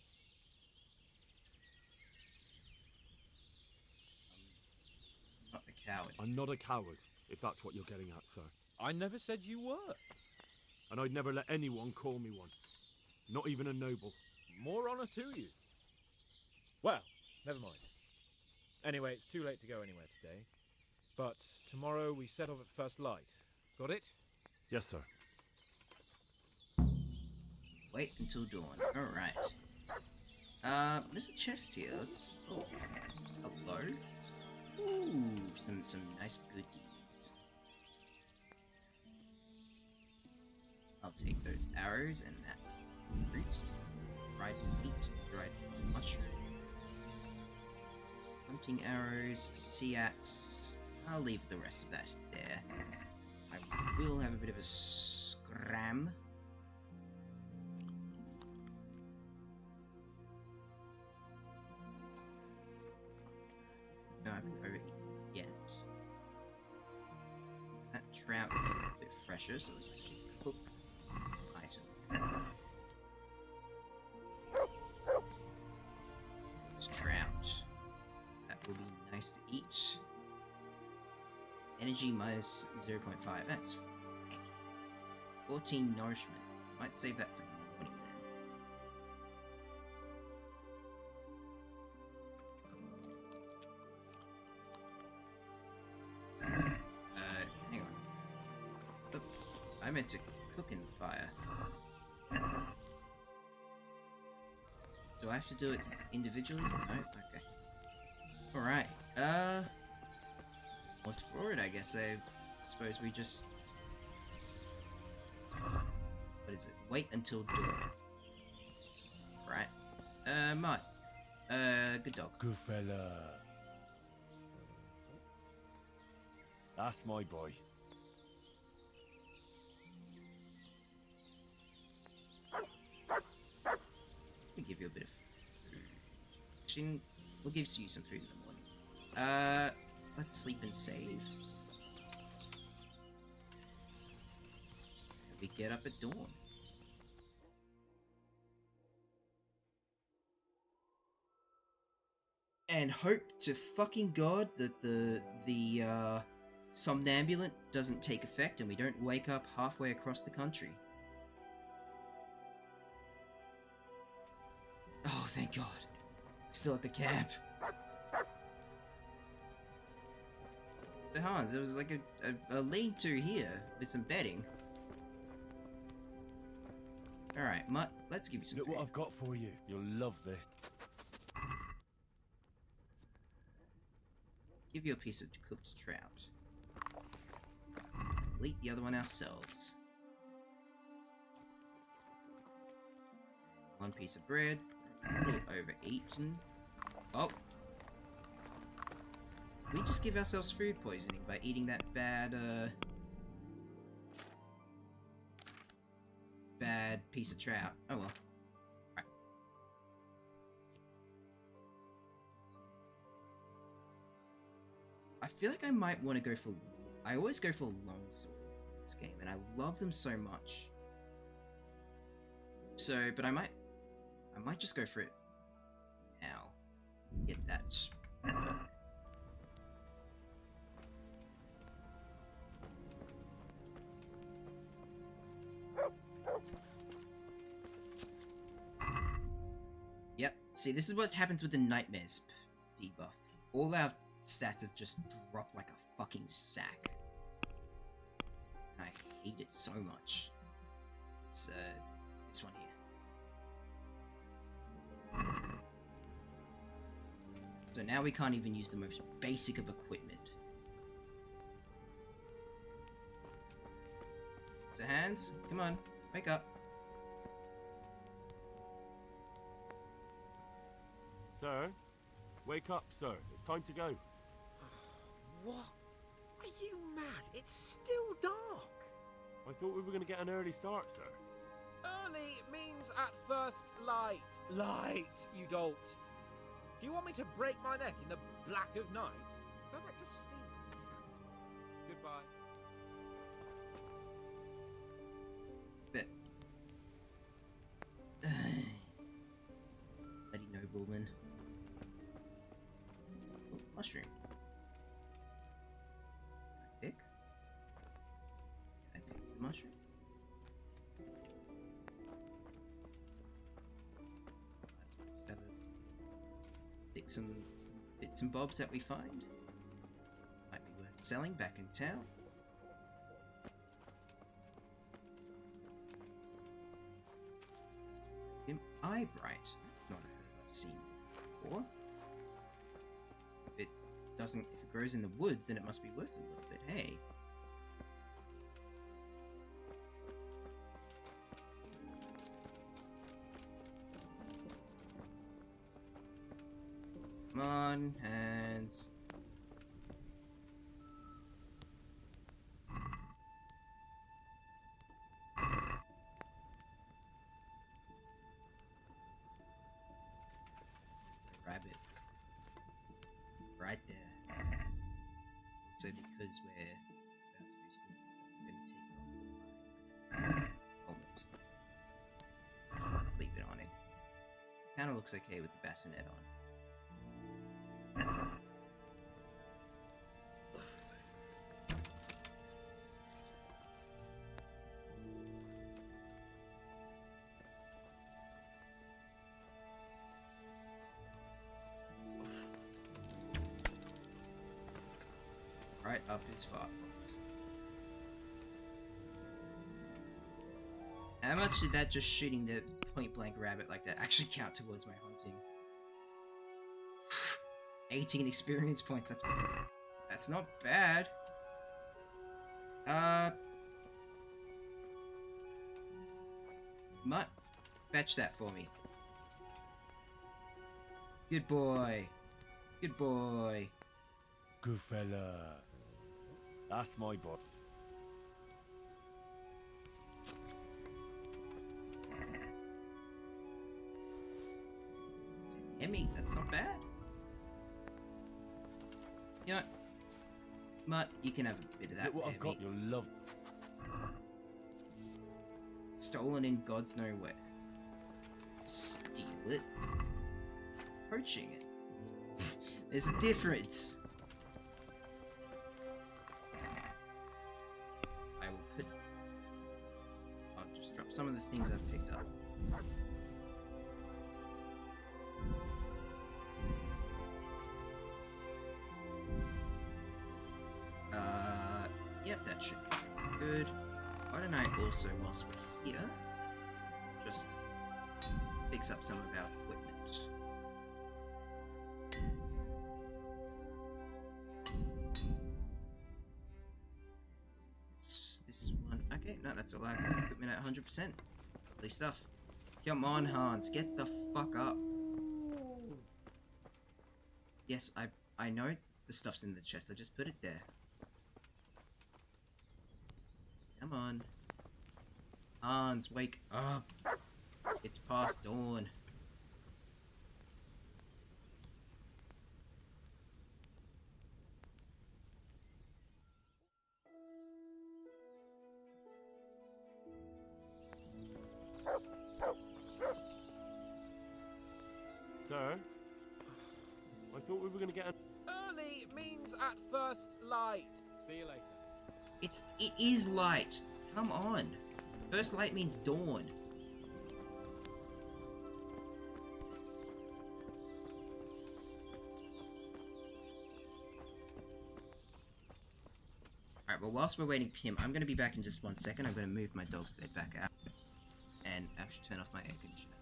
Not a coward. I'm not a coward, if that's what you're getting at, sir. I never said you were. And I'd never let anyone call me one. Not even a noble. More honor to you. Well, never mind. Anyway, it's too late to go anywhere today. But tomorrow we set off at first light. Got it? Yes, sir. Wait until dawn. Alright. There's a chest here. Let's... Oh. Hello? Ooh, some nice goodies. I'll take those arrows and that fruit. Dried meat, dried mushrooms. Hunting arrows, sea axe. I'll leave the rest of that there. I will have a bit of a scram. No, I haven't overeaten yet. That trout is a bit fresher, so let's actually cook item. This trout. That will be nice to eat. Energy minus 0.5. That's 14 nourishment. Might save that for the morning then. Hang on. Oop, I meant to cook in the fire. Do I have to do it individually? No? Okay. Alright, what's for it, I guess. I suppose we just... What is it? Wait until dawn. Right. Mud. Good dog. Good fella. That's my boy. We'll give you a bit of food. Actually, we'll give you some food in the morning. Let's sleep and save. We get up at dawn. And hope to fucking God that the somnambulant doesn't take effect and we don't wake up halfway across the country. Oh, thank God. Still at the camp. So Hans, there was like a lean-to here with some bedding. Alright, Mutt, let's give you some Look food. what I've got for you. You'll love this. Give you a piece of cooked trout. We'll eat the other one ourselves. One piece of bread. A little overeaten. Oh! We just give ourselves food poisoning by eating that bad piece of trout. Oh well. Right. I feel like I might want to go for... I always go for long swords in this game, and I love them so much. So, but I might just go for it now. Get that. Yep. See, this is what happens with the Nightmares debuff. All our stats have just dropped like a fucking sack. I hate it so much. It's this one here. So now we can't even use the most basic of equipment. So Hans, come on, wake up. Sir? Wake up, sir. It's time to go. What? Are you mad? It's still dark. I thought we were going to get an early start, sir. Early means at first light. Light, you dolt. Do you want me to break my neck in the black of night? Go back to sleep. Goodbye. But bloody nobleman. Oh, mushroom. Can I pick? Can I pick the mushroom? Let's have a pick some bits and bobs that we find. Might be worth selling back in town. Eyebright. That's not a herb I've seen before. If it grows in the woods, then it must be worth a little bit. Hey. Come on, Hans. Rabbit. Right there. So because we're about to do sneaky stuff, we're going to take off the helmet. Just leave it on him. Kinda looks okay with the bassinet on. Right up his fartbox. How much did that just shooting the point blank rabbit like that actually count towards my hunting? 18 experience points, that's not bad. Mutt, fetch that for me. Good boy. Good boy. Good fella. That's my boss. Emmy, that's not bad. You know what? Mutt, you can have a bit of that. Look what I've got. You'll love. Stolen in God's nowhere. Steal it. Poaching it. There's a difference. I will put... I'll just drop some of the things I've picked up. Yep, that should be good. Why don't I also, whilst we're here, just fix up some of our equipment. This one. Okay, no, that's all I have. Equipment at 100%. Lovely stuff. Come on, Hans, get the fuck up. Yes, I know the stuff's in the chest. I just put it there. Come on. Hans, wake up. It's past dawn. Sir? I thought we were going to get an... Early means at first light. See you later. It is light. Come on. First light means dawn. Alright, Alright, well, whilst we're waiting for him, I'm going to be back in just 1 second. I'm going to move my dog's bed back out and actually turn off my air conditioner.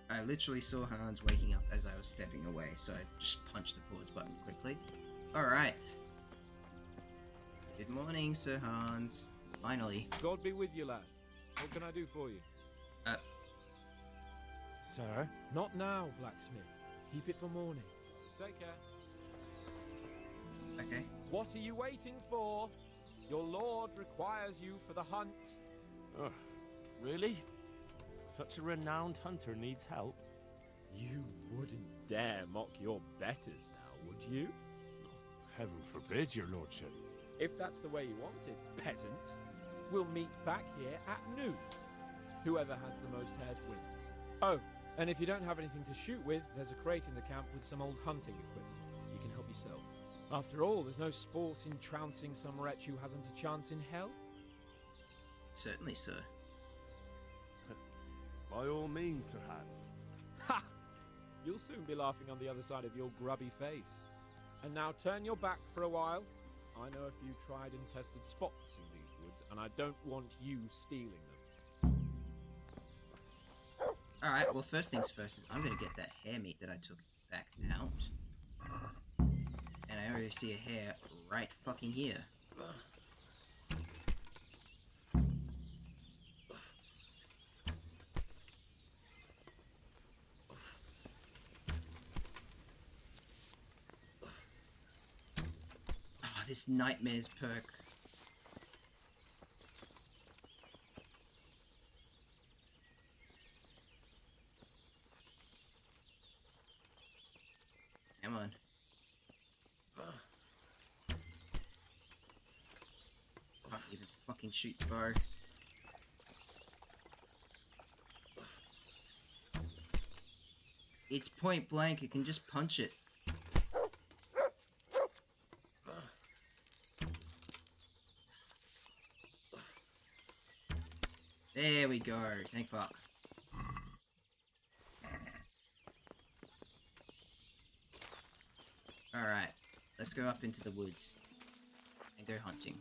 I literally saw Hans waking up as I was stepping away, so I just punched the pause button quickly. Alright. Good morning, Sir Hans. Finally. God be with you, lad. What can I do for you? Sir? Not now, blacksmith. Keep it for morning. Take care. Okay. What are you waiting for? Your lord requires you for the hunt. Ugh, really? Such a renowned hunter needs help? You wouldn't dare mock your betters now, would you? Heaven forbid, your lordship. If that's the way you want it, peasant, we'll meet back here at noon. Whoever has the most hares wins. Oh, and if you don't have anything to shoot with, there's a crate in the camp with some old hunting equipment. You can help yourself. After all, there's no sport in trouncing some wretch who hasn't a chance in hell. Certainly, sir. By all means, Sir Hans. Ha! You'll soon be laughing on the other side of your grubby face. And now turn your back for a while. I know a few tried and tested spots in these woods, and I don't want you stealing them. Alright, well, first things first is I'm going to get that hare meat that I took back out. And I already see a hare right fucking here. Oh, this nightmares perk. Come on. Can't even fucking shoot the bow. It's point blank, you can just punch it. There we go, thank fuck. Alright, let's go up into the woods and go hunting.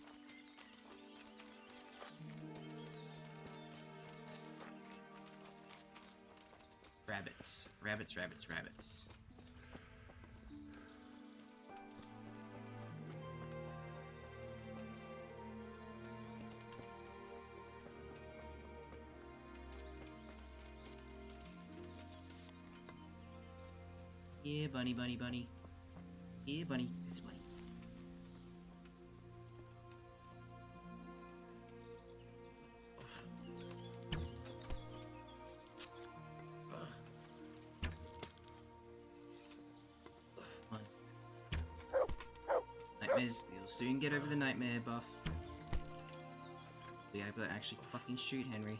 Rabbits, rabbits, rabbits, rabbits. Yeah, bunny, bunny, bunny. Yeah, bunny. It's bunny. Come on. Nightmares. You'll soon get over the nightmare buff. Be able to actually fucking shoot Henry.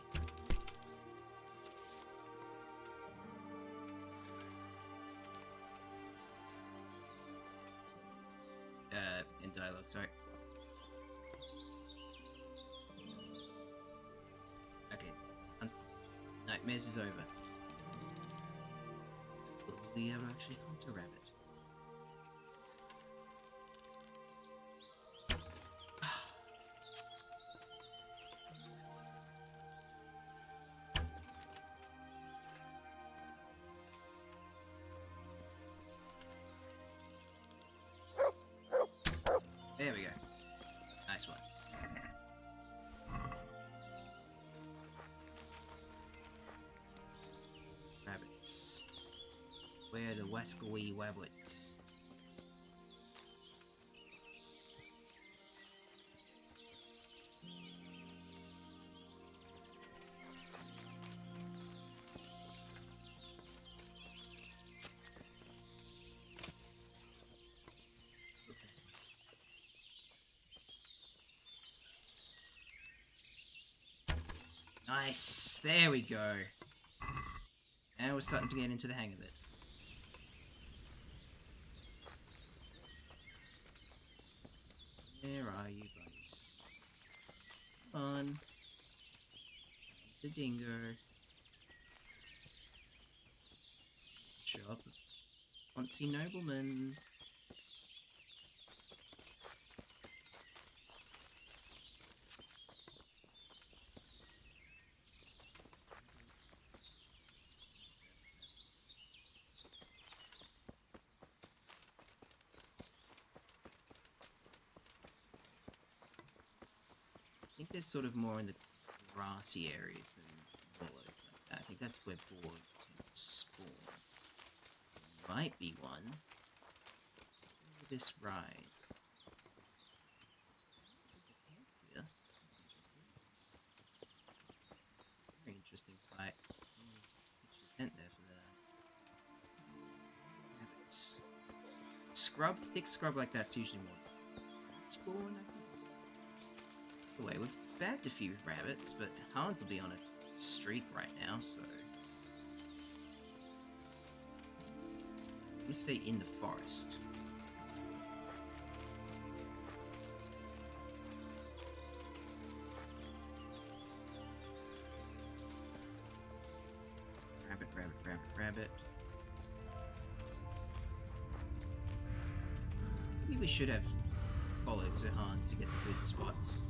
In dialogue, sorry. Okay. Nightmares is over. Will we ever actually hunt a rabbit? There we go. Nice one. Rabbits. Where are the wascally wablets? Nice. There we go. Now we're starting to get into the hang of it. Where are you, buddies? Come on. The dingo. Shop. Fancy nobleman. I think they're sort of more in the grassy areas than hollows like that. I think that's where boar tend to spawn. There might be one. Where will this rise? Yeah. Very interesting sight. Pitch a tent there for that. Rabbits. Scrub, thick scrub like that's usually more spawn, I think. Anyway, we've bagged a few rabbits, but Hans will be on a streak right now, so we stay in the forest. Rabbit, rabbit, rabbit, rabbit. Maybe we should have followed Sir Hans to get the good spots.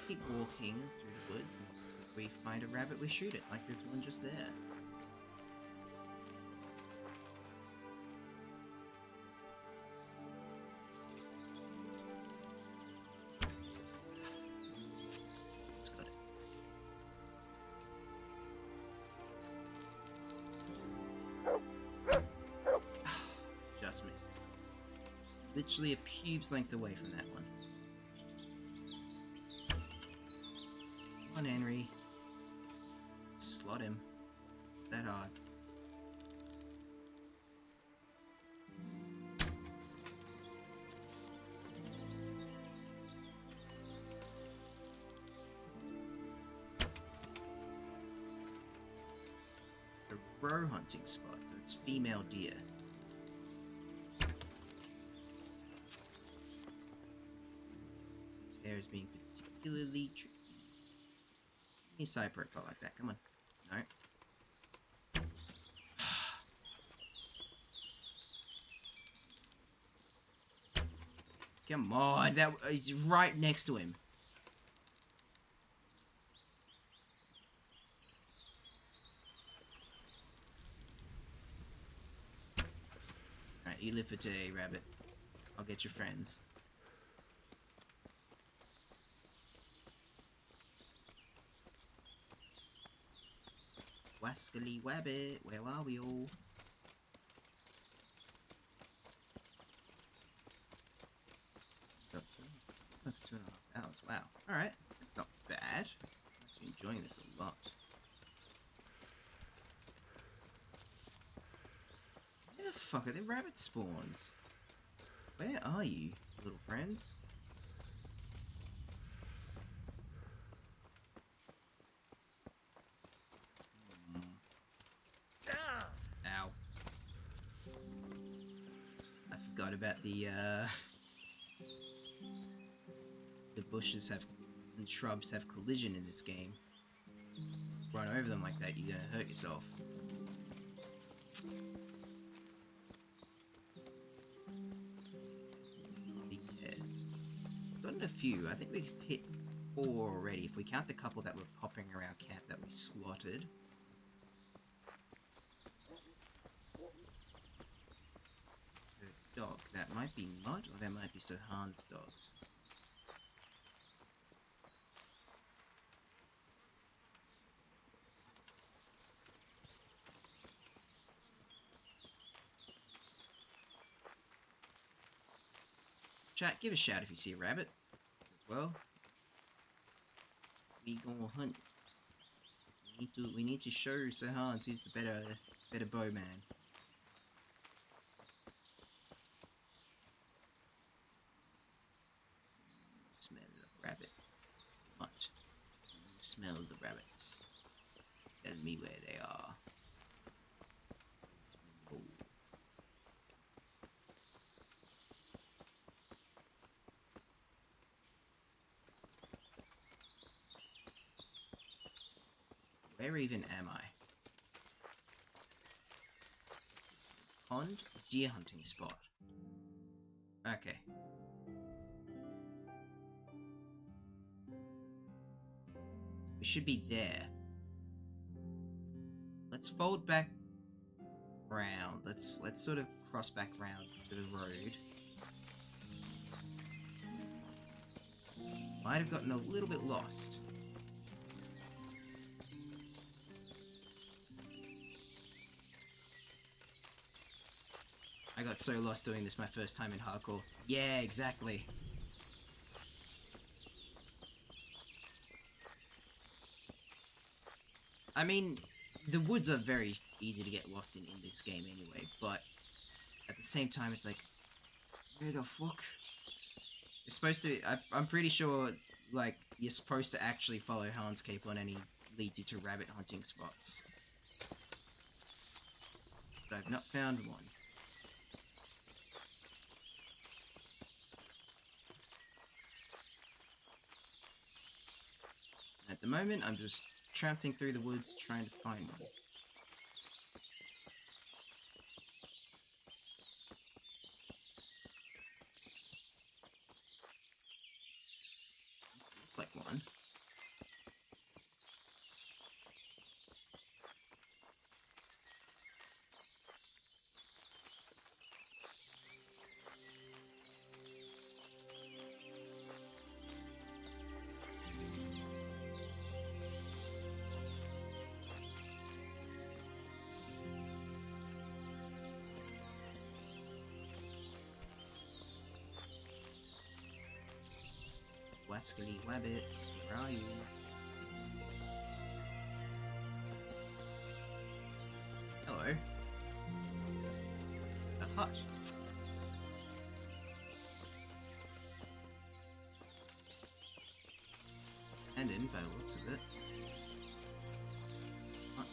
Keep walking through the woods, and if we find a rabbit, we shoot it, like there's one just there. It's got it. Just missed. Literally a pube's length away from that one. Come on, Henry. Slot him. That hard. A roe hunting spot, so it's female deer. This hair is being particularly tricky. Give me a side profile like that, come on. No. Come on, that it's right next to him. Alright, you live for today, rabbit. I'll get your friends. Wascally Wabbit, where are we all? Oh, 2.5 hours, wow. Alright, that's not bad. I'm actually enjoying this a lot. Where the fuck are the rabbit spawns? Where are you, little friends? Ow. I forgot about the bushes have and shrubs have collision in this game. Run over them like that, you're gonna hurt yourself. Yes. Gotten a few. I think we've hit 4 already. If we count the couple that were popping around camp that we slotted. Dog. That might be Mud, or that might be Sir Hans' dogs. Chat, give a shout if you see a rabbit. Well, we gonna hunt. We need to show Sir Hans who's the better bowman. Smell of rabbit. Much. smell the rabbits. Tell me where they are. Oh. Where even am I? Pond, deer hunting spot. Okay. We should be there. Let's fold back round. Let's sort of cross back round to the road. Might have gotten a little bit lost. I got so lost doing this my first time in hardcore. Yeah, exactly. I mean, the woods are very easy to get lost in this game anyway, but at the same time it's like, where the fuck? You're supposed to, I'm pretty sure, like, you're supposed to actually follow Helen's Cape on any leads you to rabbit hunting spots. But I've not found one. At the moment, I'm just trouncing through the woods trying to find one. Looks like one. Wascally Wabbits, where are you? Hello. A hut. And in, by the looks of it. Hut.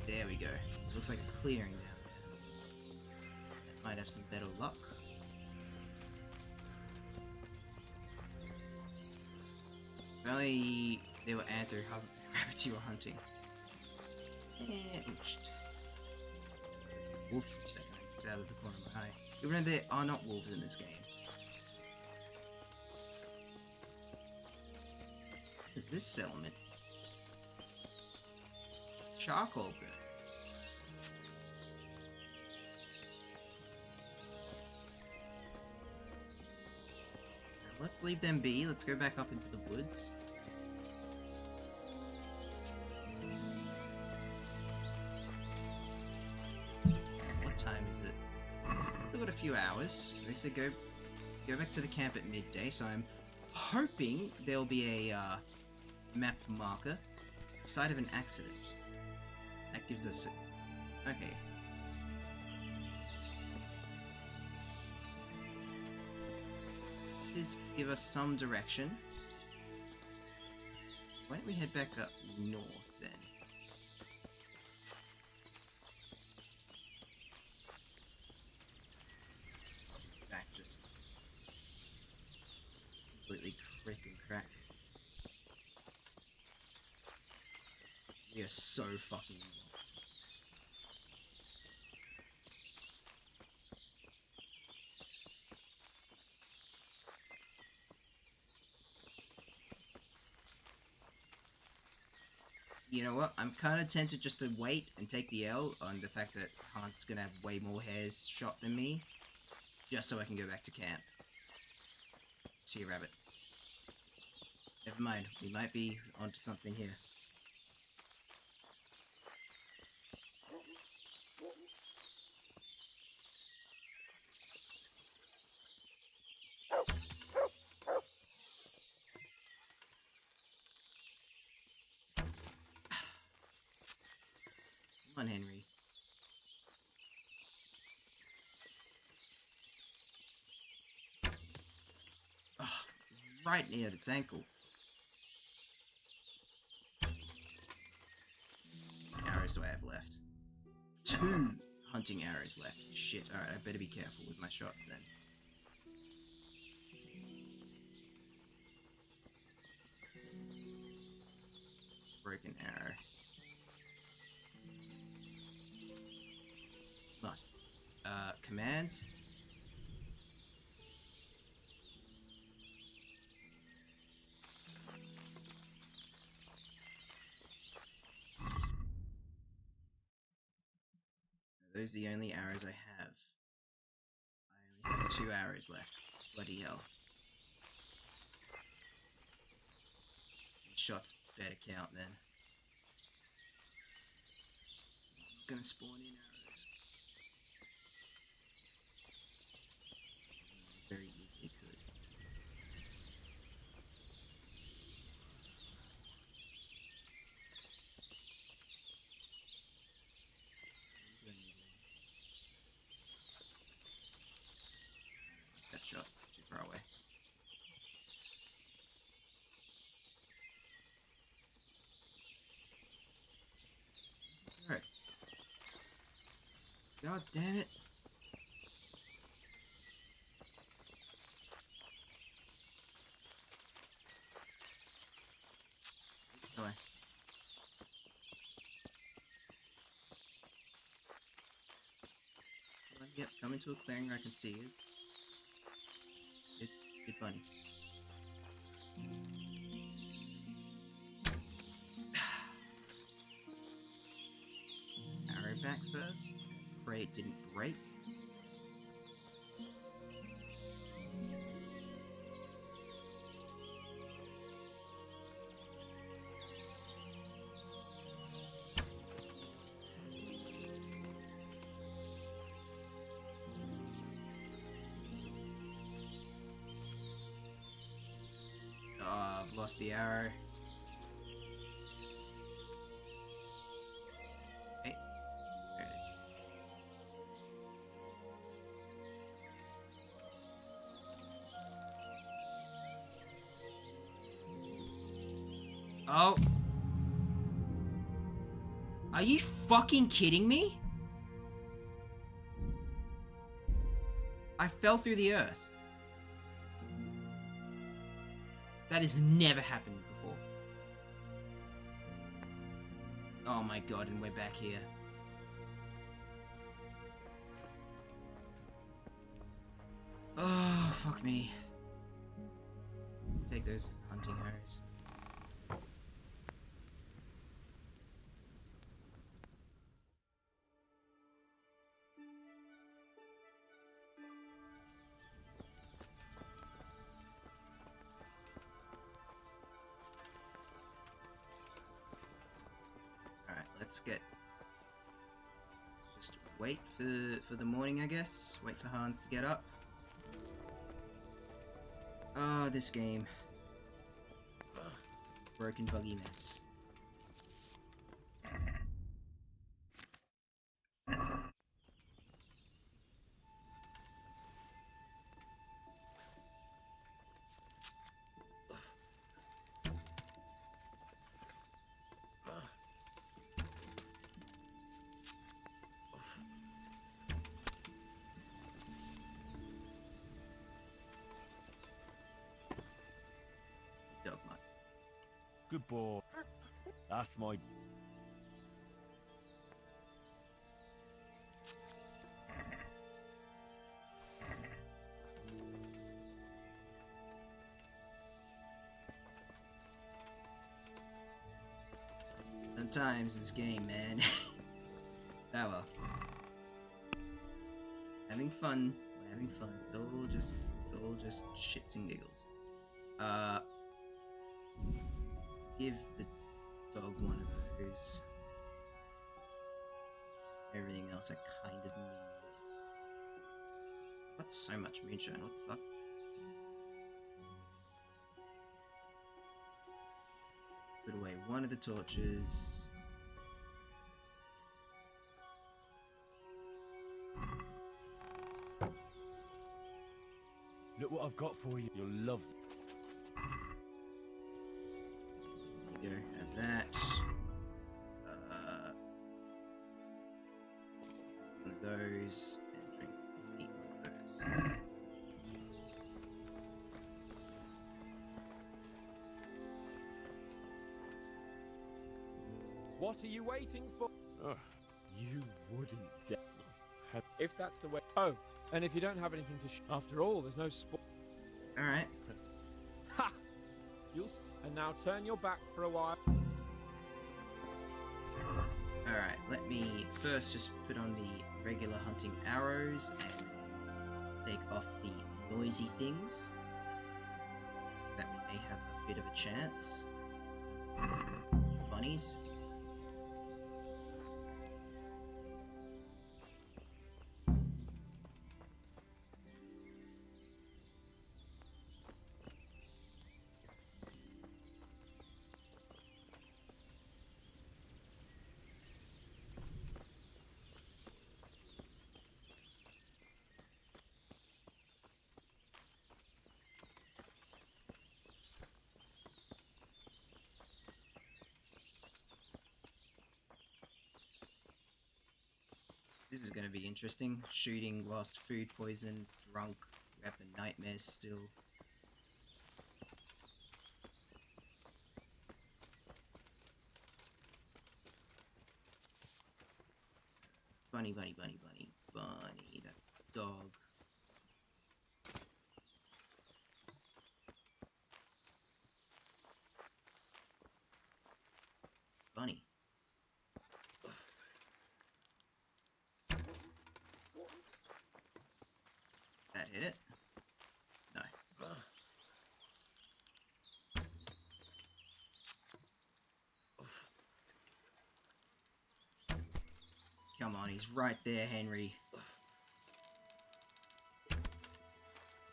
There we go. Looks like a clearing down there. Might have some better luck. If only they were anther rabbits you were hunting. And ooched. Wolf for a second, it's out of the corner of my eye. You remember there are not wolves in this game. What is this settlement? Charcoal burns. Let's leave them be. Let's go back up into the woods. What time is it? Still got a few hours. They said go back to the camp at midday, so I'm hoping there'll be a map marker. Site of an accident. That gives us... Okay. Please give us some direction. Why don't we head back up north then? Back just completely crick and crack. We are so fucking lost. You know what? I'm kind of tempted just to wait and take the L on the fact that Hunt's gonna have way more hares shot than me, just so I can go back to camp. See you, rabbit. Never mind. We might be onto something here. Come on, Henry. Oh, it's right near its ankle. How many arrows do I have left? 2 hunting arrows left. Shit, alright, I better be careful with my shots then. Broken arrow. What? Commands? Those are the only arrows I have. I only have 2 arrows left. Bloody hell. Shots better count then. I'm gonna spawn in arrows. Very easily could. That shot too far away. Alright. God damn it. Go away. Yep, come into a clearing where I can see us. Good bunny. Arrow back first. Pray it didn't break. Oh, I've lost the arrow. Hey, there it is. Oh. Are you fucking kidding me? I fell through the earth. That has never happened before. Oh my god, and we're back here. Oh, fuck me. Take those hunting arrows. Let's just wait for the morning, I guess. Wait for Hans to get up. Oh, this game. Broken buggy mess. Good boy. That's my... Sometimes this game, man. Oh well. Having fun. We're having fun. It's all just shits and giggles. Give the dog one of those. Everything else I kind of need. Got so much moonshine, what the fuck? Put away one of the torches. Look what I've got for you. You'll love. There you go. Have that. One of those, and drink 8 of those. What are you waiting for? Oh, you wouldn't dare. If that's the way. Oh, and if you don't have anything to after all, there's no sport. All right. Ha! And now turn your back for a while. All right. Let me first just put on the regular hunting arrows and take off the noisy things, so that we may have a bit of a chance. Bunnies. This is going to be interesting. Shooting whilst food poisoned, drunk, we have the nightmares still. Bunny, bunny, bunny, bunny, bunny. That's dog. Bunny. That hit it? No. Come on, he's right there, Henry.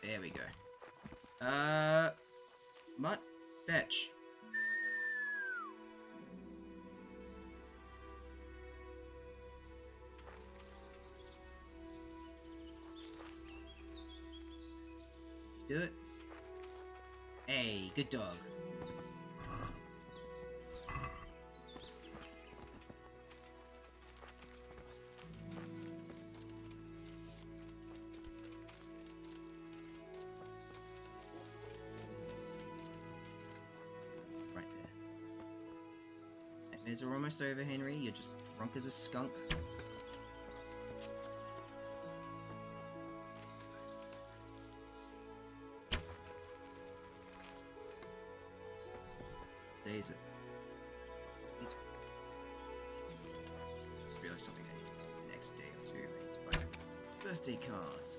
There we go. Mutt, fetch. Do it. Hey, good dog. Right there. Nightmares are almost over, Henry. You're just drunk as a skunk. Days it. Just realized something I need to do the next day or two. I need to buy birthday cards.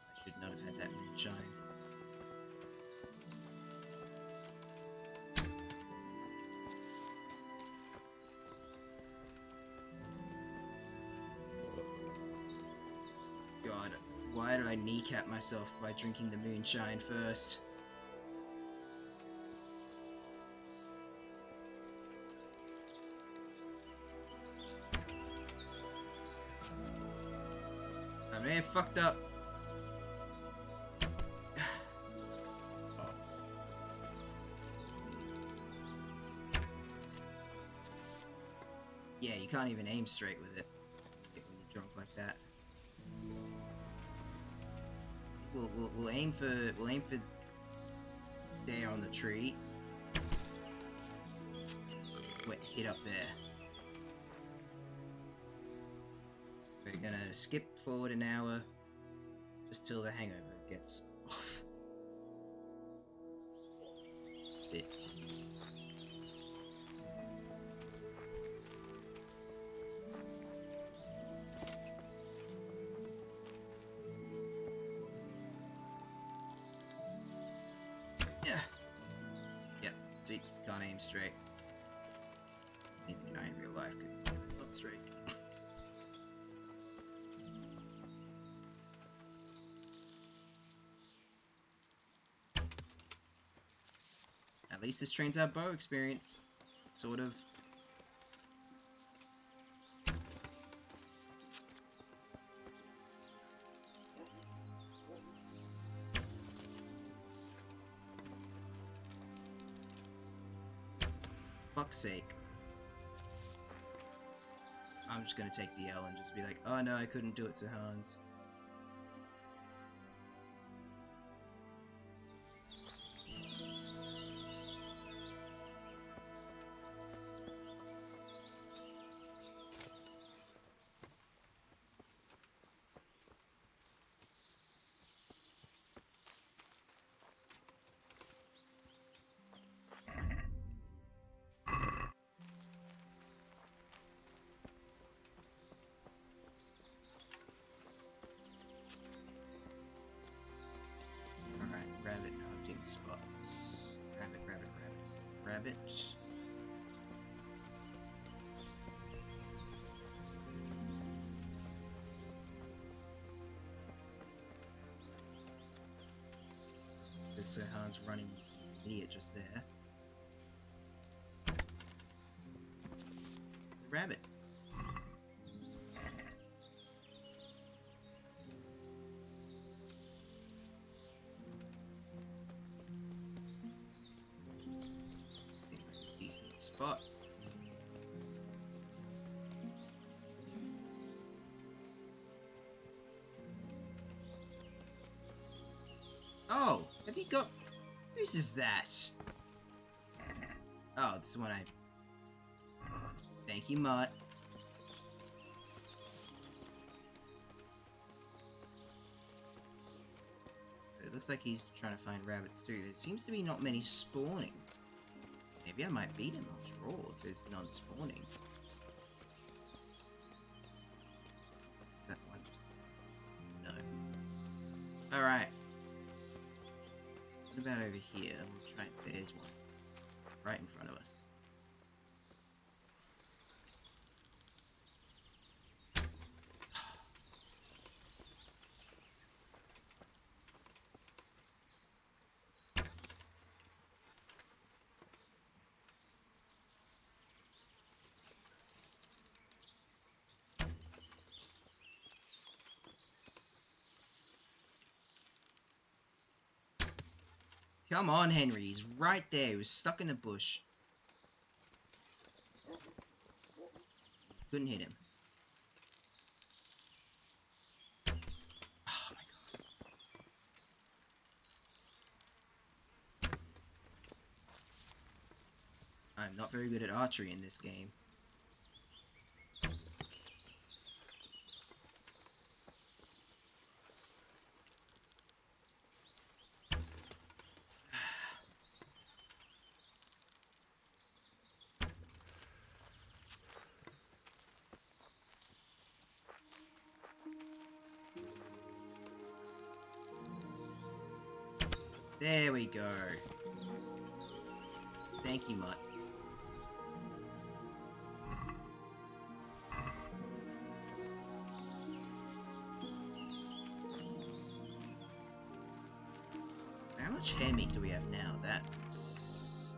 I should not have had that moonshine. God, why did I kneecap myself by drinking the moonshine first? I may have fucked up. Yeah, you can't even aim straight with it when you're drunk like that. We'll aim for there on the tree. Wait, hit up there. We're gonna skip forward an hour just till the hangover gets off. Bit. Yep, see, can't aim straight. Neither can I in real life, because it's not straight. At least this trains our bow experience. Sort of. Fuck's sake. I'm just gonna take the L and just be like, oh no, I couldn't do it, Sir Hans. Rabbit hunting spots. Rabbit, rabbit, rabbit. Rabbit. There's Sir Hans running idiot just there. The rabbit. Spot. Oh, have you got... Whose is that? Oh, this is one I... Thank you, Mutt. It looks like he's trying to find rabbits too. There seems to be not many spawning. Maybe I might beat him after all if there's none spawning. That one just... No. Alright. What about over here? We'll try... There's one. Right in front of us. Come on, Henry. He's right there. He was stuck in the bush. Couldn't hit him. Oh my god. I'm not very good at archery in this game. There we go. Thank you, Mutt. How much hair meat do we have now? That's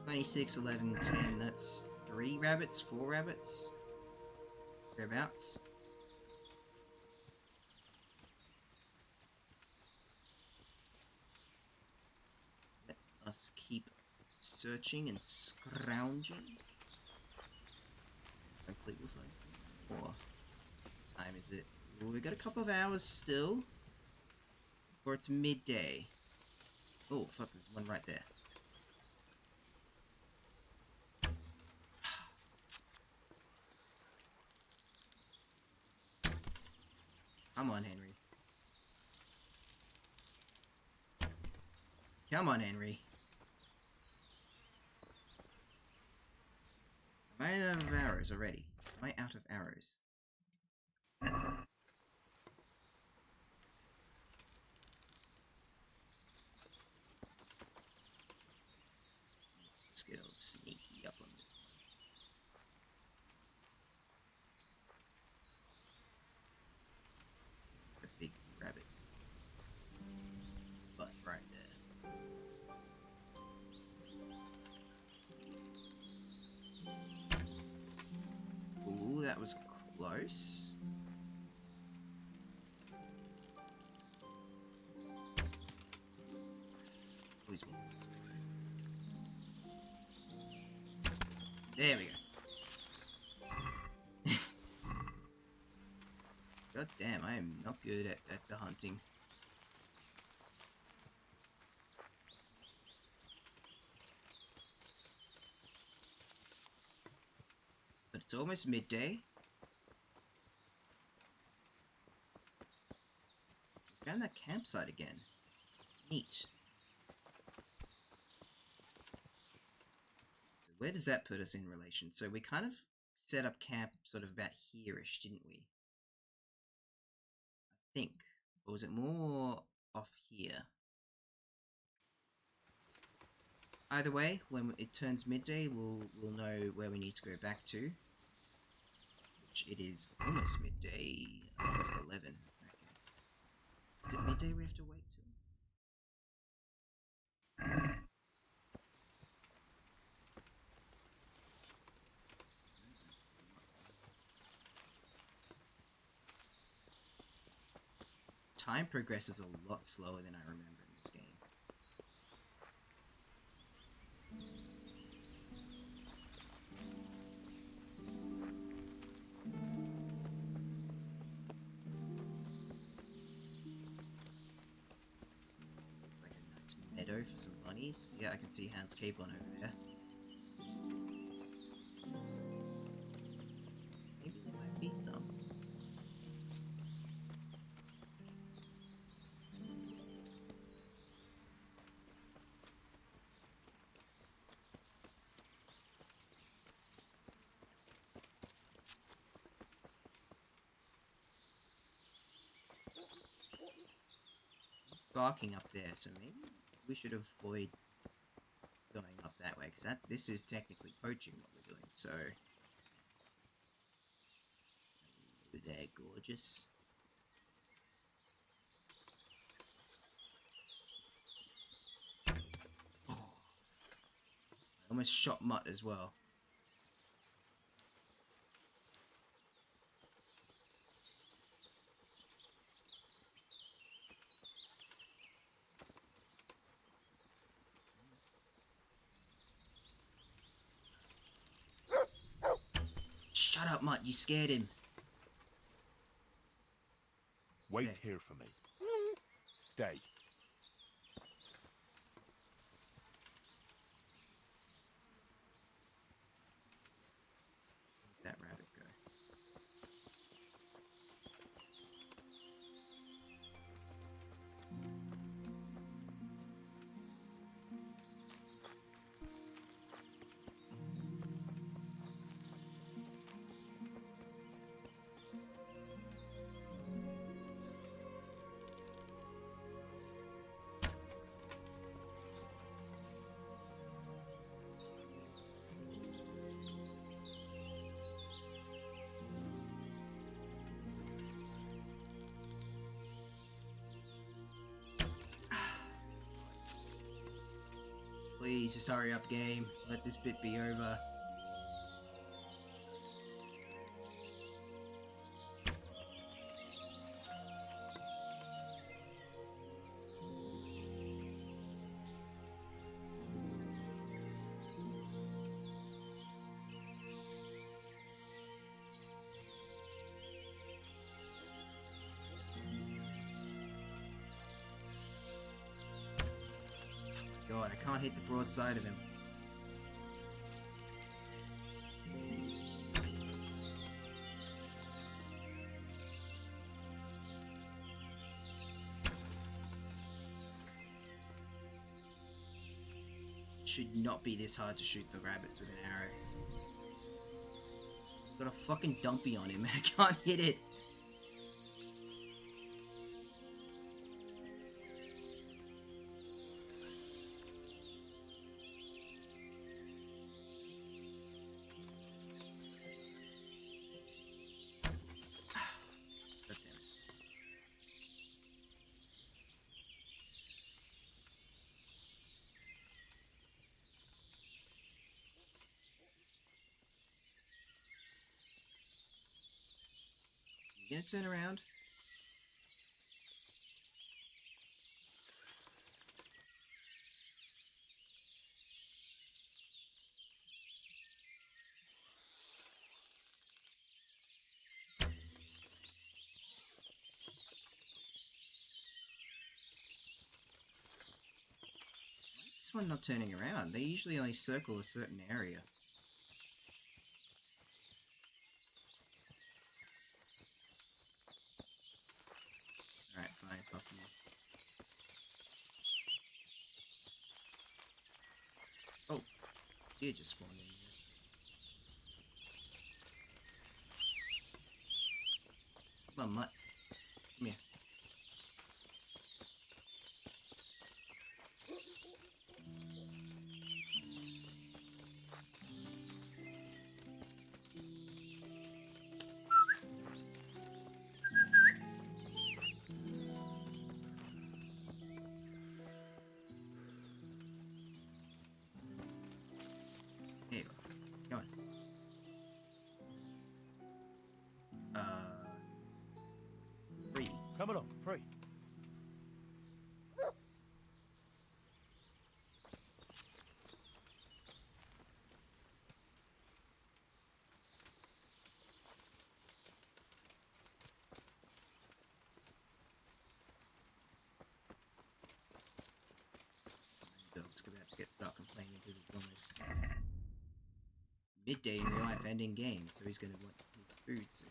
26, 11, 10. That's 3 rabbits, 4 rabbits. Thereabouts. Us keep searching and scrounging. Hopefully we'll find some more. What time is it? Well, we've got a couple of hours still. Or it's midday. Oh, fuck, there's one right there. Come on, Henry. Come on, Henry. Am I out of arrows already? Am I out of arrows? Just get all sneaky up on this one. A big rabbit. But right there. close. Always one. There we go. God damn, I am not good at the hunting. But it's almost midday. Found that campsite again. Neat. So where does that put us in relation? So we kind of set up camp sort of about here-ish, didn't we? I think. Or was it more off here? Either way, when it turns midday, we'll know where we need to go back to. Which it is almost midday, almost 11, I reckon. Is it midday we have to wait till? Time progresses a lot slower than I remember in this game. Looks like a nice meadow for some bunnies. Yeah, I can see Hans Capon over there. Maybe there might be some. Barking up there, so maybe we should avoid going up that way, because this is technically poaching what we're doing, so... Hello there, gorgeous. Oh. I almost shot Mutt as well. Shut up, Mutt, you scared him. Wait here for me. Stay. That rabbit go. Please, just hurry up, game. Let this bit be over. God, I can't hit the broadside of him. Should not be this hard to shoot the rabbits with an arrow. Got a fucking dumpy on him and I can't hit it. You gonna turn around? This one not turning around. They usually only circle a certain area. Alright, fine, fuck you. Oh, you just spawned in here. Come on, mutt. Come here. There you go. Come on. Free. Come along, free. Dog's about to start complaining because it's almost midday in real life and in game, so he's gonna want his food soon.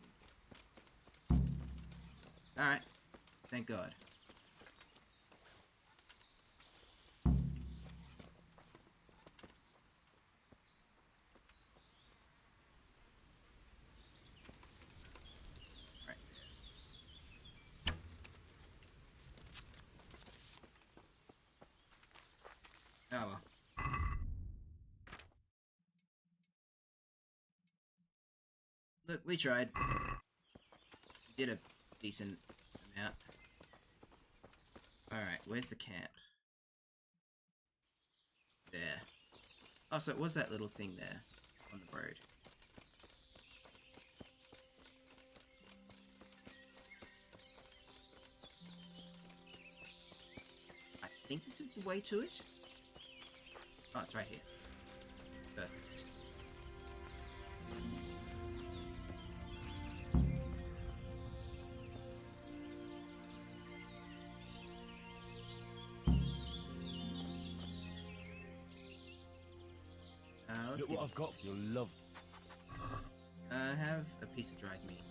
Alright. Thank God. Right there. Oh well. Look, we tried. We did a decent amount. Alright, where's the camp? There. Oh, so it was that little thing there on the road. I think this is the way to it. Oh, it's right here. Perfect. Look what I've got. You'll love. Have a piece of dried meat.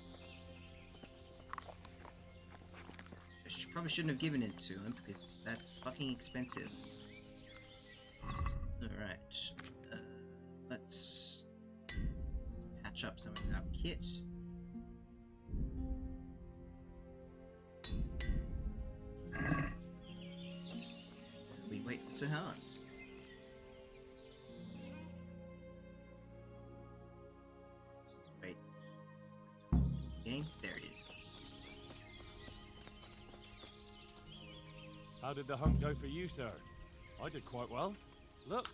Probably shouldn't have given it to him because that's fucking expensive. Alright. Let's patch up some of our kit. We wait for Sir Hans. Wait. Game? There it is. How did the hunt go for you, sir? I did quite well. Look.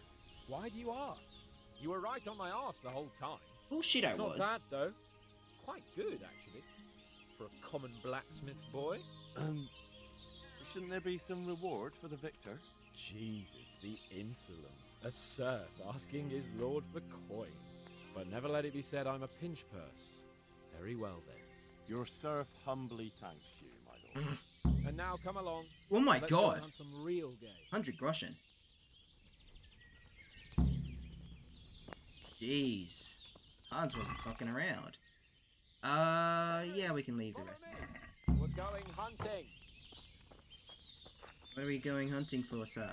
Why do you ask? You were right on my arse the whole time. Bullshit I Not was. bad, though. Quite good, actually. For a common blacksmith's boy. Shouldn't there be some reward for the victor? Jesus, the insolence. A serf asking his lord for coin. But never let it be said I'm a pinch purse. Very well, then. Your serf humbly thanks you, my lord. And now come along. Oh my Let's God. go on some real game. 100 groschen. Jeez. Hans wasn't fucking around. Yeah, we can leave the rest of it. We're going hunting. What are we going hunting for, sir?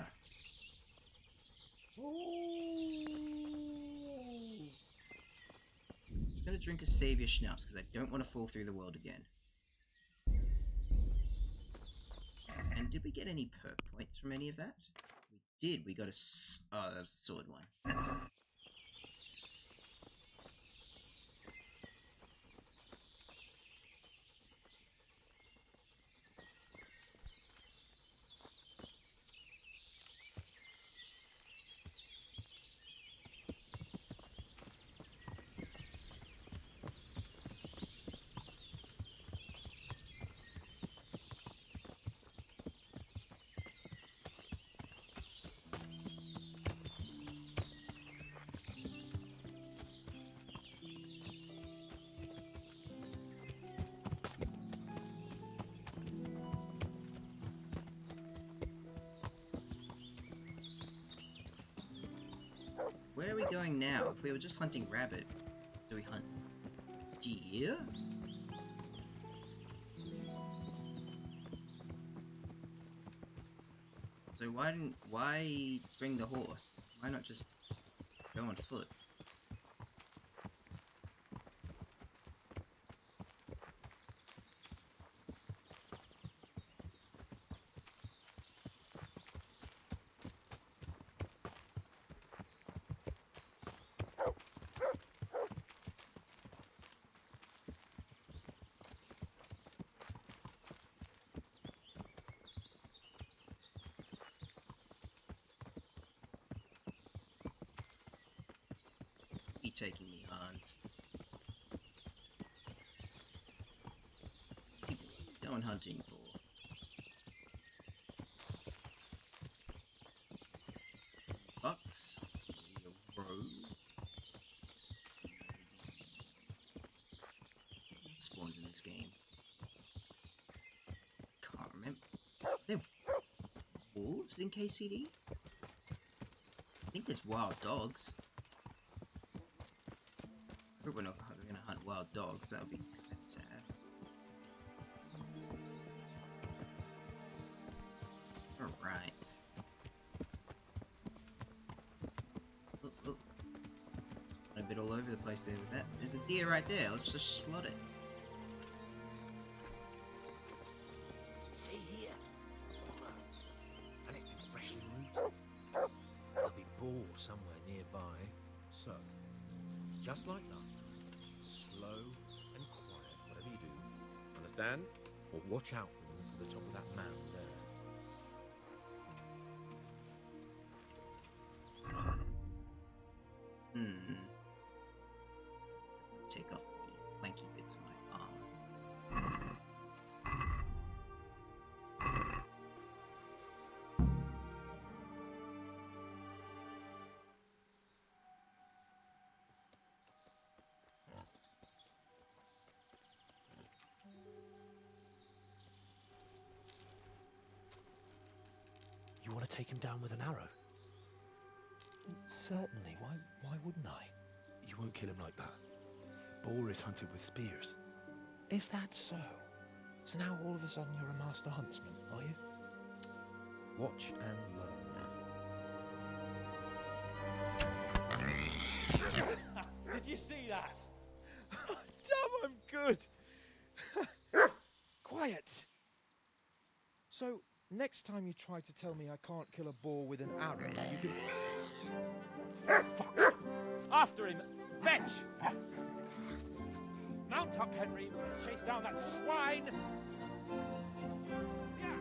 I'm gonna drink a savior schnapps because I don't want to fall through the world again. And did we get any perk points from any of that? We did. We got a oh, that was a sword one. are we going now? If we were just hunting rabbit, do we hunt deer? So why bring the horse? Why not just go on foot? You taking me, Hans? What are you going hunting for? Bucks? Maybe a roe? What spawns in this game? Can't remember. Are there wolves in KCD? I think there's wild dogs. But we're not gonna hunt wild dogs, that would be kind of sad. Alright. Oh. A bit all over the place there with that. There's a deer right there, let's just slot it. See here. And it's been freshly rooted. There'll be boar somewhere nearby. So, just like last time, slow and quiet, whatever you do. Understand? Or watch out for them from the top of that mound there. Take off the lanky bits of my armor. You want to take him down with an arrow? Certainly. Why wouldn't I? You won't kill him like that. Boar is hunted with spears. Is that so? So now all of a sudden you're a master huntsman, are you? Watch and learn. Did you see that? Damn, I'm good. Quiet. So, next time you try to tell me I can't kill a boar with an arrow, you can... Fuck! After him! Fetch! Mount up, Henry. We're gonna chase down that swine! Yeah!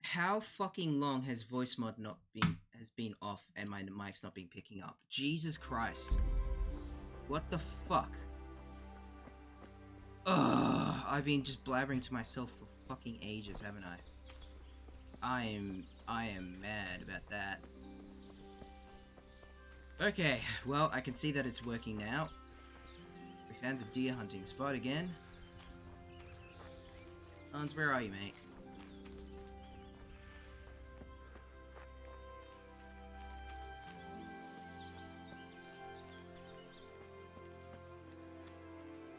How fucking long has voice mod been off and my mic's not been picking up? Jesus Christ. What the fuck? Ugh, I've been just blabbering to myself for fucking ages, haven't I? I am mad about that. Okay, well, I can see that it's working now. We found the deer hunting spot again. Hans, where are you, mate?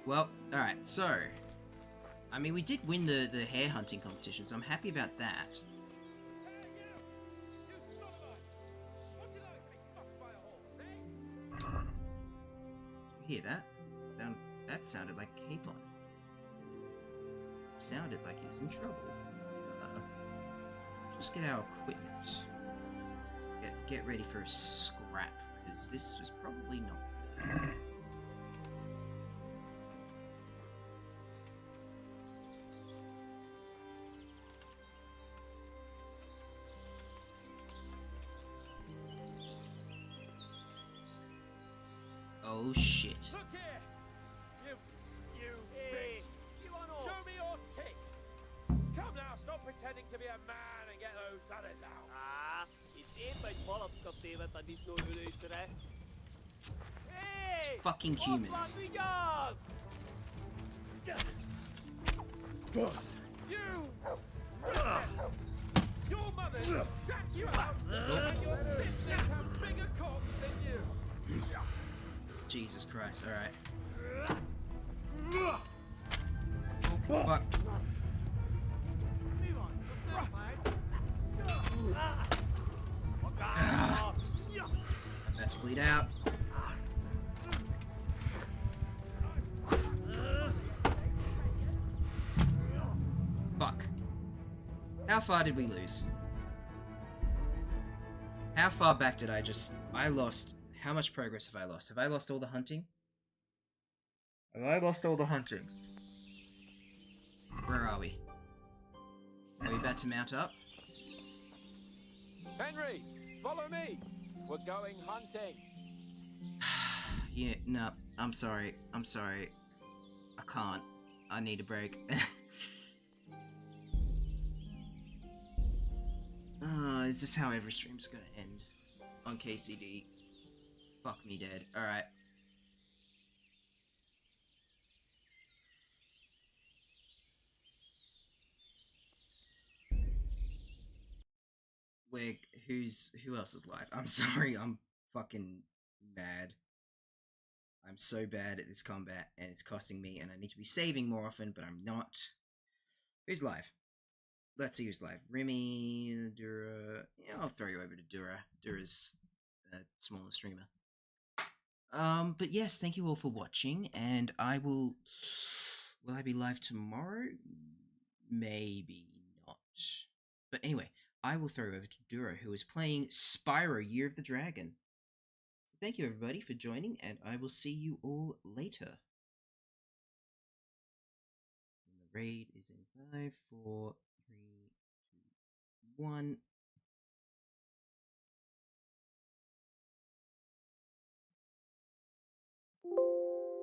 Well, alright, so... I mean, we did win the hare hunting competition, so I'm happy about that. You hear that? That sounded like Capon. Sounded like he was in trouble. Just get our equipment. Get ready for a scrap, because this was probably not good. Oh shit. Look here! You bitch! Show me your tits! Come now, stop pretending to be a man and get those others out! Ah, it's in my polopska David and this no today. Hey! It's fucking humans. You! Your mother jacked you out, and your sisters have bigger cocks than you! Jesus Christ, alright. Oh, fuck. I'm about to bleed out. Fuck. How far did we lose? How far back did I lost... How much progress have I lost? Have I lost all the hunting? Have I lost all the hunting? Where are we? Are we about to mount up? Henry, follow me. We're going hunting. Yeah, no, I'm sorry. I'm sorry. I can't. I need a break. Is this how every stream's gonna end? On KCD? Fuck me dead. Alright. Who else is live? I'm sorry, I'm fucking mad. I'm so bad at this combat, and it's costing me, and I need to be saving more often, but I'm not. Who's live? Let's see who's live. Remy, Dura. Yeah, I'll throw you over to Dura. Dura's a smaller streamer. But yes, thank you all for watching, and I will... Will I be live tomorrow? Maybe not. But anyway, I will throw over to Dura, who is playing Spyro Year of the Dragon. So thank you everybody for joining, and I will see you all later. And the raid is in 5, 4, 3, 2, 1.